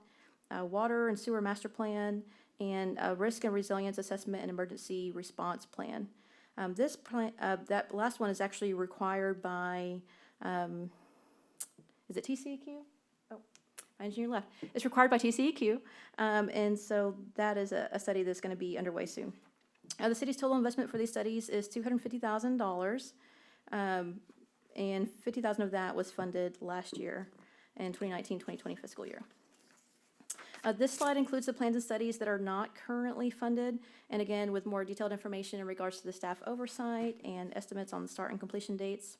water and sewer master plan, and risk and resilience assessment and emergency response plan. This plan, that last one is actually required by, is it TCEQ? Oh, my engineer left. It's required by TCEQ, and so that is a study that's going to be underway soon. The city's total investment for these studies is $250,000, and $50,000 of that was funded last year in 2019-2020 fiscal year. This slide includes the plans and studies that are not currently funded, and again, with more detailed information in regards to the staff oversight and estimates on the start and completion dates.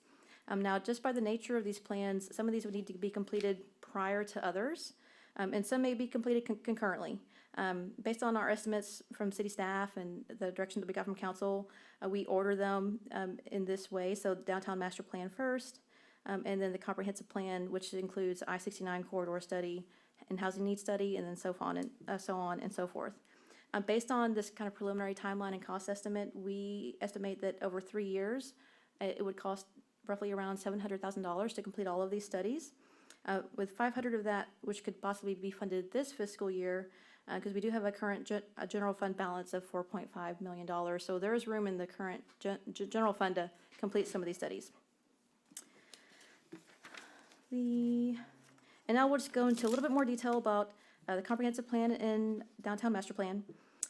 Now, just by the nature of these plans, some of these would need to be completed prior to others, and some may be completed concurrently. Based on our estimates from city staff and the direction that we got from council, we order them in this way. So downtown master plan first, and then the comprehensive plan, which includes I-69 corridor study and housing needs study, and then so on and so forth. Based on this kind of preliminary timeline and cost estimate, we estimate that over 3 years, it would cost roughly around $700,000 to complete all of these studies. With 500 of that, which could possibly be funded this fiscal year, because we do have a current general fund balance of $4.5 million. So there is room in the current general fund to complete some of these studies. And now we'll just go into a little bit more detail about the comprehensive plan and downtown master plan.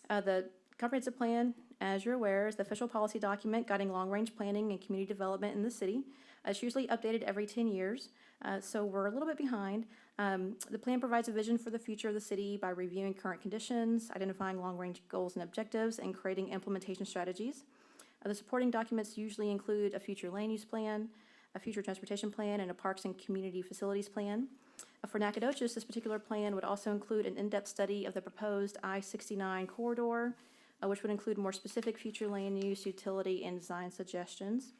The comprehensive plan, as you're aware, is the official policy document guiding long-range planning and community development in the city. It's usually updated every 10 years, so we're a little bit behind. The plan provides a vision for the future of the city by reviewing current conditions, identifying long-range goals and objectives, and creating implementation strategies. The supporting documents usually include a future land use plan, a future transportation plan, and a parks and community facilities plan. For Nacogdoches, this particular plan would also include an in-depth study of the proposed I-69 corridor, which would include more specific future land use, utility, and design suggestions.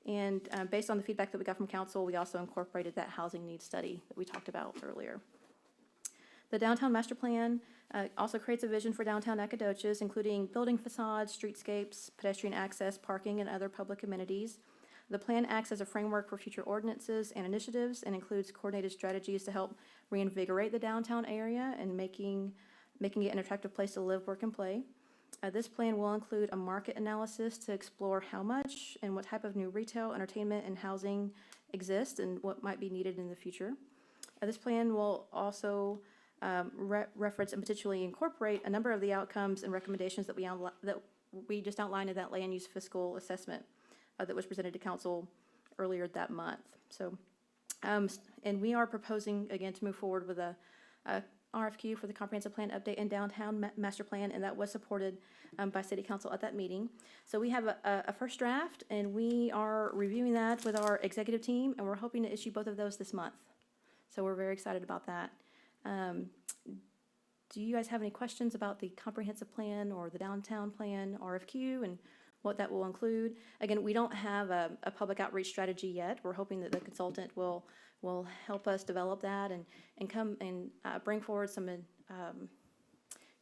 And based on the feedback that we got from council, we also incorporated that housing needs study that we talked about earlier. The downtown master plan also creates a vision for downtown Nacogdoches, including building facades, streetscapes, pedestrian access, parking, and other public amenities. The plan acts as a framework for future ordinances and initiatives and includes coordinated strategies to help reinvigorate the downtown area and making it an attractive place to live, work, and play. This plan will include a market analysis to explore how much and what type of new retail, entertainment, and housing exist and what might be needed in the future. This plan will also reference and potentially incorporate a number of the outcomes and recommendations that we just outlined in that land use fiscal assessment that was presented to council earlier that month. So, and we are proposing again to move forward with a RFQ for the comprehensive plan update and downtown master plan, and that was supported by city council at that meeting. So we have a first draft, and we are reviewing that with our executive team, and we're hoping to issue both of those this month. So we're very excited about that. Do you guys have any questions about the comprehensive plan or the downtown plan RFQ and what that will include? Again, we don't have a public outreach strategy yet. We're hoping that the consultant will help us develop that and come and bring forward some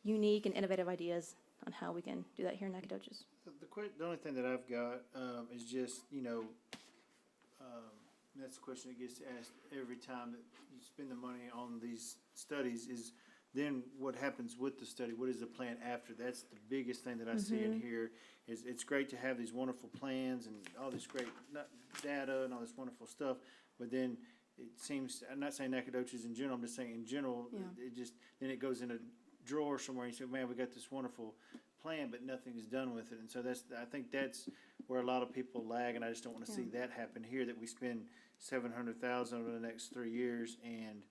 unique and innovative ideas on how we can do that here in Nacogdoches. The only thing that I've got is just, that's the question that gets asked every time that you spend the money on these studies is then what happens with the study? What is the plan after? That's the biggest thing that I see in here is it's great to have these wonderful plans and all this great data and all this wonderful stuff, but then it seems, I'm not saying Nacogdoches in general, I'm just saying in general, it just, then it goes in a drawer somewhere and you say, man, we got this wonderful plan, but nothing is done with it. And so I think that's where a lot of people lag, and I just don't want to see that happen here, that we spend $700,000 over the next 3 years and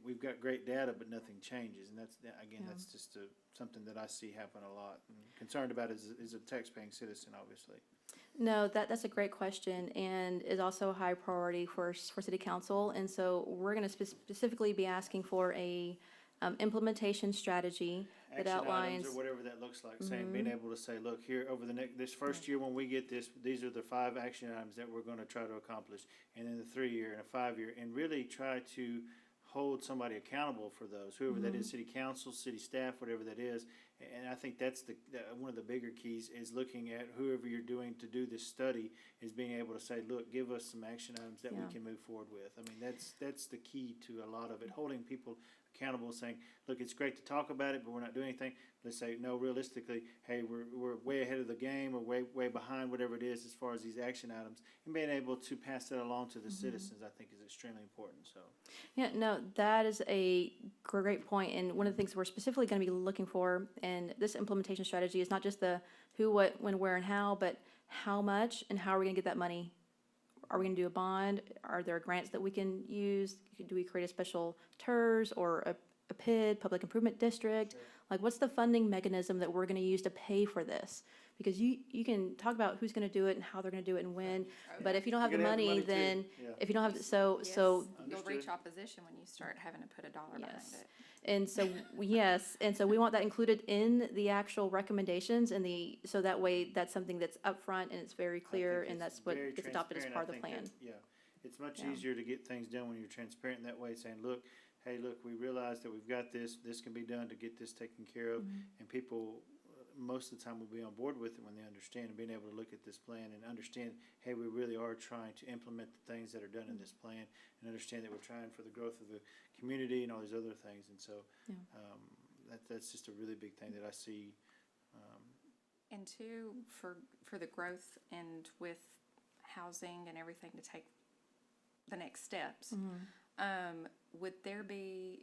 we've got great data, but nothing changes, and that's just something that I see happen a lot. And concerned about as a taxpaying citizen, obviously. No, that's a great question, and is also a high priority for City Council. And so we're going to specifically be asking for a implementation strategy that Action outlines items or whatever that looks like, saying, being able to say, look, here over this first year when we get this, these are the 5 action items that we're going to try to accomplish, and then the 3-year and a 5-year, and really try to hold somebody accountable for those, whoever that is, city council, city staff, whatever that is. And I think that's one of the bigger keys is looking at whoever you're doing to do this study is being able to say, look, give us some action items that we Yeah. can move forward with. I mean, that's the key to a lot of it, holding people accountable, saying, look, it's great to talk about it, but we're not doing anything. Let's say, no, realistically, hey, we're way ahead of the game or way behind, whatever it is, as far as these action items. And being able to pass that along to the citizens, I think, is extremely important, so. Yeah, no, that is a great point, and one of the things we're specifically gonna be looking for in this implementation strategy is not just the who, what, when, where, and how, but how much and how are we gonna get that money? Are we gonna do a bond? Are there grants that we can use? Do we create a special TERS or a PID, Public Improvement District? Like, what's the funding mechanism that we're gonna use to pay for this? Because you can talk about who's gonna do it and how they're gonna do it and when, but if you don't have the You gotta have the money, money too, then, yeah. if you don't have, Yes, so you'll reach Understood. opposition when you start having to put a dollar behind Yes. it. And so, yes, and so we want that included in the actual recommendations and so that way that's something that's upfront and it's very I clear think and it's that's what very gets adopted as transparent. part of the I plan. think that, yeah, it's much Yeah. easier to get things done when you're transparent in that way, saying, look, hey, look, we realize that we've got this can be done to get this taken care of. And people, most of the time will be on board with it when they understand and being able to look at this plan and understand, hey, we really are trying to implement the things that are done in this plan and understand that we're trying for the growth of the community and all these other things. And so, that's just a really big thing that I see. And two, for the growth and with housing and everything to take the next steps, would there be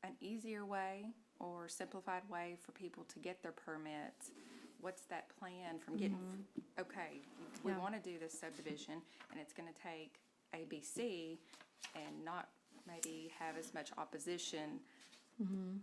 an easier way or simplified way for people to get their permits? What's that plan from getting, okay, we Yeah. want to do this subdivision and it's going to take A, B, C and not maybe have as much opposition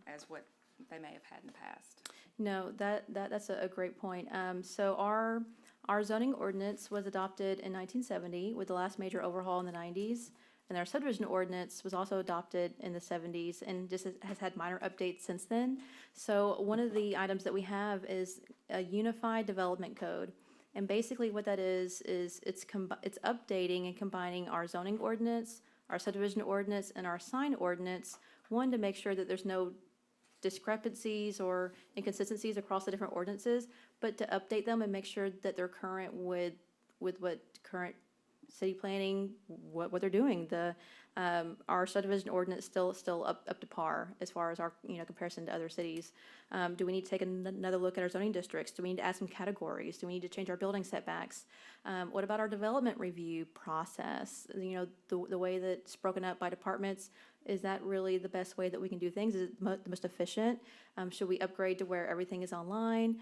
as what they may have had in the past? No, that's a great point. So our zoning ordinance was adopted in 1970 with the last major overhaul in the 90s. And our subdivision ordinance was also adopted in the 70s and just has had minor updates since then. So one of the items that we have is a unified development code. And basically what that is it's updating and combining our zoning ordinance, our subdivision ordinance, and our sign ordinance, one, to make sure that there's no discrepancies or inconsistencies across the different ordinances, but to update them and make sure that they're current with what current city planning, what they're doing. Our subdivision ordinance still up to par as far as our, comparison to other cities. Do we need to take another look at our zoning districts? Do we need to add some categories? Do we need to change our building setbacks? What about our development review process? The way that it's broken up by departments, is that really the best way that we can do things? Is it the most efficient? Should we upgrade to where everything is online?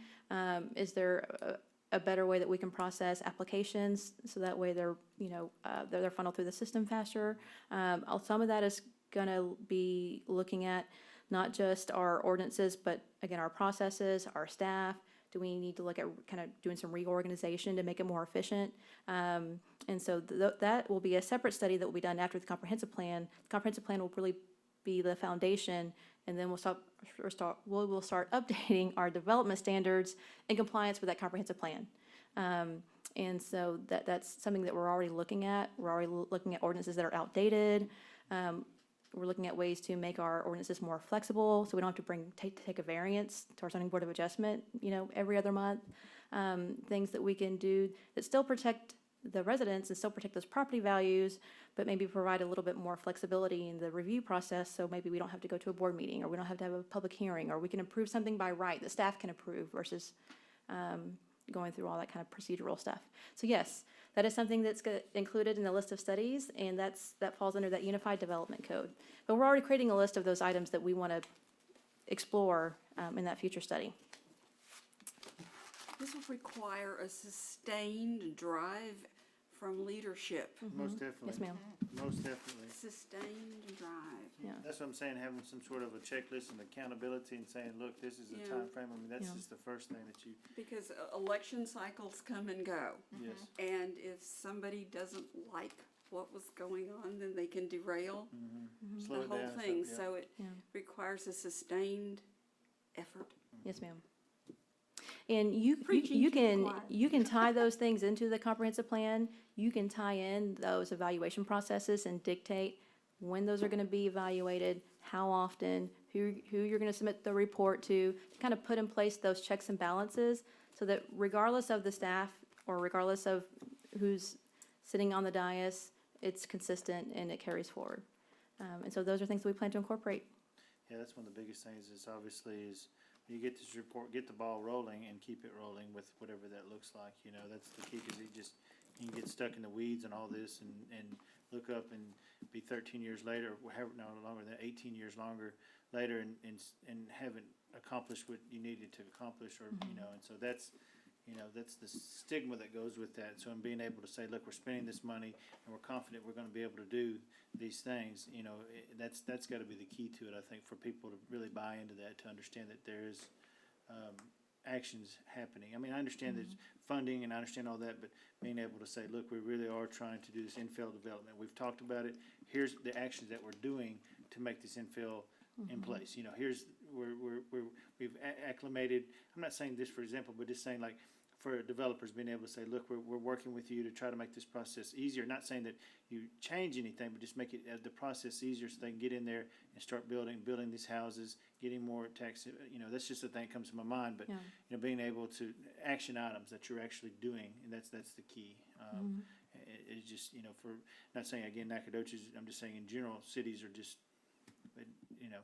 Is there a better way that we can process applications so that way they're funneled through the system faster? Some of that is gonna be looking at not just our ordinances, but again, our processes, our staff. Do we need to look at kind of doing some reorganization to make it more efficient? And so that will be a separate study that will be done after the comprehensive plan. The comprehensive plan will really be the foundation, and then we'll start updating our development standards in compliance with that comprehensive plan. And so that's something that we're already looking at. We're already looking at ordinances that are outdated. We're looking at ways to make our ordinances more flexible, so we don't have to take a variance to our zoning board of adjustment, every other month. Things that we can do that still protect the residents and still protect those property values, but maybe provide a little bit more flexibility in the review process, so maybe we don't have to go to a board meeting, or we don't have to have a public hearing, or we can approve something by right, the staff can approve versus going through all that kind of procedural stuff. So yes, that is something that's included in the list of studies, and that falls under that unified development code. But we're already creating a list of those items that we want to explore in that future study. This will require a sustained drive from leadership. Most definitely. Yes, ma'am. Most definitely. Sustained drive. Yeah. That's what I'm saying, having some sort of a checklist and accountability and saying, look, this is a Yeah. time frame. I mean, that's Yeah. just the first thing that you, Because election cycles come and go. yes. And if somebody doesn't like what was going on, then they can derail Slow the it whole down. thing. Yeah. So it Yeah. requires a sustained effort. Yes, ma'am. And you Preaching to the can choir. tie those things into the comprehensive plan. You can tie in those evaluation processes and dictate when those are gonna be evaluated, how often, who you're gonna submit the report to kind of put in place those checks and balances, so that regardless of the staff, or regardless of who's sitting on the dais, it's consistent and it carries forward. And so those are things that we plan to incorporate. Yeah, that's one of the biggest things is obviously is you get this report, get the ball rolling and keep it rolling with whatever that looks like, you know, that's the key, cause you can get stuck in the weeds and all this and look up and be 13 years later, no longer than 18 years later and haven't accomplished what you needed to accomplish or, you know, and so that's the stigma that goes with that. So in being able to say, look, we're spending this money and we're confident we're gonna be able to do these things, you know, that's gotta be the key to it, I think, for people to really buy into that, to understand that there is, actions happening. I mean, I understand there's funding and I understand all that, but being able to say, look, we really are trying to do this infill development. We've talked about it. Here's the actions that we're doing to make this infill in place. You know, we've acclimated, I'm not saying this for example, but just saying like, for developers being able to say, look, we're working with you to try to make this process easier. Not saying that you change anything, but just make it the process easier so they can get in there and start building these houses, getting more tax. You know, that's just the thing that comes to my mind. But Yeah. you know, being able to action items that you're actually doing, and that's the key. It's just, you know, for not saying again Nacogdoches, I'm just saying in general, cities are just, you know,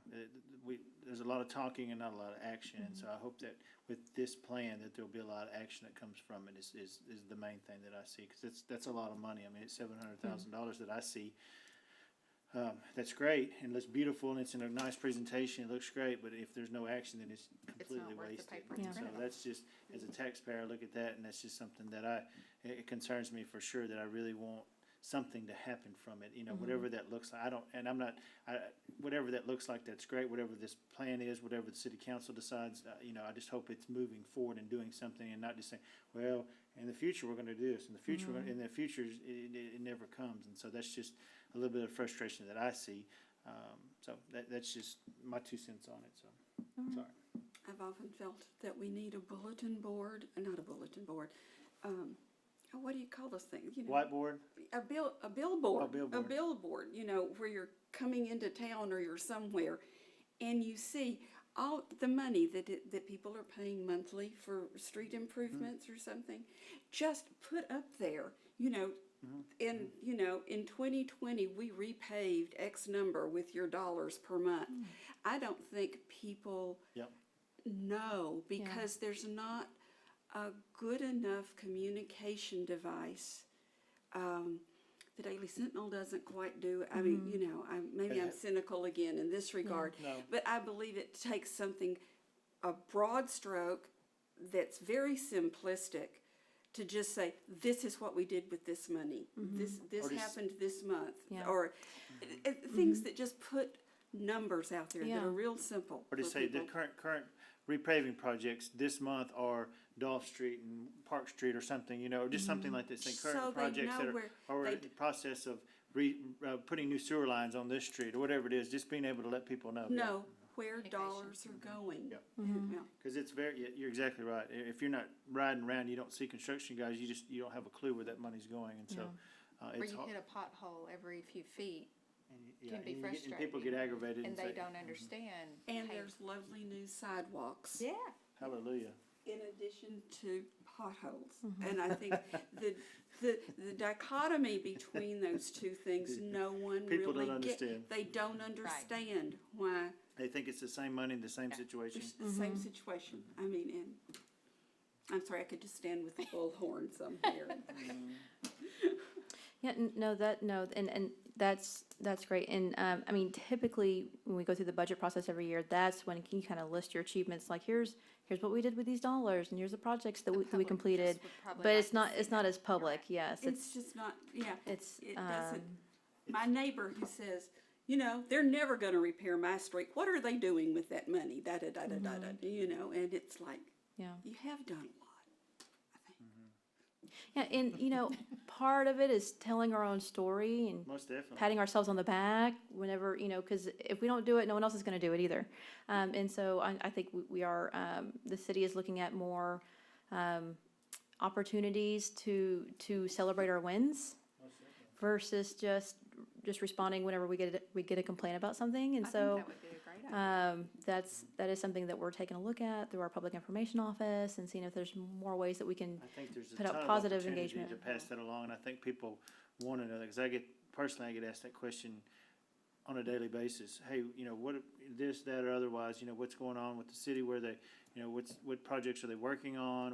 there's a lot of talking and not a lot of action, and so I hope that with this plan that there'll be a lot of action that comes from it is the main thing that I see, because that's a lot of money. I mean, it's $700,000 that I see. That's great and looks beautiful and it's in a nice presentation. It looks great, but if there's no action, then it's completely worth the wasted. paper it's And so printed on. that's just, as a taxpayer, I look at that and that's just something that it concerns me for sure, that I really want something to happen from it, you know, whatever that looks like. Whatever that looks like, that's great. Whatever this plan is, whatever the city council decides, you know, I just hope it's moving forward and doing something and not just saying, well, in the future, we're gonna do this. In the future, in the future, it never comes. And so that's just a little bit of frustration that I see. So that's just my 2 cents on it, so, sorry. I've often felt that we need a bulletin board, not a bulletin board, what do you call those things? You know, Whiteboard? a billboard. A billboard. A billboard, you know, where you're coming into town or you're somewhere and you see all the money that people are paying monthly for street improvements or something. Just put up there, you know, in 2020 we repaved X number with your dollars per month. I don't think people Yep. know, because there's not a good enough communication device. The Daily Sentinel doesn't quite do it. I mean, you know, maybe I'm cynical again in this regard, No. but I believe it takes something, a broad stroke that's very simplistic, to just say, this is what we did with this money. This Or just- happened this month. Yeah. Or things that just put numbers out there that Yeah. are real simple. Or to for say the people. current repaving projects this month are Dolph Street and Park Street or something, you know, or just something like this. Say So current they projects that know where are they- in the process of putting new sewer lines on this street or whatever it is, just being able to let people know. Know where dollars are going. Yep. Yeah. Because it's you're exactly right. If you're not riding around, you don't see construction guys, you don't have a clue where that money's going, and so Where it's you hard. hit a pothole every few feet Yeah, can be and frustrating. And people get aggravated and and they say, don't understand. And hey, there's lovely new sidewalks. yeah. hallelujah. In addition to potholes. And I think the dichotomy between those two things, no one People really don't understand. They don't understand why They think it's the same money in the same Yeah. situation. it's the same situation. I mean, and I'm sorry, I could just stand with the bullhorn somewhere. Yeah, and that's great. And, I mean, typically, when we go through the budget process every year, that's when you kind of list your achievements, like, here's what we did with these dollars, and here's the projects that we public completed. just would probably But like it's to not, see it's not that. as public, You're yes, It's just not, it's, it doesn't. My neighbor who says, you know, they're never gonna repair my street. What are they doing with that money? Da, da, da, da, da, da, you know, and it's like, yeah. you have done a lot, I think. Yeah, and, you know, part of it is telling our own story and Most definitely. patting ourselves on the back whenever, you know, because if we don't do it, no one else is going to do it either. And so I think we are, the city is looking at more opportunities to celebrate our wins versus just just responding whenever we get a complaint about something, and I think so. that would be a great idea. That is something that we're taking a look at through our public information office and seeing if there's more ways that we can I think there's a put ton out of positive opportunity engagement. to pass that along, and I think people want to know that, because personally, I get asked that question on a daily basis. Hey, what, this, that, or otherwise, what's going on with the city, where they, what projects are they working on,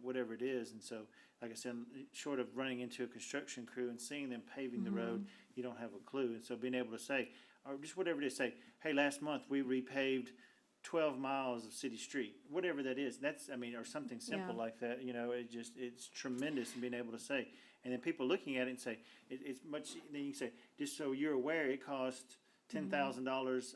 whatever it is. And so, like I said, short of running into a construction crew and seeing them paving the road, you don't have a clue. And so being able to say, or just whatever it is, say, hey, last month we repaved 12 miles of city street, whatever that is. That's, or something simple Yeah. like that, it's tremendous in being able to say. And then people looking at it and say, it's much, then you can say, just so you're aware, it cost $10,000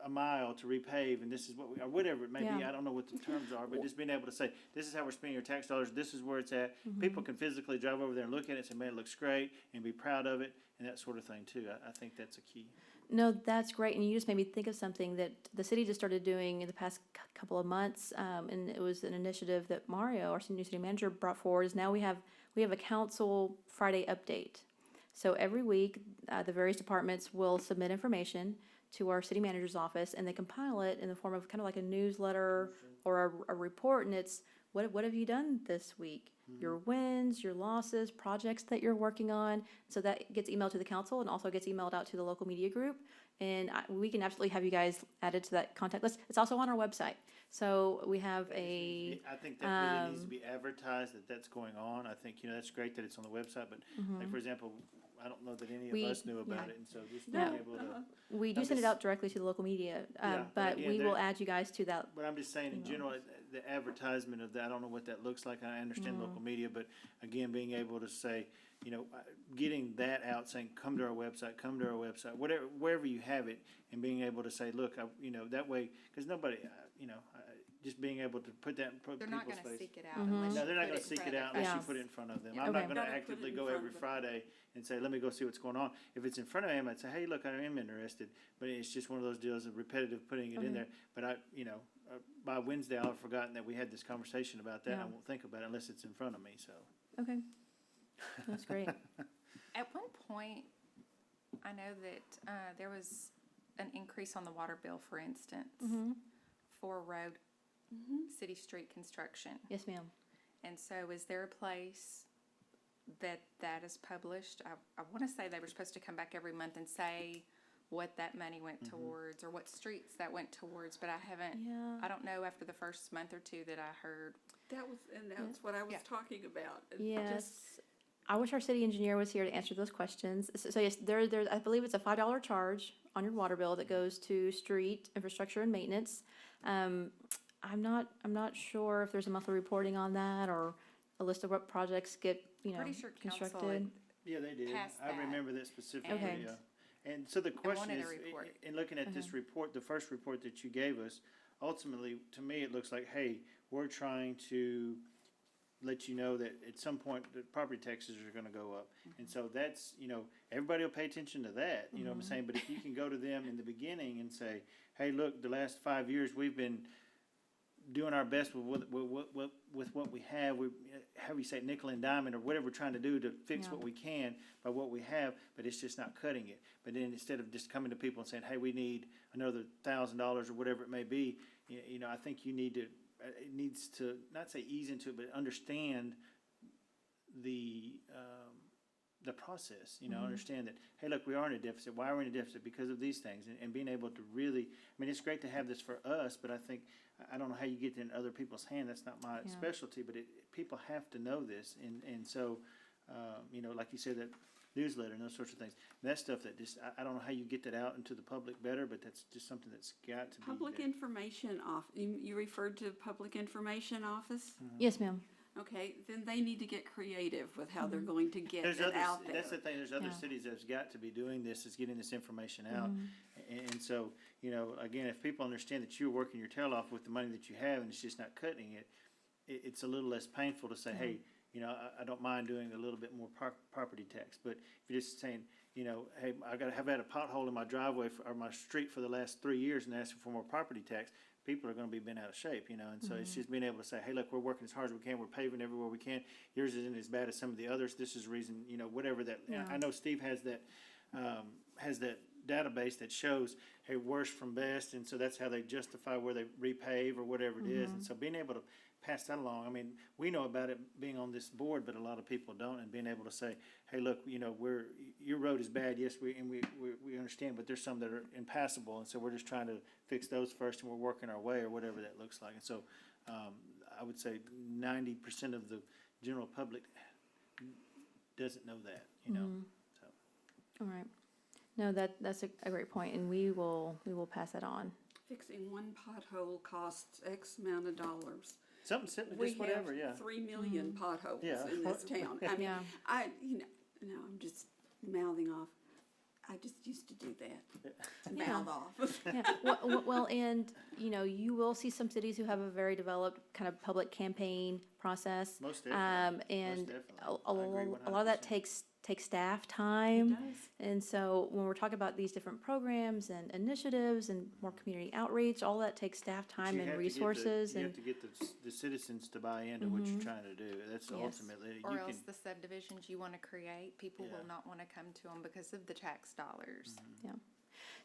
a mile to repave, and this is what or whatever it may be. Yeah. I don't know what the terms are, but just being able to say, this is how we're spending your tax dollars, this is where it's at. People can physically drive over there and look at it and say, man, it looks great, and be proud of it, and that sort of thing too. I think that's a key. No, that's great, and you just made me think of something that the city just started doing in the past couple of months, and it was an initiative that Mario, our new city manager, brought forward. Is now we have a council Friday update. So every week, the various departments will submit information to our city manager's office, and they compile it in the form of kind of like a newsletter or a report, and it's what have you done this week? Your wins, your losses, projects that you're working on. So that gets emailed to the council and also gets emailed out to the local media group. And we can absolutely have you guys added to that contact list. It's also on our website. So we have a, I think that really needs to be advertised, that's going on. I think, that's great that it's on the website, but like, for example, I don't know that any We- of us knew about yeah. it, and so just No. being able to. we do I'm send it just- out directly to the local media, Yeah, but again, we will that- add you guys to that. But I'm just saying, in general, the advertisement of that, I don't know what that looks like. I understand local media, but again, being able to say, getting that out, saying, come to our website, whatever, wherever you have it, and being able to say, look, that way, because nobody, just being able to put that in They're not people's gonna face. seek it out unless No, you they're not put gonna it in seek front it of out their unless you face. put it in front of them. Yeah. I'm Okay. not gonna Gotta put it actively in go front every of them. Friday and say, let me go see what's going on. If it's in front of him, I'd say, hey, look, I am interested, but it's just one of those deals of repetitive putting it in there. But by Wednesday, I'll have forgotten that we had this conversation about that, and I Yeah. won't think about it unless it's in front of me, so. Okay. That's great. At one point, I know that there was an increase on the water bill, for instance, for road, city street construction. Yes, ma'am. And so is there a place that is published? I want to say they were supposed to come back every month and say what that money went towards or what streets that went towards, but I haven't, Yeah. I don't know after the first month or two that I heard. That's what I was Yeah. talking about. Yes. I wish our city engineer was here to answer those questions. So yes, there, I believe it's a $5 charge on your water bill that goes to street infrastructure and maintenance. I'm not sure if there's a monthly reporting on that or a list of what projects get, Pretty sure council constructed. Yeah, they did. Past I that. remember that specifically, Okay. yeah. And so the question wanted is, a report. in looking at this report, the first report that you gave us, ultimately, to me, it looks like, hey, we're trying to let you know that at some point, the property taxes are gonna go up. And so that's, everybody will pay attention to that, you know what I'm saying? But if you can go to them in the beginning and say, hey, look, the last 5 years, we've been doing our best with what we have. We, how you say, nickel and diamond or whatever we're trying to do to fix Yeah. what we can by what we have, but it's just not cutting it. But then instead of just coming to people and saying, hey, we need another $1,000 or whatever it may be, I think you need to, it needs to, not say ease into it, but understand the process, understand that, hey, look, we are in a deficit. Why are we in a deficit? Because of these things. And being able to really, it's great to have this for us, but I don't know how you get it in other people's hand. That's not my specialty, but people have to know this. And so, like you said, that newsletter and those sorts of things, that stuff that just, I don't know how you get that out into the public better, but that's just something that's got to be Public there. information you referred to Public Information Office? Yes, ma'am. Okay, then they need to get creative with how they're going to get There's it other, out there. that's the thing, there's other Yeah. cities that's got to be doing this, is getting this information out. And so, again, if people understand that you're working your tail off with the money that you have and it's just not cutting it, it's a little less painful to say, hey, I don't mind doing a little bit more property tax. But if you're just saying, hey, have had a pothole in my driveway or my street for the last 3 years and asking for more property tax, people are gonna be bent out of shape, and so it's just being able to say, hey, look, we're working as hard as we can, we're paving everywhere we can, yours isn't as bad as some of the others, this is the reason, whatever that, and I know Steve has that, has that database that shows, hey, worst from best, and so that's how they justify where they repave or whatever it is. And so being able to pass that along, I mean, we know about it being on this board, but a lot of people don't, and being able to say, hey, look, your road is bad, yes, we understand, but there's some that are impassable, and so we're just trying to fix those first, and we're working our way, or whatever that looks like. And so, I would say 90% of the general public doesn't know that, so. All right. No, that's a great point, and we will pass that on. Fixing one pothole costs X amount of dollars. Something simple, We just whatever, yeah. have 3 million potholes Yeah. in this town. I mean, Yeah. no, I'm just mouthing off. I just used to do that, to Yeah. mouth off. Yeah, well, and, you will see some cities who have a very developed kind of public campaign process. Most definitely. And Most definitely. a I agree lot of that 100%. takes staff time. It does. And so when we're talking about these different programs and initiatives and more community outreach, all that takes staff time You and have to get resources You and, have to get the citizens to buy into what you're trying to do. That's Yes. ultimately, Or you else can, the subdivisions you want to create, people Yeah. will not want to come to them because of the tax dollars.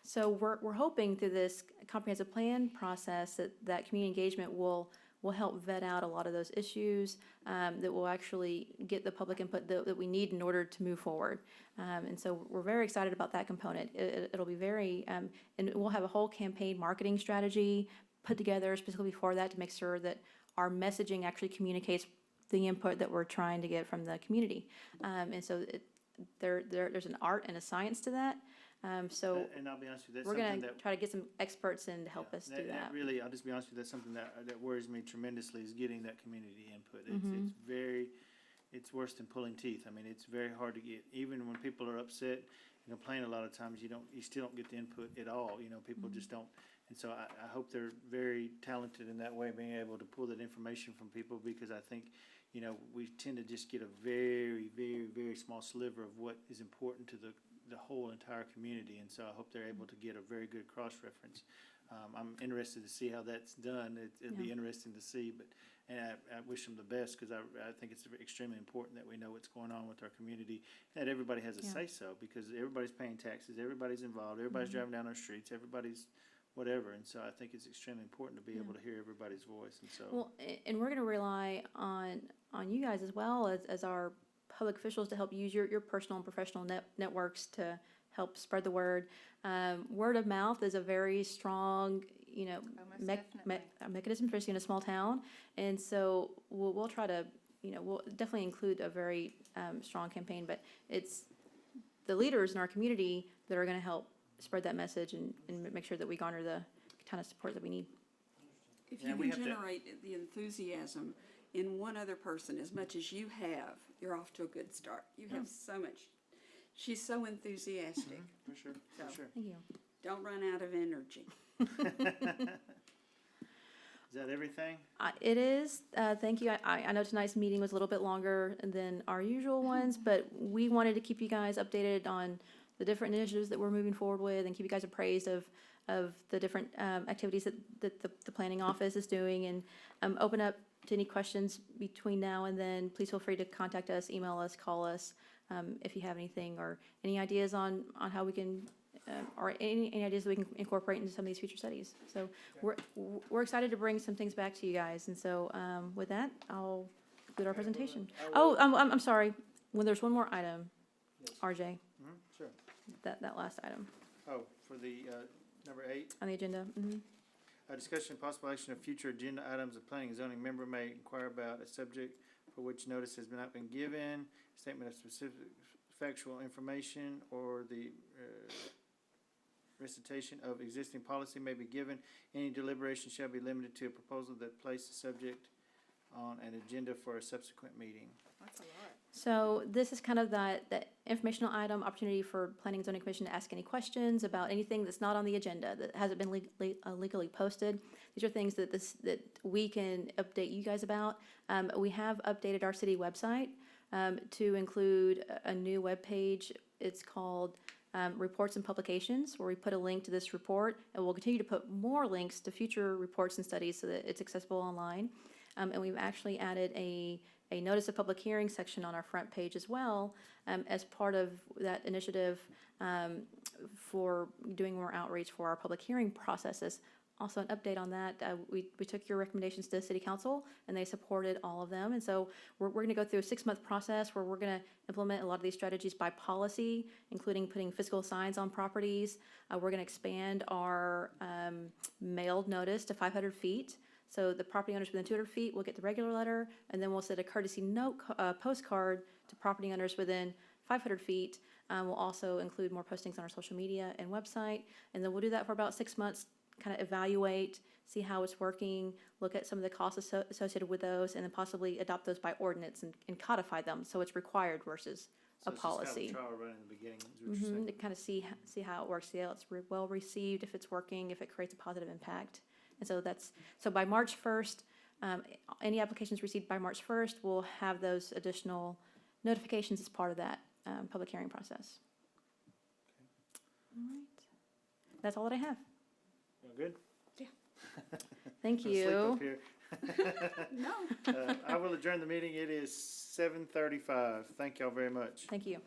so we're hoping through this comprehensive plan process that community engagement will help vet out a lot of those issues, that will actually get the public input that we need in order to move forward. And so we're very excited about that component. It'll be very, and we'll have a whole campaign marketing strategy put together specifically for that to make sure that our messaging actually communicates the input that we're trying to get from the community. And so there's an art and a science to that. So and I'll be honest with you, that's we're something gonna that. try to get some experts in to help us do that. Really, I'll just be honest with you, that's something that worries me tremendously, is getting that community input. It's worse than pulling teeth. I mean, it's very hard to get, even when people are upset and complain, a lot of times you still don't get the input at all, people just don't. And so I hope they're very talented in that way, being able to pull that information from people, because I think, we tend to just get a very, very, very small sliver of what is important to the whole entire community. And so I hope they're able to get a very good cross-reference. I'm interested to see how that's done. It'll be interesting to see, and I wish them the best, because I think it's extremely important that we know what's going on with our community, and that everybody has a say-so, because everybody's paying taxes, everybody's involved, everybody's driving down our streets, everybody's whatever. And so I think it's extremely important to be able to hear everybody's voice. And so, Well, and we're gonna rely on you guys as well as our public officials to help use your personal and professional networks to help spread the word. Word of mouth is a very strong, Most definitely. mechanism, especially in a small town. And so we'll try to, we'll definitely include a very strong campaign, but it's the leaders in our community that are gonna help spread that message and make sure that we garner the kind of support that we need. If Yeah, you we can have to- generate the enthusiasm in one other person as much as you have, you're off to a good start. You have so much, she's so enthusiastic. for sure, So- for sure. Thank you. Don't run out of energy. Is that everything? It is. Thank you. I know tonight's meeting was a little bit longer than our usual ones, but we wanted to keep you guys updated on the different initiatives that we're moving forward with and keep you guys appraised of the different activities that the planning office is doing, and open up to any questions between now and then. Please feel free to contact us, email us, call us, if you have anything or any ideas on how we can or any ideas that we can incorporate into some of these future studies. So we're excited to bring some things back to you guys. And so with that, I'll conclude our presentation. Oh, I'm sorry. When there's one more item, RJ, Sure. that last item Oh, for the, number 8, on the agenda. a discussion and possible action of future agenda items. A planning and zoning member may inquire about a subject for which notice has not been given, statement of specific factual information, or the recitation of existing policy may be given. Any deliberation shall be limited to a proposal that places the subject on an agenda for a subsequent meeting. That's a lot. So this is kind of that informational item, opportunity for Planning and Zoning Commission to ask any questions about anything that's not on the agenda, that hasn't been legally posted. These are things that we can update you guys about. We have updated our city website to include a new webpage. It's called Reports and Publications, where we put a link to this report, and we'll continue to put more links to future reports and studies so that it's accessible online. And we've actually added a a notice of public hearing section on our front page as well, as part of that initiative for doing more outreach for our public hearing processes. Also, an update on that, we took your recommendations to the city council, and they supported all of them. And so we're going to go through a 6-month process where we're going to implement a lot of these strategies by policy, including putting fiscal signs on properties. We're going to expand our mailed notice to 500 feet. So the property owners within 200 feet will get the regular letter, and then we'll send a courtesy note postcard to property owners within 500 feet. We'll also include more postings on our social media and website, and then we'll do that for about 6 months, kind of evaluate, see how it's working, look at some of the costs associated with those, and then possibly adopt those by ordinance and codify them, so it's required versus So a it's just kind of policy. trial run in the beginning, is what you're saying. To kind of see how it works, see how it's well received, if it's working, if it creates a positive impact. And so so by March 1st, any applications received by March 1st will have those additional notifications as part of that public hearing process. All right. That's all that I have. You good? Thank Sleep you. up here. No. I will adjourn the meeting. It is 7:35. Thank y'all very much. Thank you.